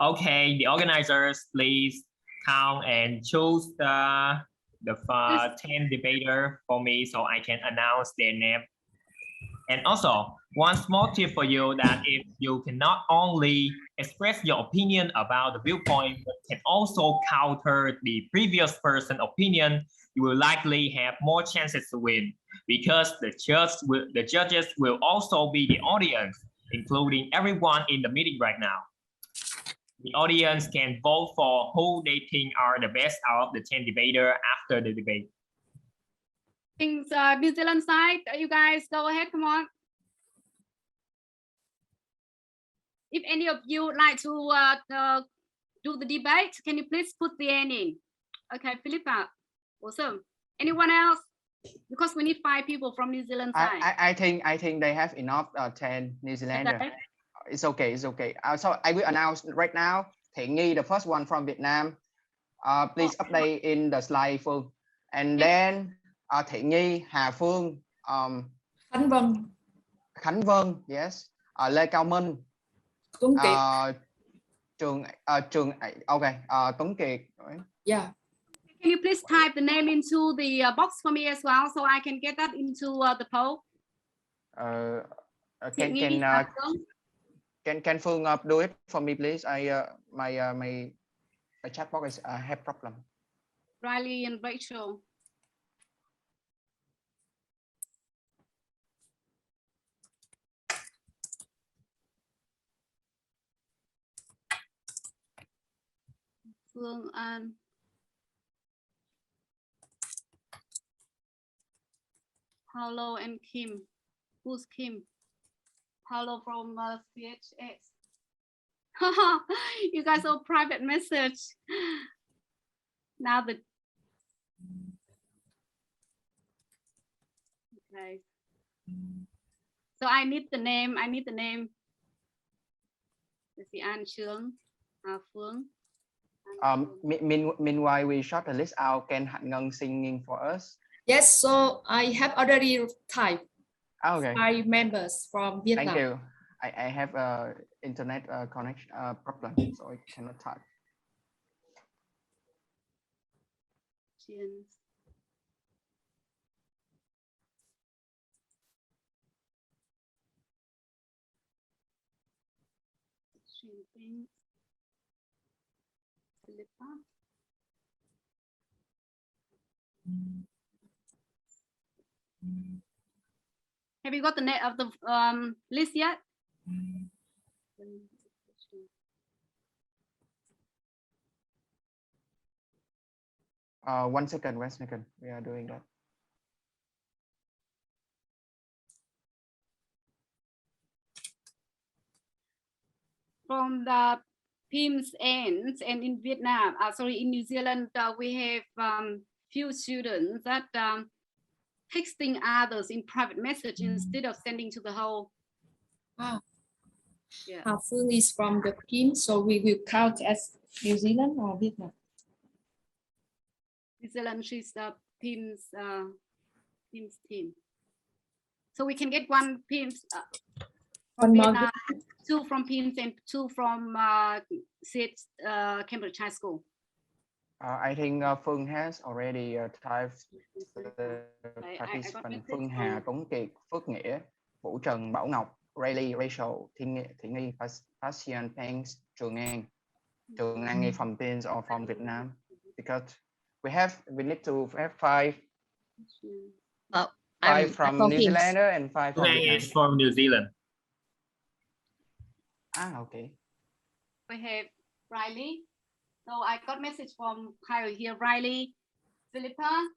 Okay, the organizers, please count and choose the 10 debater for me so I can announce their name. And also, one small tip for you that if you can not only express your opinion about the viewpoint, but can also counter the previous person's opinion, you will likely have more chances to win because the judges will also be the audience, including everyone in the meeting right now. The audience can vote for who they think are the best out of the 10 debaters after the debate. In New Zealand side, you guys go ahead, come on. If any of you would like to do the debate, can you please put the N in? Okay, Philippa, awesome. Anyone else? Because we need 5 people from New Zealand side. I think they have enough 10 New Zealander. Okay. It's okay. So I will announce right now. Thiện Nhi, the first one from Vietnam. Please update in the slide, Phương. And then Thiện Nhi, Hà Phương, Khánh Vân, yes, Lê Cao Minh, Tuấn Kiệt, Tuấn Kiệt. Yeah. Can you please type the name into the box for me as well, so I can get that into the poll? Can Phương do it for me, please? My chat box is have problem. Riley and Rachel. Phương An. Paulo and Kim. Who's Kim? Paulo from PHS. You guys are private message. Now the okay. So I need the name. Let's see, An Trương, Phương. Meanwhile, we short the list out. Can Hạnh Ngân singing for us? Yes, so I have already typed Okay. 5 members from Vietnam. Thank you. I have a internet connection problem, so I cannot type. James. Philippa. Have you got the name of the list yet? One second. We are doing that. From the PIHMS ends, and in Vietnam, in New Zealand, we have few students that texting others in private message instead of sending to the whole. Ah. Yeah. Phương is from the team, so we will count as New Zealand or Vietnam. New Zealand, she's the PIHMS team. So we can get one PIHMS from Vietnam, 2 from PIHMS and 2 from Cambridge High School. I think Phương has already typed the participant. Phương Hà, Tuấn Kiệt, Phước Nghĩa, Vũ Trần, Bảo Ngọc, Rayleigh, Rachel, Thị Nghi, Passion, Thanks, Trường An from PIHMS or from Vietnam, because we need to have 5. 5 from New Zealand and 5 from Vietnam. Is from New Zealand. Okay. We have Riley. So I got message from Kyle here. Riley, Philippa.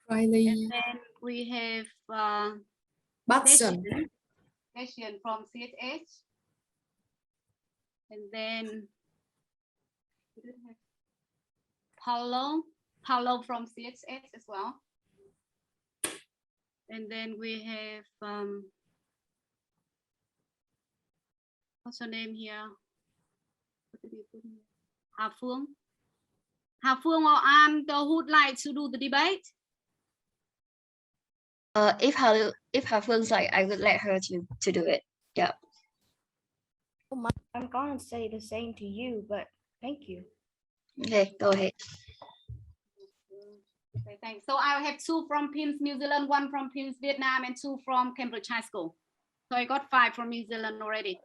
Riley. And then we have Batson from CHH. And then Paulo from CHH as well. And then we have what's her name here? Hà Phương. Hà Phương or An, who would like to do the debate? If Hà Phương like, I would let her to do it. Yeah. I'm gonna say the same to you, but thank you. Okay, go ahead. Okay, thanks. So I have 2 from PIHMS New Zealand, 1 from PIHMS Vietnam, and 2 from Cambridge High School. So I got 5 from New Zealand already.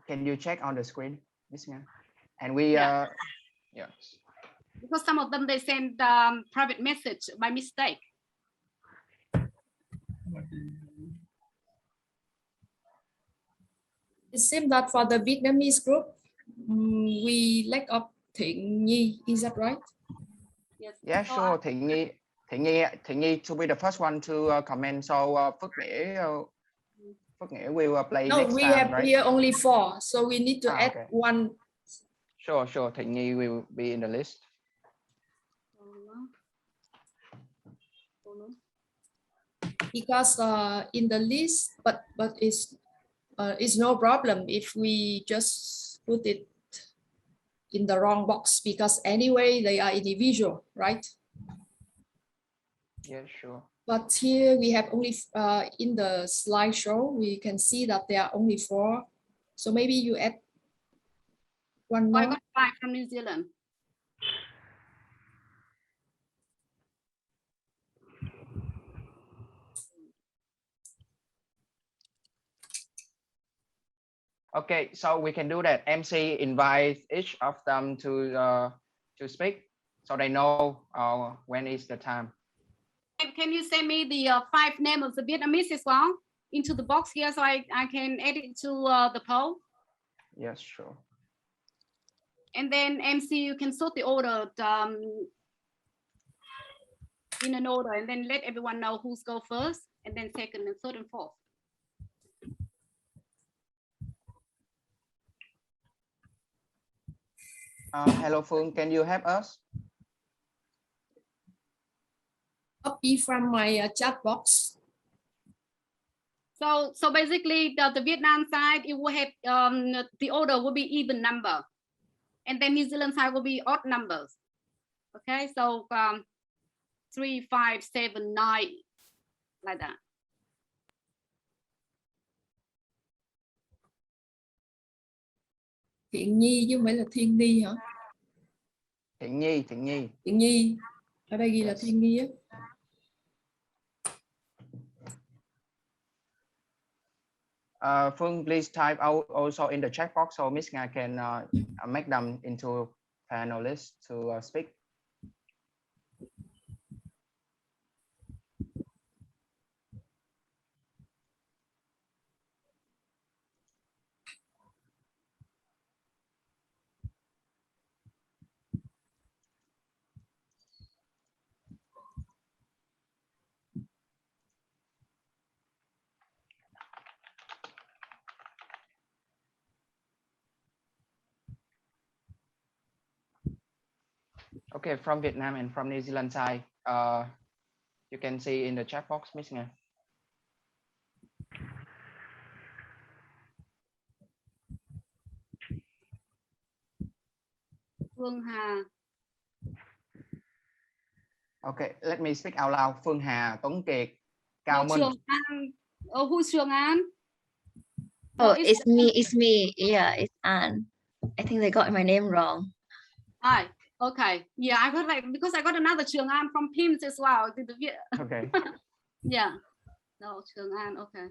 Can you check on the screen, Miss Nga? And we yeah. Yes. Because some of them they send private message by mistake. It seems that for the Vietnamese group, we lack of Thị Nhi. Is that right? Yes. Yeah, so sure. Thị Nhi to be the first one to comment. So Phước Nghĩa will play next time, right? We are only 4, so we need to add 1. Sure. Thị Nhi will be in the list. Because in the list, but it's no problem if we just put it in the wrong box, because anyway they are individual, right? Yeah, sure. But here we have only in the slideshow we can see that there are only 4, so maybe you add 1 more. I got 5 from New Zealand. Okay, so we can do that. MC invite each of them to speak, so they know when is the time. Can you send me the 5 names of the Vietnamese as well into the box here, so I can add it to the poll? Yes, sure. And then MC, you can sort the order in an order, and then let everyone know who's go first, and then second and third and fourth. Hello, Phương, can you help us? Copy from my chat box. So basically, the Vietnam side, it will have the order will be even number, and then New Zealand side will be odd numbers. Okay, so 3, 5, 7, 9, like that. Thiện Nhi chứ không phải là Thiên Nhi hả? Thiện Nhi, Thiện Nhi. Thiện Nhi. Ở đây ghi là Thiên Nhi á. Phương, please type out also in the chat box so Miss Nga can make them into panelists to speak. Okay, from Vietnam and from New Zealand side, you can see in the chat box, Miss Nga. Phương Hà. Okay, let me speak out loud. Phương Hà, Tuấn Kiệt, Cao Minh. Trường An. Oh, who's Trường An? Oh, it's me. Yeah, it's Anne. I think they got my name wrong. Hi. Okay. Yeah, I got like because I got another Trường An from PIHMS as well. Okay. Yeah. No, Trường An. Okay.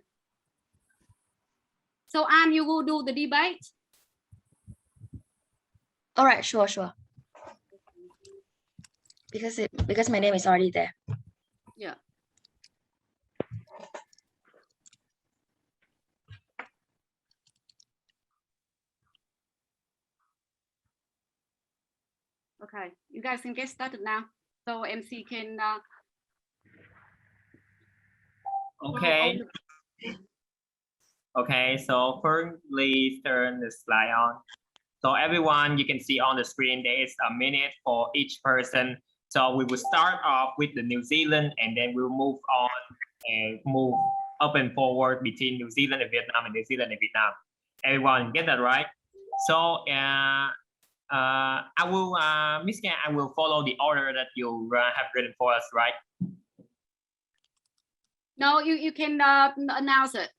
So Anne, you will do the debate. All right, sure. Because my name is already there. Yeah. Okay, you guys can get started now. So MC can. Okay. Okay, so firstly turn the slide on. So everyone, you can see on the screen, there is a minute for each person. So we will start off with the New Zealand, and then we'll move on and move up and forward between New Zealand and Vietnam and New Zealand and Vietnam. Everyone get that right? So I will, Miss Nga, I will follow the order that you have written for us, right? No, you can announce it.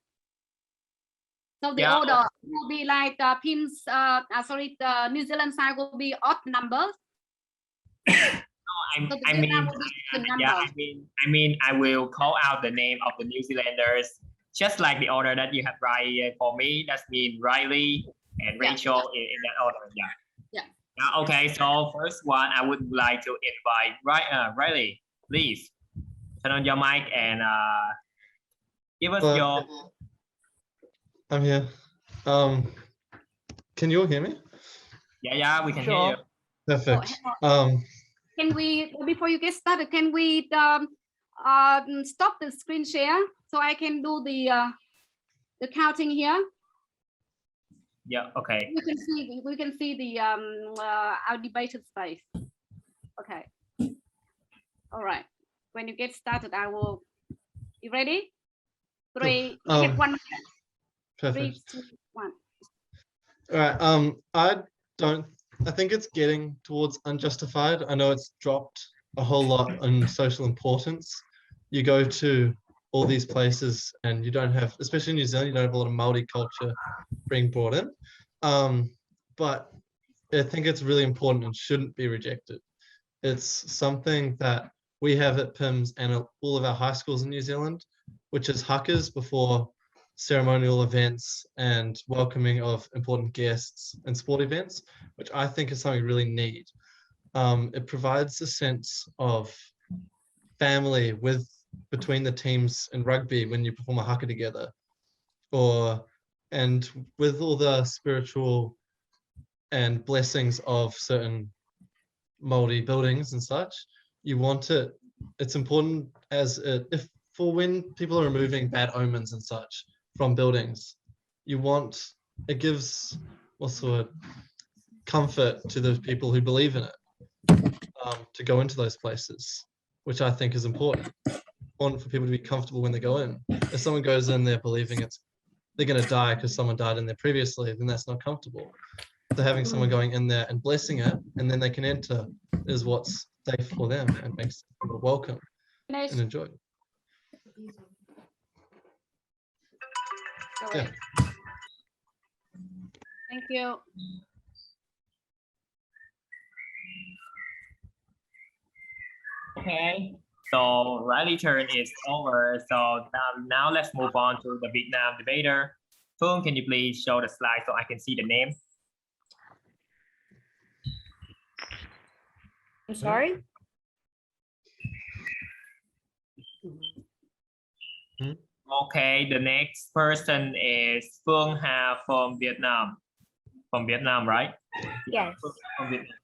So the order will be like PIHMS, the New Zealand side will be odd numbers. No, I mean, I will call out the name of the New Zealanders, just like the order that you have right for me. That means Riley and Rachel in that order. Yeah. Okay, so first one, I would like to invite Riley. Please turn on your mic and give us your. I'm here. Can you all hear me? Yeah, we can hear you. Perfect. Can we, before you get started, can we stop the screen share so I can do the counting here? Yeah. Okay. We can see the our debated space. Okay. All right. When you get started, I will. You ready? 3. I have 1 minute. Perfect. 3, 2, 1. All right. I think it's getting towards unjustified. I know it's dropped a whole lot on social importance. You go to all these places and you don't have, especially in New Zealand, you don't have a lot of Maori culture being brought in. But I think it's really important and shouldn't be rejected. It's something that we have at PIHMS and all of our high schools in New Zealand, which is hakas before ceremonial events and welcoming of important guests and sport events, which I think is something we really need. It provides a sense of family between the teams in rugby when you perform a haka together, and with all the spiritual and blessings of certain Maori buildings and such. You want it, it's important as if for when people are removing bad omens and such from buildings, you want, it gives, what's the word, comfort to those people who believe in it, to go into those places, which I think is important. Important for people to be comfortable when they go in. If someone goes in there believing they're going to die because someone died in there previously, then that's not comfortable. So having someone going in there and blessing it, and then they can enter, is what's safe for them and makes them welcome and enjoy. Yeah. Thank you. Okay, so Riley turn is over. So now let's move on to the Vietnam debater. Phương, can you please show the slide so I can see the name? I'm sorry? Okay, the next person is Phương Hà from Vietnam. From Vietnam, right? Yes. From Vietnam.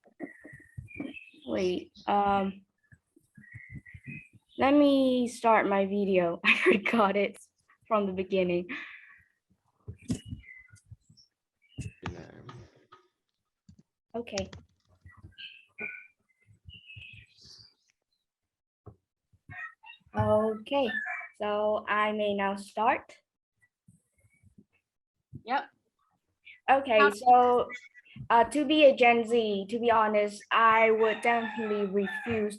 Wait, let me start my video. I forgot it from the beginning. Okay. Okay, so I may now start. Yep. Okay, so to be a Gen Z, to be honest, I would definitely refuse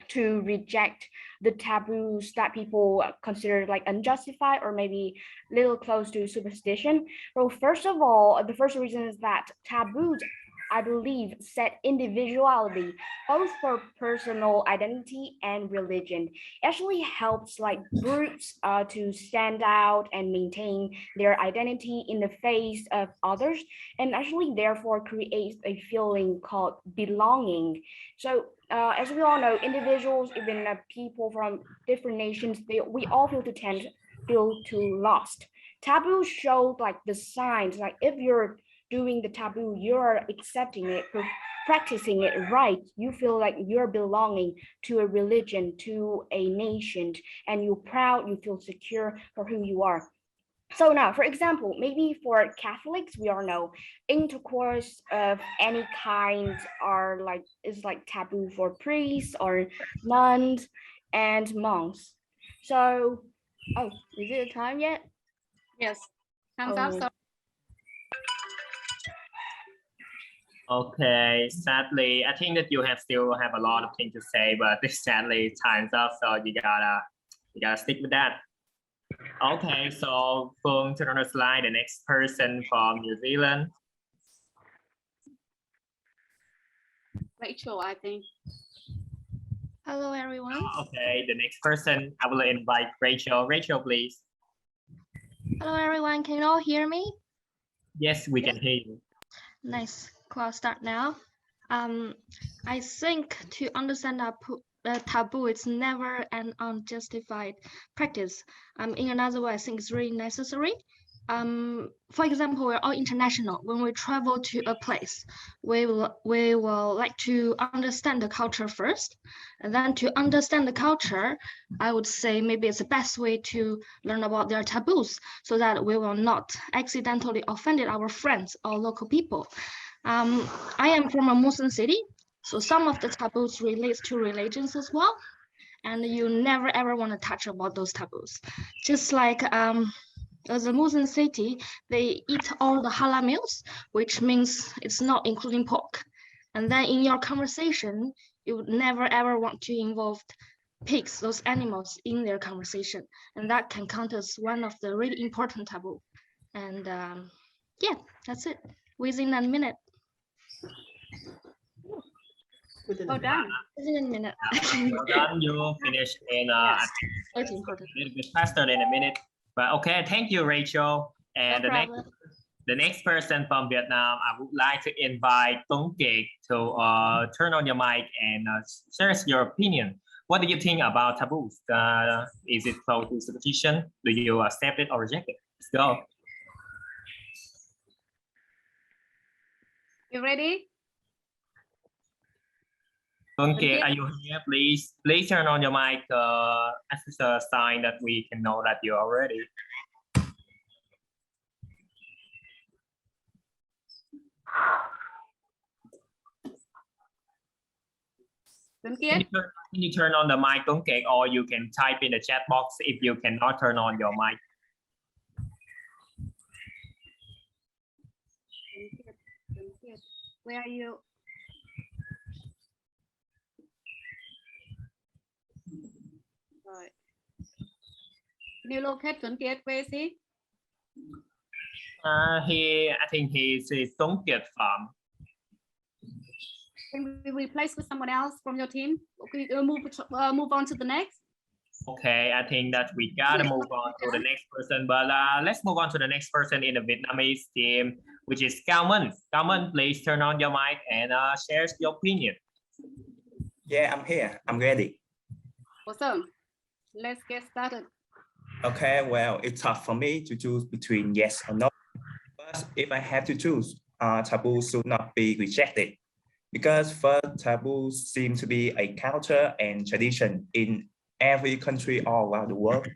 to reject the taboos that people consider like unjustified or maybe a little close to superstition. Well, first of all, the first reason is that taboos, I believe, set individuality, both for personal identity and religion. It actually helps like groups to stand out and maintain their identity in the face of others, and actually therefore creates a feeling called belonging. So as we all know, individuals, even people from different nations, we all feel too lost. Taboo showed like the signs, like if you're doing the taboo, you're accepting it, practicing it right, you feel like you're belonging to a religion, to a nation, and you're proud, you feel secure for who you are. So now, for example, maybe for Catholics, we all know intercourse of any kind is like taboo for priests or nuns and monks. So, oh, is it a time yet? Yes, time's up. So okay, sadly, I think that you still have a lot of things to say, but sadly time's up, so you gotta stick with that. Okay, so Phương, turn on the slide, the next person from New Zealand. Rachel, I think. Hello, everyone. Okay, the next person, I will invite Rachel. Rachel, please. Hello, everyone. Can you all hear me? Yes, we can hear you. Nice. Cool, I'll start now. I think to understand taboo, it's never an unjustified practice. In another way, I think it's really necessary. For example, we're all international. When we travel to a place, we will like to understand the culture first, and then to understand the culture, I would say maybe it's the best way to learn about their taboos, so that we will not accidentally offend our friends or local people. I am from a Muslim city, so some of the taboos relates to religions as well, and you never ever want to touch about those taboos. Just like as a Muslim city, they eat all the halal meals, which means it's not including pork. And then in your conversation, you would never ever want to involve pigs, those animals, in their conversation, and that can count as one of the really important taboo. And yeah, that's it. Within a minute. Well done. Within a minute. Well done. You finished in a little bit faster than a minute. But okay, thank you, Rachel. And the next person from Vietnam, I would like to invite Tuấn Kiệt to turn on your mic and share your opinion. What do you think about taboos? Is it close to superstition? Do you accept it or reject it? Let's go. You ready? Okay, are you here? Please turn on your mic as a sign that we can know that you are ready. Can you turn on the mic, okay? Or you can type in the chat box if you cannot turn on your mic. Where are you? Rồi. Can you locate Tuấn Kiệt? Where is he? I think he's Tuấn Kiệt from. Can we replace with someone else from your team? Okay, move on to the next. Okay, I think that we gotta move on to the next person, but let's move on to the next person in the Vietnamese team, which is Cao Minh. Cao Minh, please turn on your mic and share your opinion. Yeah, I'm here. I'm ready. Awesome. Let's get started. Okay, well, it's tough for me to choose between yes or no. But if I have to choose, taboo should not be rejected. Because first, taboos seem to be a culture and tradition in every country all around the world.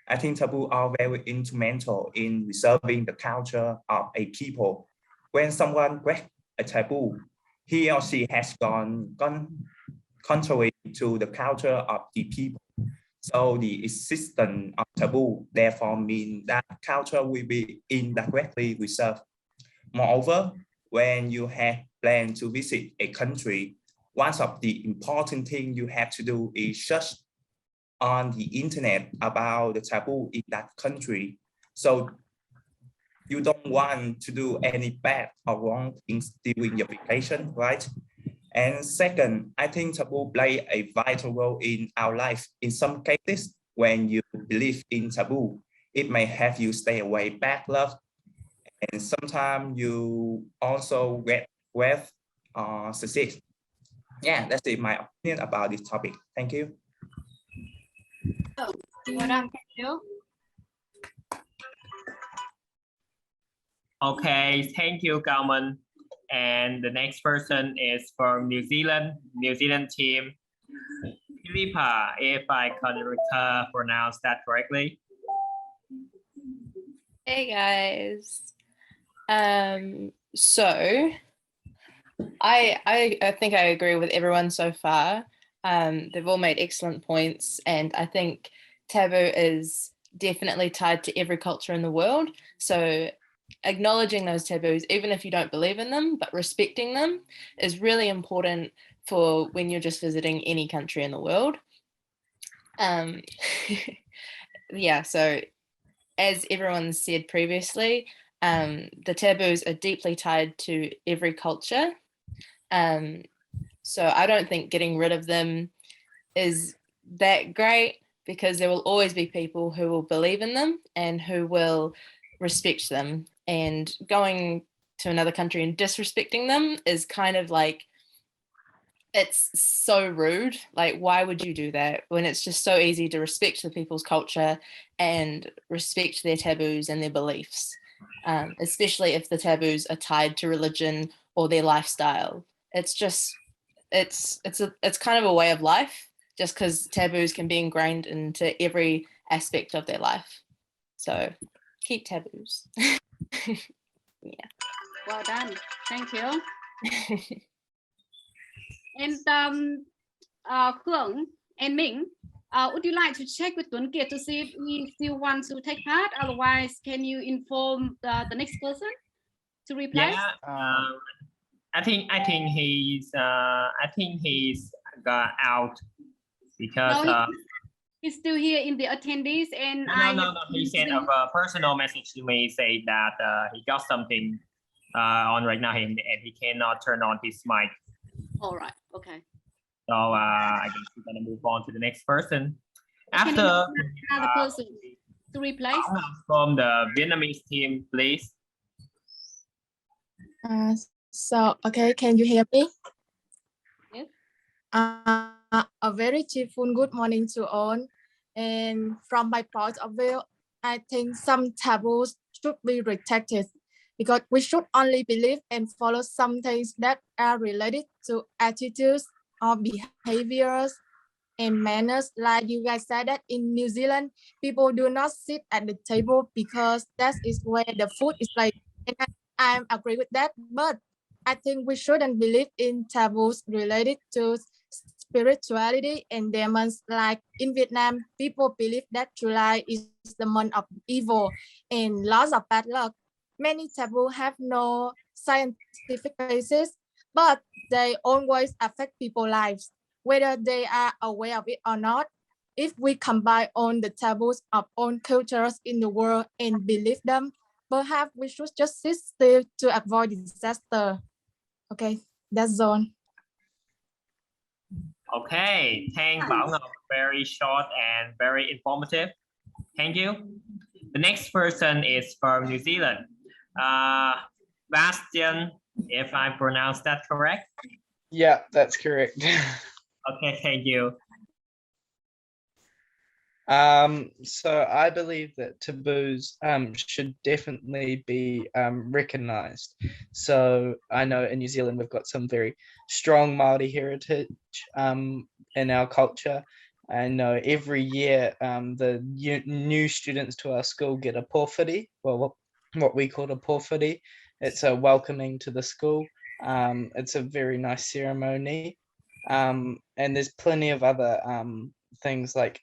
I think taboos are very instrumental in preserving the culture of a people. When someone breaks a taboo, he or she has gone contrary to the culture of the people. So the existence of taboo therefore means that culture will be indirectly preserved. Moreover, when you have planned to visit a country, one of the important things you have to do is search on the internet about the taboo in that country. So you don't want to do any bad or wrong things during your vacation, right? And second, I think taboo play a vital role in our life. In some cases, when you believe in taboo, it may have you stay away bad luck. And sometimes you also get wealth or success. Yeah, that's it, my opinion about this topic. Thank you. Oh, well done, thank you. Okay, thank you, Cao Minh. And the next person is from New Zealand team. Philippa, if I can pronounce that correctly. Hey guys. So I think I agree with everyone so far. They've all made excellent points, and I think taboo is definitely tied to every culture in the world. So acknowledging those taboos, even if you don't believe in them, but respecting them is really important for when you're just visiting any country in the world. Yeah, so as everyone said previously, the taboos are deeply tied to every culture. So I don't think getting rid of them is that great, because there will always be people who will believe in them and who will respect them. And going to another country and disrespecting them is kind of like, it's so rude. Like, why would you do that when it's just so easy to respect the people's culture and respect their taboos and their beliefs, especially if the taboos are tied to religion or their lifestyle. It's just, it's kind of a way of life, just because taboos can be ingrained into every aspect of their life. So keep taboos. Yeah. Well done. Thank you. And Khương and Ming, would you like to check with Tuấn Kiệt to see if he still wants to take part? Otherwise, can you inform the next person to replace? Yeah. I think he's got out because no, he's still here in the attendees, and no. He sent a personal message to me saying that he got something on right now and he cannot turn on his mic. All right. Okay. So I guess we're gonna move on to the next person. After another person to replace from the Vietnamese team, please. So okay, can you hear me? Yes. A very cheerful good morning to all. And from my point of view, I think some taboos should be rejected because we should only believe and follow some things that are related to attitudes or behaviors and manners. Like you guys said that in New Zealand, people do not sit at the table because that is where the food is like, and I agree with that, but I think we shouldn't believe in taboos related to spirituality and demons. Like in Vietnam, people believe that July is the month of evil and lots of bad luck. Many taboos have no scientific basis, but they always affect people's lives, whether they are aware of it or not. If we combine all the taboos of all cultures in the world and believe them, perhaps we should just sit still to avoid disaster. Okay, that's all. Okay, thank Bảo Ngọc. Very short and very informative. Thank you. The next person is from New Zealand. Bastian, if I pronounce that correct? Yeah, that's correct. Okay, thank you. So I believe that taboos should definitely be recognized. So I know in New Zealand we've got some very strong Maori heritage in our culture. I know every year the new students to our school get a pōwhiri, well, what we call a pōwhiri. It's a welcoming to the school. It's a very nice ceremony. And there's plenty of other things like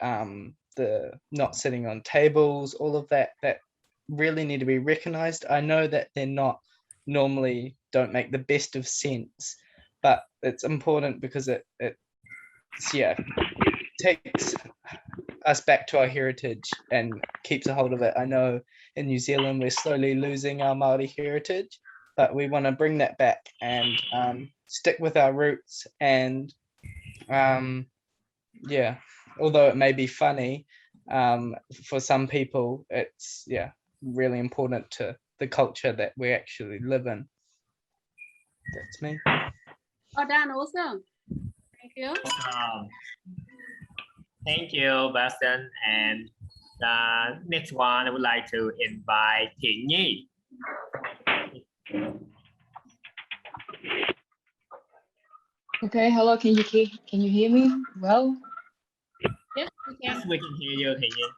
the not sitting on tables, all of that really need to be recognized. I know that they're not normally don't make the best of sense, but it's important because it takes us back to our heritage and keeps a hold of it. I know in New Zealand we're slowly losing our Maori heritage, but we want to bring that back and stick with our roots. And yeah, although it may be funny for some people, it's really important to the culture that we actually live in. That's me. Oh, Dan also. Thank you. Thank you, Bastian. And the next one, I would like to invite Thiện Nhi. Okay, hello, can you hear me well? Yes, we can. Yes, we can hear you, Thiện Nhi.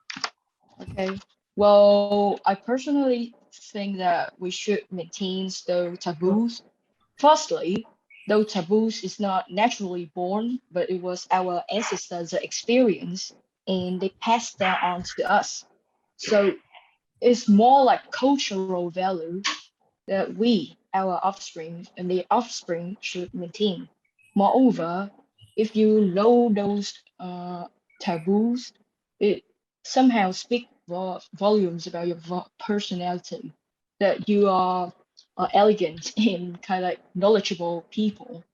Okay, well, I personally think that we should maintain those taboos. Firstly, those taboos is not naturally born, but it was our ancestors' experience and they passed that on to us. So it's more like cultural value that we, our offspring, and the offspring should maintain. Moreover, if you know those taboos, it somehow speaks volumes about your personality, that you are elegant and kind of knowledgeable people.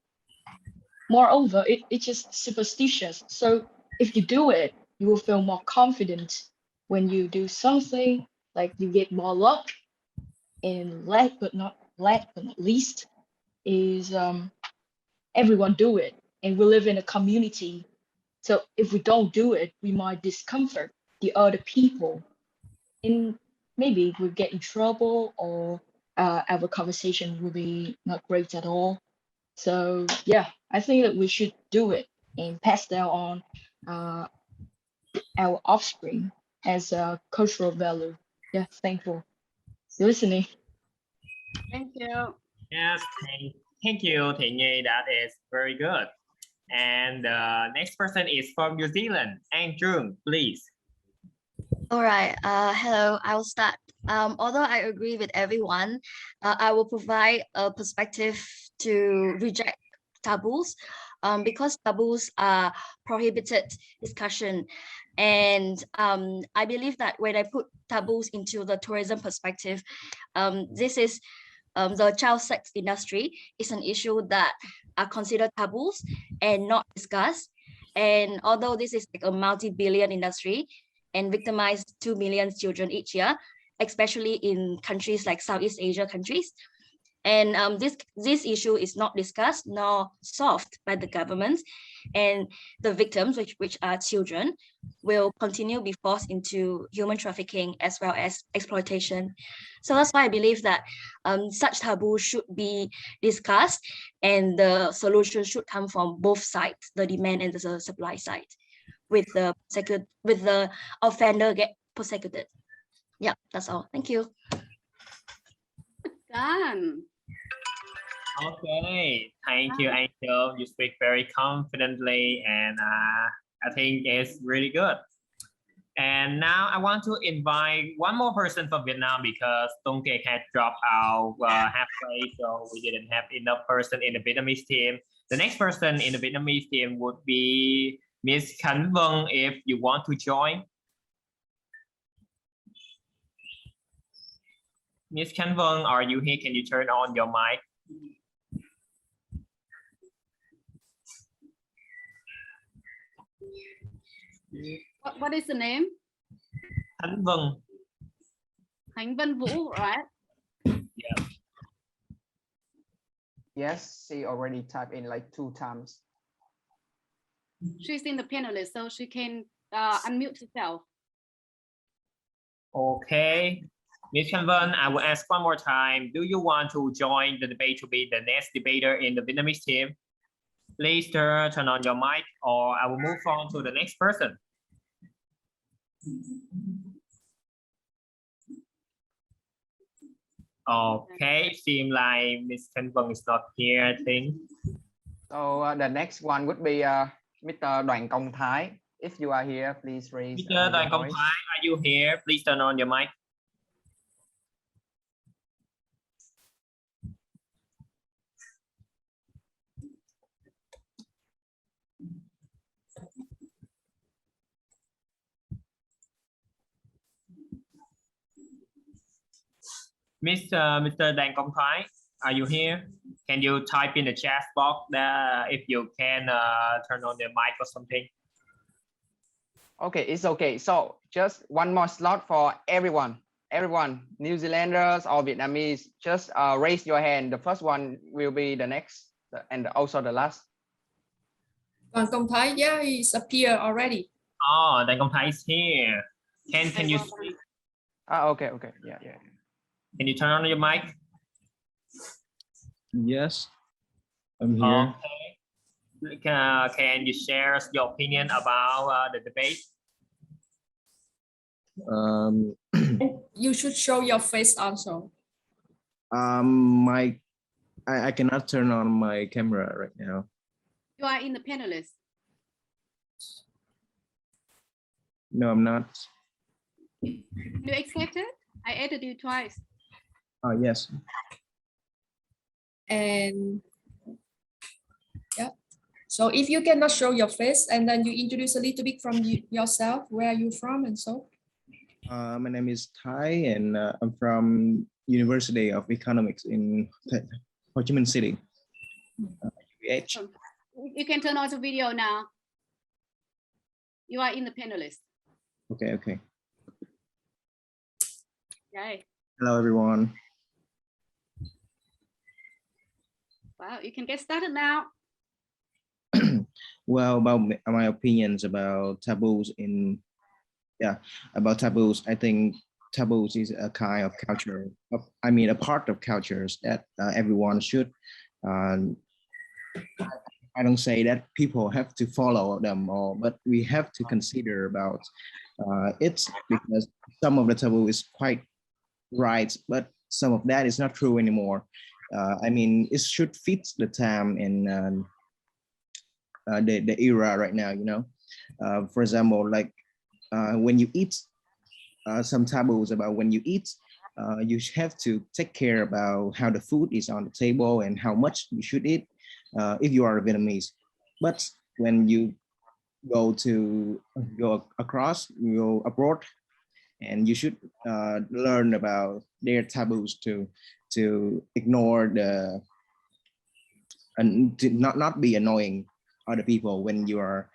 Moreover, it's just superstitious. So if you do it, you will feel more confident when you do something, like you get more luck. And last but not least is everyone do it, and we live in a community. So if we don't do it, we might discomfort the other people, and maybe we'll get in trouble, or our conversation will be not great at all. So yeah, I think that we should do it and pass that on our offspring as a cultural value. Yeah, thankful. Listening. Thank you. Yes, thank you, Thiện Nhi. That is very good. And the next person is from New Zealand. Andrew, please. All right. Hello, I will start. Although I agree with everyone, I will provide a perspective to reject taboos, because taboos are prohibited discussion. And I believe that when I put taboos into the tourism perspective, this is the child sex industry is an issue that are considered taboos and not discussed. And although this is like a multi-billion industry and victimize 2 million children each year, especially in countries like Southeast Asia countries, And this issue is not discussed nor solved by the government, and the victims, which are children, will continue to be forced into human trafficking as well as exploitation. So that's why I believe that such taboo should be discussed, and the solution should come from both sides, the demand and the supply side, with the offender get prosecuted. Yeah, that's all. Thank you. Done. Okay, thank you, Angel. You speak very confidently, and I think it's really good. And now I want to invite one more person from Vietnam because Tông Kiệt had dropped out halfway, so we didn't have enough person in the Vietnamese team. The next person in the Vietnamese team would be Miss Khánh Vân, if you want to join. Miss Khánh Vân, are you here? Can you turn on your mic? What is the name? Khánh Vân. Khánh Vân Vũ, right? Yeah. Yes, she already typed in like 2 times. She's in the panelist, so she can unmute herself. Okay. Miss Khánh Vân, I will ask one more time. Do you want to join the debate to be the next debater in the Vietnamese team? Please turn on your mic, or I will move on to the next person. Okay, seems like Miss Khánh Vân is not here, I think. So the next one would be Mr. Đoàn Công Thái. If you are here, please raise Mr. your Đoàn Công voice. Thái, are you here? Please turn on your mic. Mr. Đoàn Công Thái, are you here? Can you type in the chat box that if you can turn on the mic or something? Okay, it's okay. So just one more slot for everyone. Everyone, New Zealanders or Vietnamese, just raise your hand. The first one will be the next and also the last. Đoàn Công Thái, yeah, he's appeared already. Oh, Đoàn Công Thái is here. Can you speak? Okay. Yeah. Can you turn on your mic? Yes, I'm here. Okay. Can you share your opinion about the debate? You should show your face also. I cannot turn on my camera right now. You are in the panelist. No, I'm not. You accepted? I added you twice. Yes. And yeah, so if you cannot show your face, and then you introduce a little bit from yourself, where are you from and so. My name is Thai, and I'm from University of Economics in Ho Chi Minh City. UH. You can turn on the video now. You are in the panelist. Okay. Okay. Hello, everyone. Wow, you can get started now. Well, about my opinions about taboos about taboos, I think taboos is a kind of culture, a part of cultures that everyone should. I don't say that people have to follow them all, but we have to consider about it, because some of the taboo is quite right, but some of that is not true anymore. It should fit the time and the era right now, you know. For example, like when you eat, some taboos about when you eat, you have to take care about how the food is on the table and how much you should eat if you are a Vietnamese. But when you go abroad, and you should learn about their taboos to ignore and to not be annoying other people when you are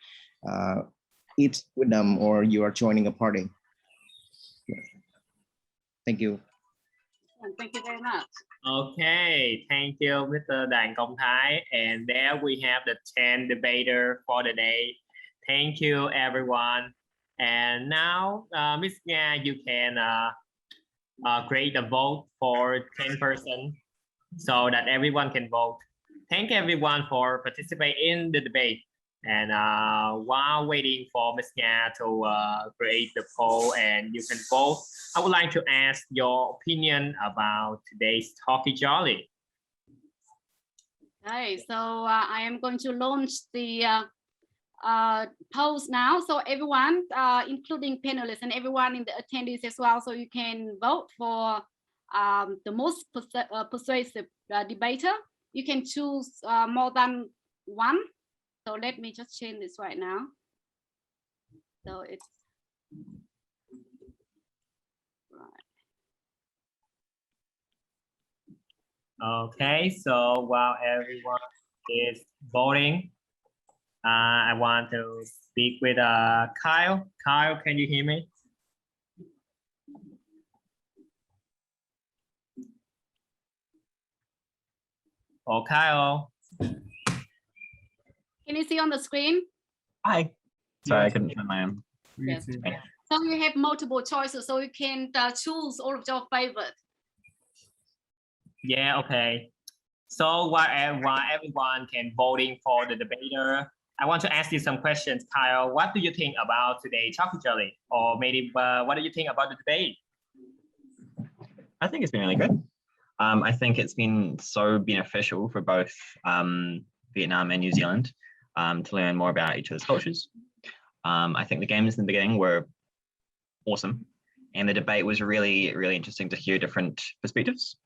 eat with them or you are joining a party. Thank you. Thank you very much. Okay, thank you, Mr. Dan Kong Thai. And there we have the 10 debater for the day. Thank you, everyone. And now, Ms. Nga, you can create a vote for 10 person so that everyone can vote. Thank everyone for participating in the debate. And while waiting for Ms. Nga to create the poll and you can vote, I would like to ask your opinion about today's Talkie Jolly. Okay, so I am going to launch the polls now. So everyone, including panelists and everyone in the attendees as well, so you can vote for the most persuasive debater. You can choose more than one. So let me just change this right now. So it's Okay, so while everyone is voting, I want to speak with Kyle. Kyle, can you hear me? Oh, Kyle. Can you see on the screen? Hi. Sorry, I couldn't turn my own. Yes. Okay. So you have multiple choices, so you can choose all of your favorite. Yeah, okay. So while everyone can voting for the debater, I want to ask you some questions. Kyle, what do you think about today's Talkie Jolly? Or maybe what do you think about the debate? I think it's been really good. I think it's been so beneficial for both Vietnam and New Zealand to learn more about each other's cultures. I think the games in the beginning were awesome, and the debate was really, really interesting to hear different perspectives.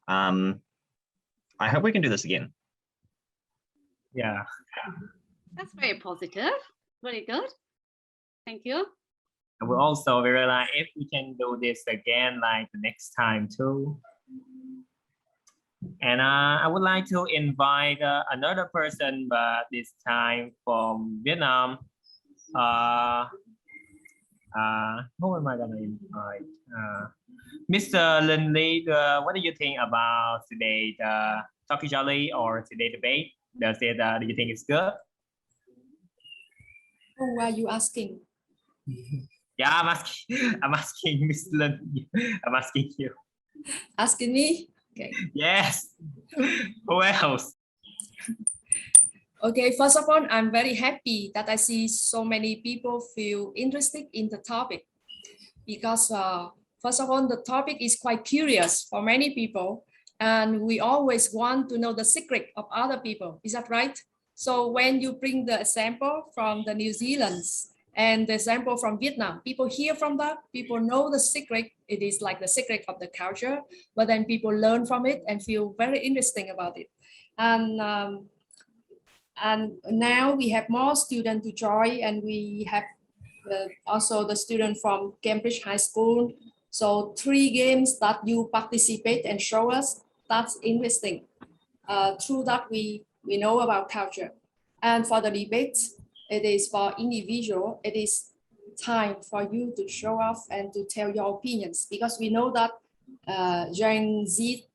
I hope we can do this again. Yeah. That's very positive. Very good. Thank you. I would also realize if we can do this again, like the next time too. And I would like to invite another person, but this time from Vietnam. Who am I gonna invite? Mr. Lin Lee, what do you think about today's Talkie Jolly or today's debate? Do you think it's good? Who are you asking? Yeah, I'm asking Mr. Lin. I'm asking you. Asking me? Okay. Yes. Who else? Okay, first of all, I'm very happy that I see so many people feel interested in the topic because first of all, the topic is quite curious for many people and we always want to know the secret of other people. Is that right? So when you bring the example from the New Zealand's and the example from Vietnam, people hear from that, people know the secret. It is like the secret of the culture, but then people learn from it and feel very interesting about it. And now we have more students to join, and we have also the student from Cambridge High School. So 3 games that you participate and show us, that's interesting. Through that, we know about culture. And for the debate, it is for individual. It is time for you to show off and to tell your opinions, because we know that Gen Z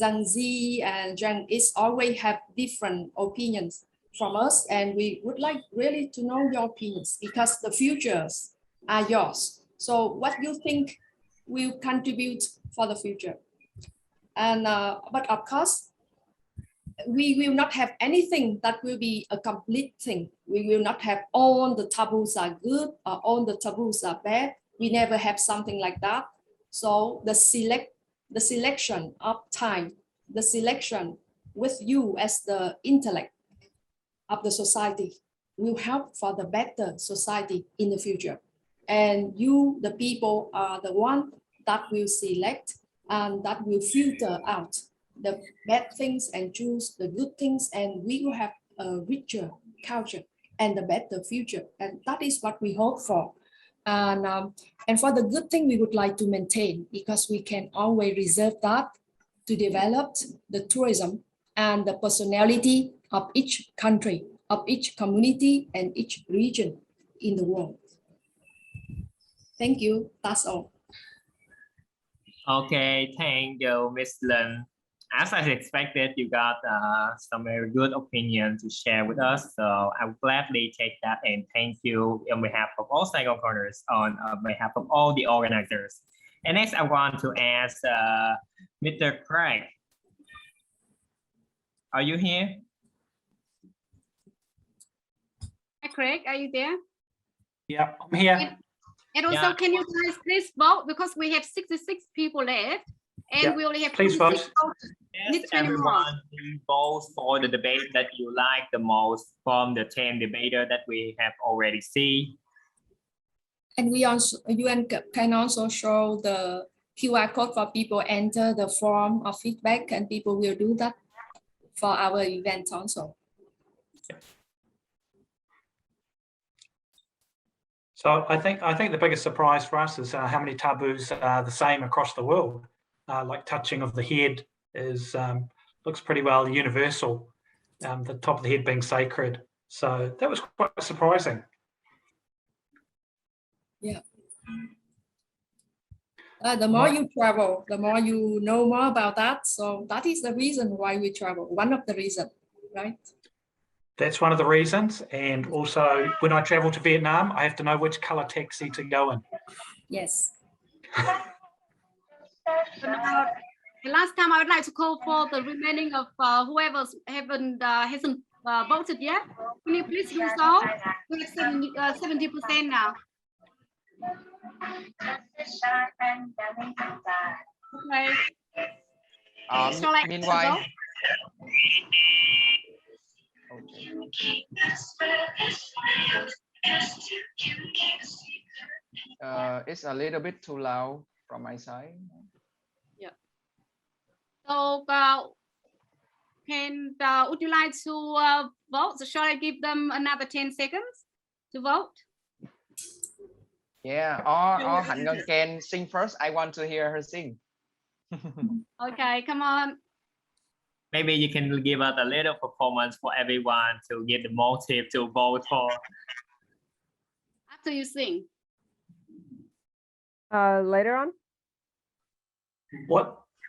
and Gen X always have different opinions from us, and we would like really to know your opinions because the futures are yours. So what you think will contribute for the future? And but of course, we will not have anything that will be a complete thing. We will not have all the taboos are good or all the taboos are bad. We never have something like that. So the selection of time, the selection with you as the intellect of the society will help for the better society in the future. And you, the people, are the one that will select and that will filter out the bad things and choose the good things, and we will have a richer culture and a better future. And that is what we hope for. And for the good thing, we would like to maintain, because we can always reserve that to develop the tourism and the personality of each country, of each community and each region in the world. Thank you. That's all. Okay, thank you, Miss Lin. As I expected, you got some very good opinion to share with us. So I will gladly take that and thank you on behalf of all Saigon Corners, on behalf of all the organizers. And next, I want to ask Mr. Craig. Are you here? Hi, Craig, are you there? Yeah, I'm here. And also, Yeah. can you guys please vote, because we have 66 people left, and Yeah, we only have please 26 vote. votes. Yes, Need 20 more. everyone vote for the debate that you like the most from the 10 debater that we have already seen. And can also show the QR code for people enter the form of feedback, and people will do that for our event also. So I think the biggest surprise for us is how many taboos are the same across the world. Like touching of the head is looks pretty well universal. The top of the head being sacred. So that was quite surprising. Yeah. The more you travel, the more you know more about that. So that is the reason why we travel. One of the reasons, right? That's one of the reasons. And also when I travel to Vietnam, I have to know which color taxi to go in. Yes. So now, the last time I would like to call for the remaining of whoever hasn't voted yet. Can you please do so? We have 70% now. Okay. Shall I Meanwhile, vote? it's a little bit too loud from my side. Yeah. So, would you like to vote? So shall I give them another 10 seconds to vote? Yeah, or Hạnh Ngân can sing first. I want to hear her sing. Okay, come on. Maybe you can give us a little performance for everyone to get the motive to vote for. After you sing. Later on.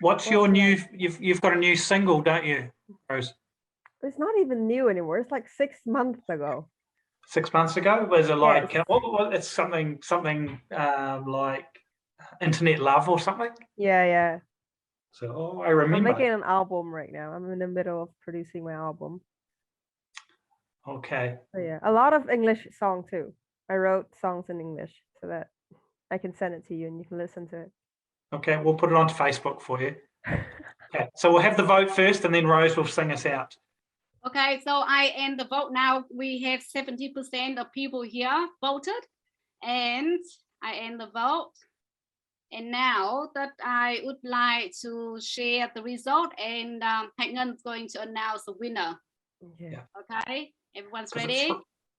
What's your new? You've got a new single, don't you, Rose? It's not even new anymore. It's like 6 months ago. 6 months ago? Was it like Yes. it's something like Internet Love or something? Yeah. So I I'm remember. making an album right now. I'm in the middle of producing my album. Okay. So yeah, a lot of English song too. I wrote songs in English so that I can send it to you and you can listen to it. Okay, we'll put it onto Facebook for you. Okay, so we'll have the vote first and then Rose will sing us out. Okay, so I end the vote now. We have 70% of people here voted, and I end the vote. And now that I would like to share the result, and Hạnh Ngân is going to announce the winner. Yeah. Okay, everyone's ready?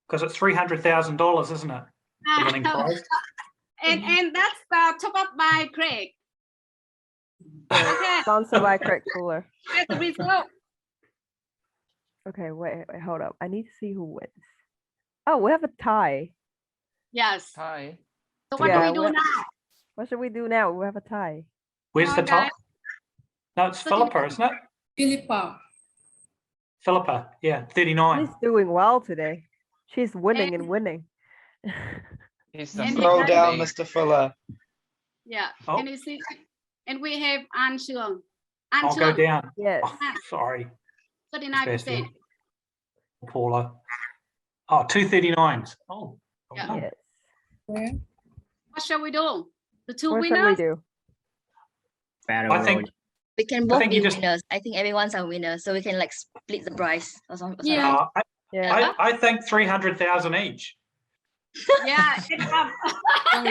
Because it's $300,000, isn't it? The winning prize. And that's top up by Craig. Okay. Sponsored by Craig Cooler. Here's the result. Okay, wait, hold up. I need to see who wins. Oh, we have a tie. Yes. Tie. So what do we do now? What should we do now? We have a tie. Where's the top? No, it's Philippa, isn't it? Philippa, yeah, 39. She's doing well today. She's winning and winning. He's the throw down, Mr. Fuller. Yeah. Oh. Can you see? And we have An Chuang. I'll go down. Yes. Oh, sorry. 39%. Paula. Oh, 239s. Oh. Yeah. Yes. What shall we do? The two What should winners? we do? I think we can both think be you just- winners. I think everyone's a winner, so we can like split the prize or something. Yeah. I think 300,000 each. Yeah.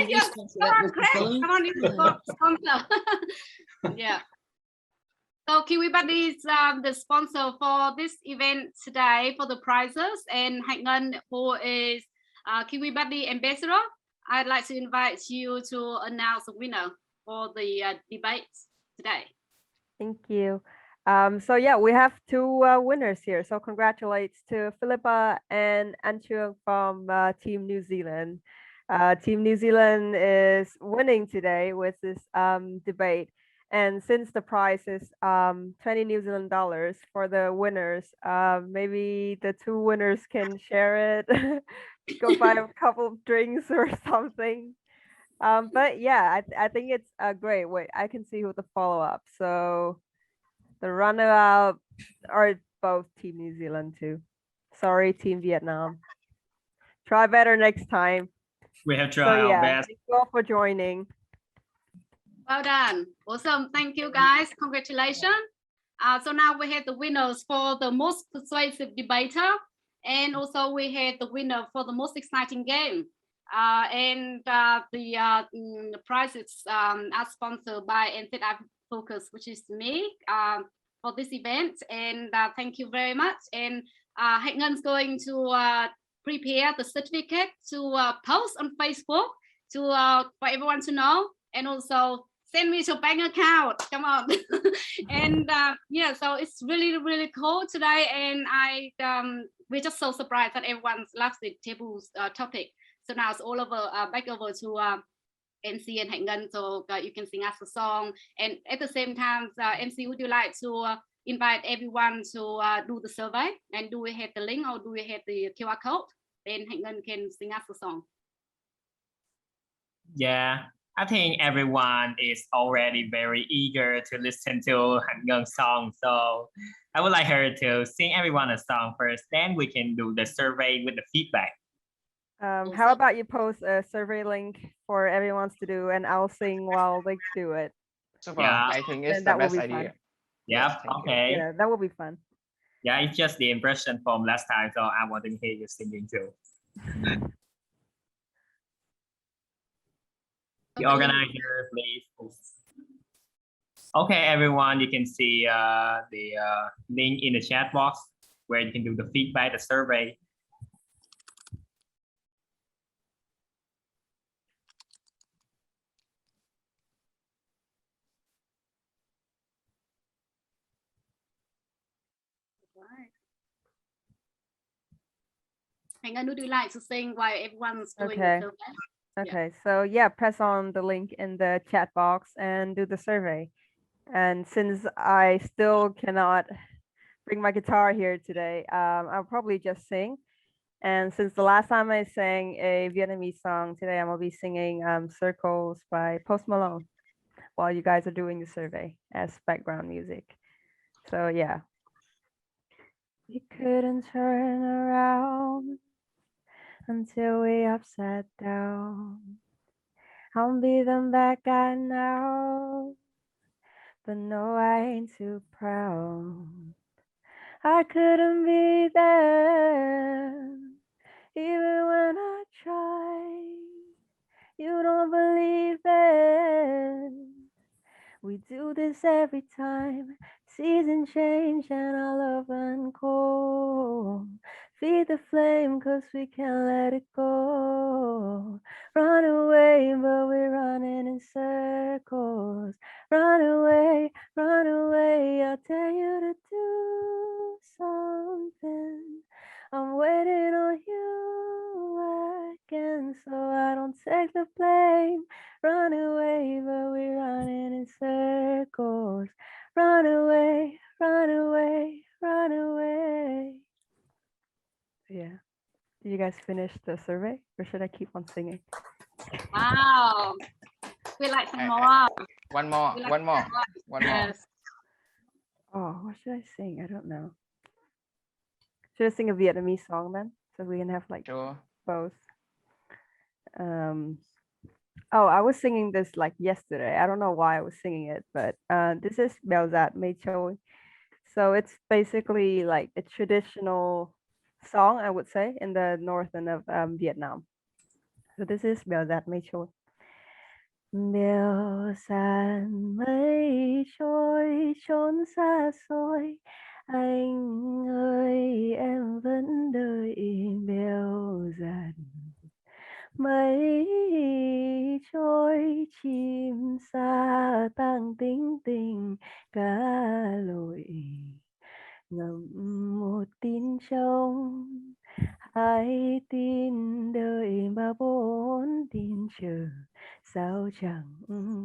Yes, come on, Craig. Come on, you sponsor. Yeah. So Kiwi Buddy is the sponsor for this event today for the prizes, and Hạnh Ngân, who is Kiwi Buddy ambassador, I'd like to invite you to announce the winner for the debate today. Thank you. So yeah, we have two winners here. So congratulations to Philippa and Anchuang from Team New Zealand. Team New Zealand is winning today with this debate. And since the prize is 20 New Zealand dollars for the winners, maybe the two winners can share it, go buy a couple of drinks or something. But yeah, I think it's a great way. I can see who the follow-up. So the runner-up are both Team New Zealand too. Sorry, Team Vietnam. Try better next time. We have tried So our yeah, best. thank you all for joining. Well done. Awesome. Thank you, guys. Congratulations. So now we have the winners for the most persuasive debater, and also we had the winner for the most exciting game. The prizes are sponsored by NZQA Focus, which is me, for this event. And thank you very much. And Hạnh Ngân is going to prepare the certificate to post on Facebook to for everyone to know, and also send me your bank account. Come on. And yeah, so it's really cool today, and we're just so surprised that everyone loves the taboos topic. So now it's all over back over to MC and Hạnh Ngân, so you can sing us a song. And at the same time, MC, would you like to invite everyone to do the survey? And do we have the link, or do we have the QR code? Then Hạnh Ngân can sing us a song. Yeah, I think everyone is already very eager to listen to Hạnh Ngân's song. So I would like her to sing everyone a song first, then we can do the survey with the feedback. How about you post a survey link for everyone to do, and I'll sing while they do it. Super. Yeah. I think it's And the that will best be idea. fun. Yeah, Yes, thank you. okay. Yeah, that will be fun. Yeah, it's just the impression from last time, so I want to hear you singing too. The organizer, please. Okay, everyone, you can see the link in the chat box where you can do the feedback, the survey. Hạnh Ngân, would you like to sing while everyone's doing Okay. the survey? Okay, so yeah, press on the link in the chat box and do the survey. And since I still cannot bring my guitar here today, I'll probably just sing. And since the last time I sang a Vietnamese song, today I'm gonna be singing Circles by Malone while you guys are doing the survey as background music. So yeah. We couldn't turn around until we upside down. I'll be the bad guy now, but no, I ain't too proud. I couldn't be there, even when I try. You don't believe it. We do this every time. Season change and our love run cold. Feed the flame, cause we can't let it go. Run away, but we're running in circles. Run away, I'll tell you to do something. I'm waiting on you again, so I don't take the blame. Run away, but we're running in circles. Run away, run away, run away. Yeah. Did you guys finish the survey, or should I keep on singing? Wow. We like some more. One more. Yes. Oh, what should I sing? I don't know. Should I sing a Vietnamese song then, so we can have like both? Oh, I was singing this like yesterday. I don't know why I was singing it, but this is Bèo Dạt Mây Trôi. So it's basically like a traditional song, I would say, in the northern of Vietnam. So this is Bèo Dạt Mây Trôi. Bèo dạt mây trôi trốn xa xôi, anh ơi em vẫn đợi bèo dạt mây trôi, chim sa tang tính tình cá lội ngậm một tin trong Hãy tin đời mà bốn tin chờ, sao chẳng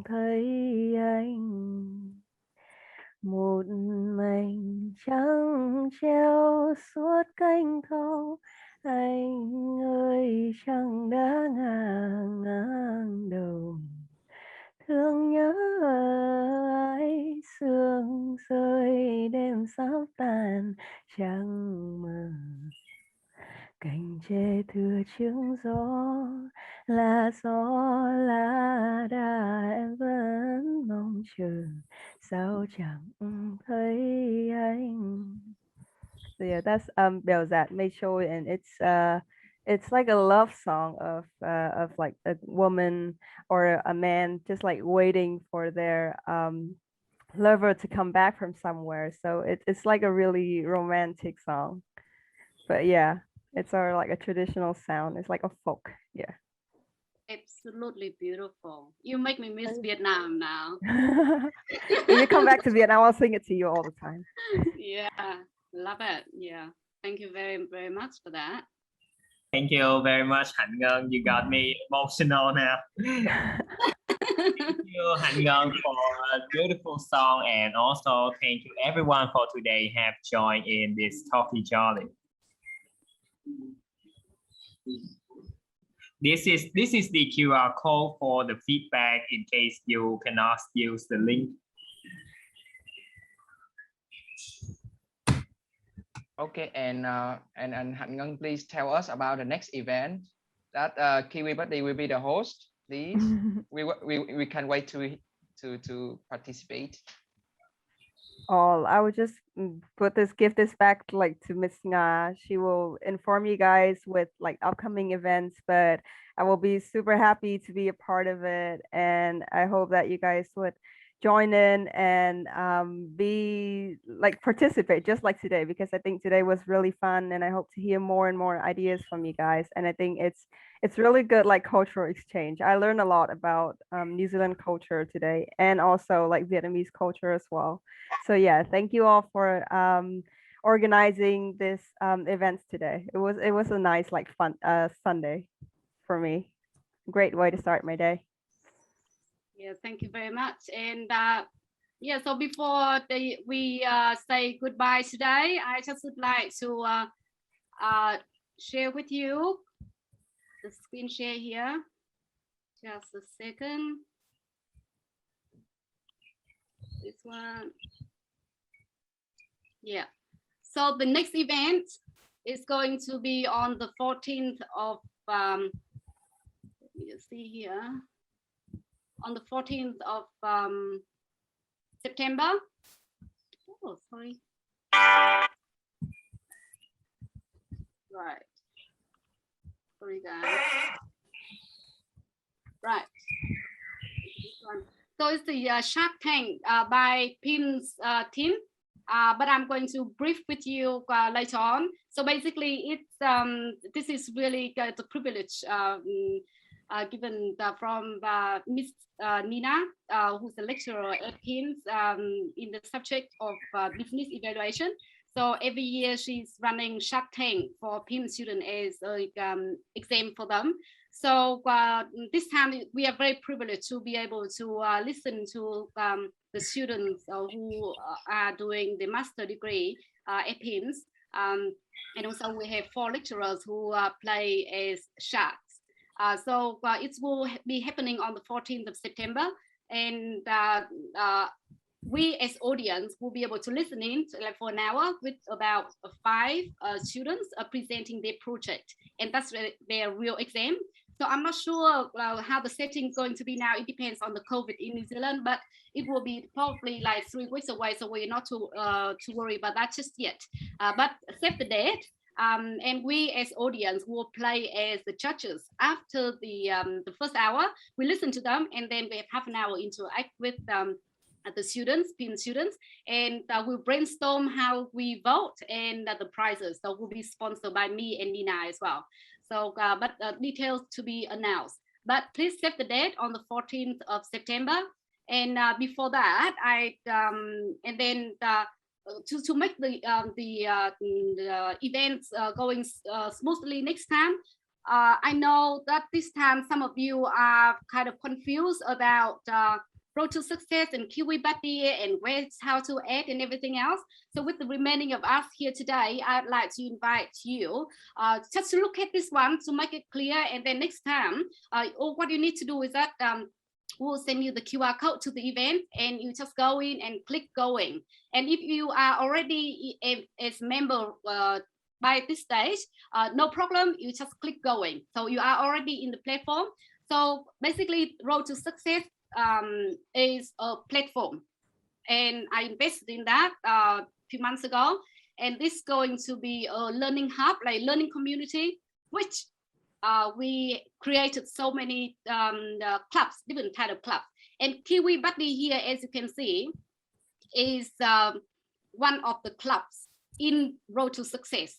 thấy anh. Một mảnh trăng treo suốt cánh thâu, anh ơi trăng đã ngang đầu. Thương nhớ ai sương rơi đêm sắp tàn, trăng mờ cành tre thừa chướng gió, là gió lá đà em vẫn mong chờ, sao chẳng thấy anh. So yeah, that's Belzat made sure, and it's like a love song of like a woman or a man just like waiting for their lover to come back from somewhere. So it's like a really romantic song. But yeah, it's like a traditional sound. It's like a folk. Yeah. Absolutely beautiful. You make me miss Vietnam now. When you come back to Vietnam, I'll sing it to you all the time. Yeah, love it. Yeah. Thank you very, very much for that. Thank you very much, Hạnh Ngân. You got me emotional now. Thank you, Hạnh Ngân, for a beautiful song, and also thank you everyone for today have joined in this Talkie Jolly. This is the QR code for the feedback in case you cannot use the link. Okay, and Hạnh Ngân, please tell us about the next event that Kiwi Buddy will be the host. Please, we can wait to participate. Oh, I would just give this back like to Miss Nga. She will inform you guys with like upcoming events, but I will be super happy to be a part of it, and I hope that you guys would join in and be like participate just like today, because I think today was really fun, and I hope to hear more and more ideas from you guys. And I think it's really good like cultural exchange. I learned a lot about New Zealand culture today, and also like Vietnamese culture as well. So yeah, thank you all for organizing this events today. It was a nice like fun Sunday for me. Great way to start my day. Yeah, thank you very much. And yeah, so before we say goodbye today, I just would like to share with you the screen share here. Just a second. This one. Yeah. So the next event is going to be on the 14th of let me just see here. On the 14th of September. Oh, sorry. Right. Sorry, guys. Right. So it's the Shark Tank by PIHMS team. But I'm going to brief with you later on. So basically, it's this is really the privilege given from Miss Nina, who's a lecturer at PIHMS in the subject of business evaluation. So every year she's running Shark Tank for PIHMS students as an exam for them. So this time we are very privileged to be able to listen to the students who are doing the master degree at PIHMS. And also we have 4 lecturers who play as sharks. So it will be happening on the 14th of September. And we as audience will be able to listen in like for an hour with about 5 students presenting their project. And that's their real exam. So I'm not sure how the setting is going to be now. It depends on the COVID in New Zealand, but it will be probably like 3 weeks away. So we're not to worry about that just yet. But save the date. And we as audience will play as the judges. After the first hour, we listen to them, and then we have half an hour interact with the students, PIHMS students, and we'll brainstorm how we vote and the prizes. So will be sponsored by me and Nina as well. So, but details to be announced. But please save the date on the 14th of September. And before that, to make the events going smoothly next time. I know that this time some of you are kind of confused about Road to Success and Kiwi Buddy and how to add and everything else. So with the remaining of us here today, I'd like to invite you just to look at this one to make it clear. And then next time, what you need to do is that we'll send you the QR code to the event and you just go in and click going. And if you are already as member by this stage, no problem, you just click going. So you are already in the platform. So basically Road to Success is a platform, and I invested in that a few months ago, and this is going to be a learning hub, like learning community, which we created so many clubs, different kind of clubs. And Kiwi Buddy here, as you can see, is one of the clubs in Road to Success.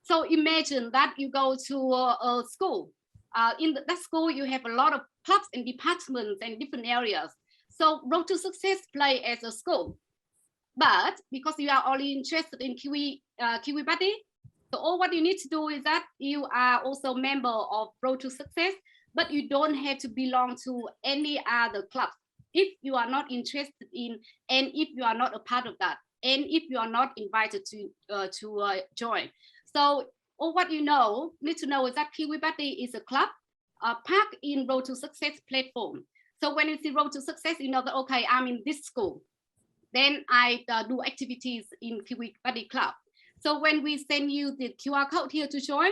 So imagine that you go to a school. In that school, you have a lot of clubs and departments and different areas. So Road to Success play as a school. But because you are only interested in Kiwi Buddy, so all what you need to do is that you are also a member of Road to Success, but you don't have to belong to any other club if you are not interested in, and if you are not a part of that, and if you are not invited to join. So all what you need to know is that Kiwi Buddy is a club packed in Road to Success platform. So when you see Road to Success, you know that, okay, I'm in this school. Then I do activities in Kiwi Buddy Club. So when we send you the QR code here to join,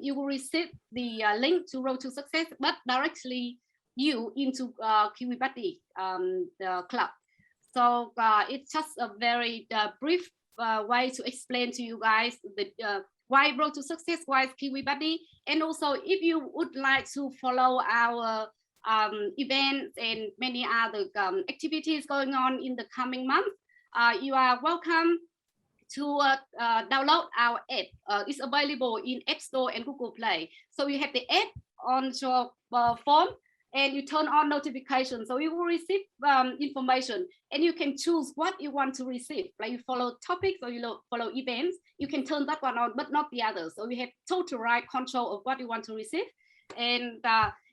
you will receive the link to Road to Success, but directly you into Kiwi Buddy the club. So it's just a very brief way to explain to you guys the why Road to Success, why Kiwi Buddy, and also if you would like to follow our events and many other activities going on in the coming month, you are welcome to download our app. It's available in App Store and Google Play. So you have the app on your phone and you turn on notifications. So you will receive information and you can choose what you want to receive. Like you follow topics or you follow events, you can turn that one on, but not the others. So you have total right control of what you want to receive. And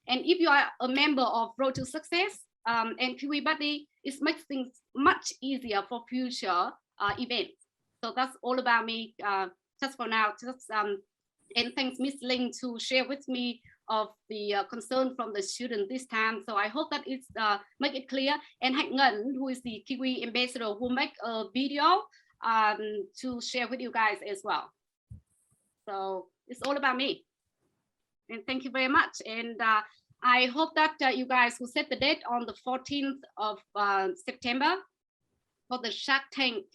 if you are a member of Road to Success and Kiwi Buddy, it makes things much easier for future events. So that's all about me just for now. And thanks Miss Ling to share with me of the concern from the student this time. So I hope that it's make it clear. And Hạnh Ngân, who is the Kiwi ambassador, will make a video to share with you guys as well. So it's all about me. And thank you very much. And I hope that you guys will set the date on the 14th of September for the Shark Tank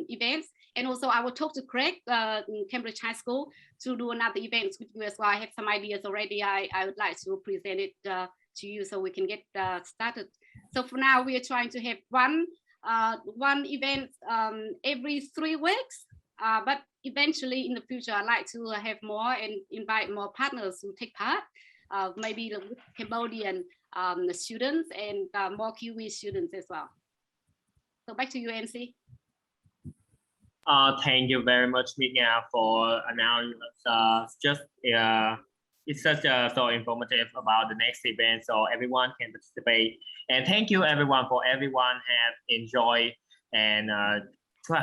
events. And also I will talk to Craig in Cambridge High School to do another event with you as well. I have some ideas already. I would like to present it to you so we can get started. So for now, we are trying to have one event every 3 weeks. But eventually in the future, I'd like to have more and invite more partners to take part, maybe with Cambodian students and more Kiwi students as well. So back to you, MC. Thank you very much, Mia, for announcing. It's such so informative about the next event, so everyone can participate. And thank you, everyone, for everyone have enjoyed and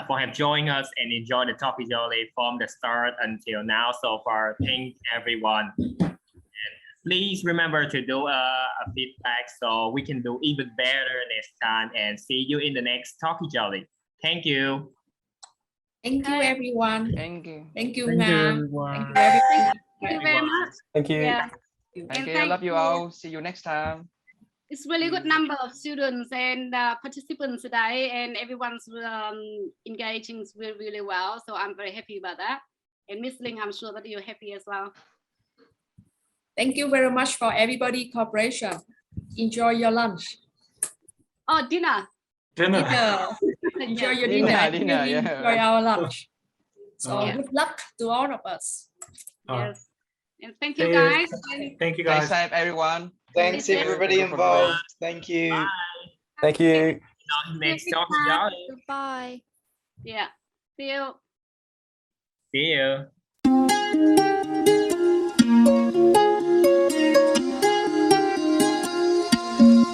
for have joined us and enjoyed the topic Jolly from the start until now so far. Thank everyone. And please remember to do a feedback so we can do even better next time. And see you in the next Talkie Jolly. Thank you. Thank you, everyone. Thank you. Thank you, Thank you, ma'am. everyone. Thank you, everyone. Thank you very much. Thank you. Yeah. Thank you. Love you all. See you next time. It's really good number of students and participants today, and everyone's engaging really, really well. So I'm very happy about that. And Miss Ling, I'm sure that you're happy as well. Thank you very much for everybody cooperation. Enjoy your lunch. Oh, dinner. Dinner. Enjoy your dinner. Dinner, yeah. Enjoy our lunch. So Yeah. good luck to all of us. Yes. And thank you guys. Thank you, Stay guys. safe, everyone. Thanks everybody involved. Thank you. Bye. Thank you. Next Talkie Jolly. Goodbye. Yeah. See you. See you.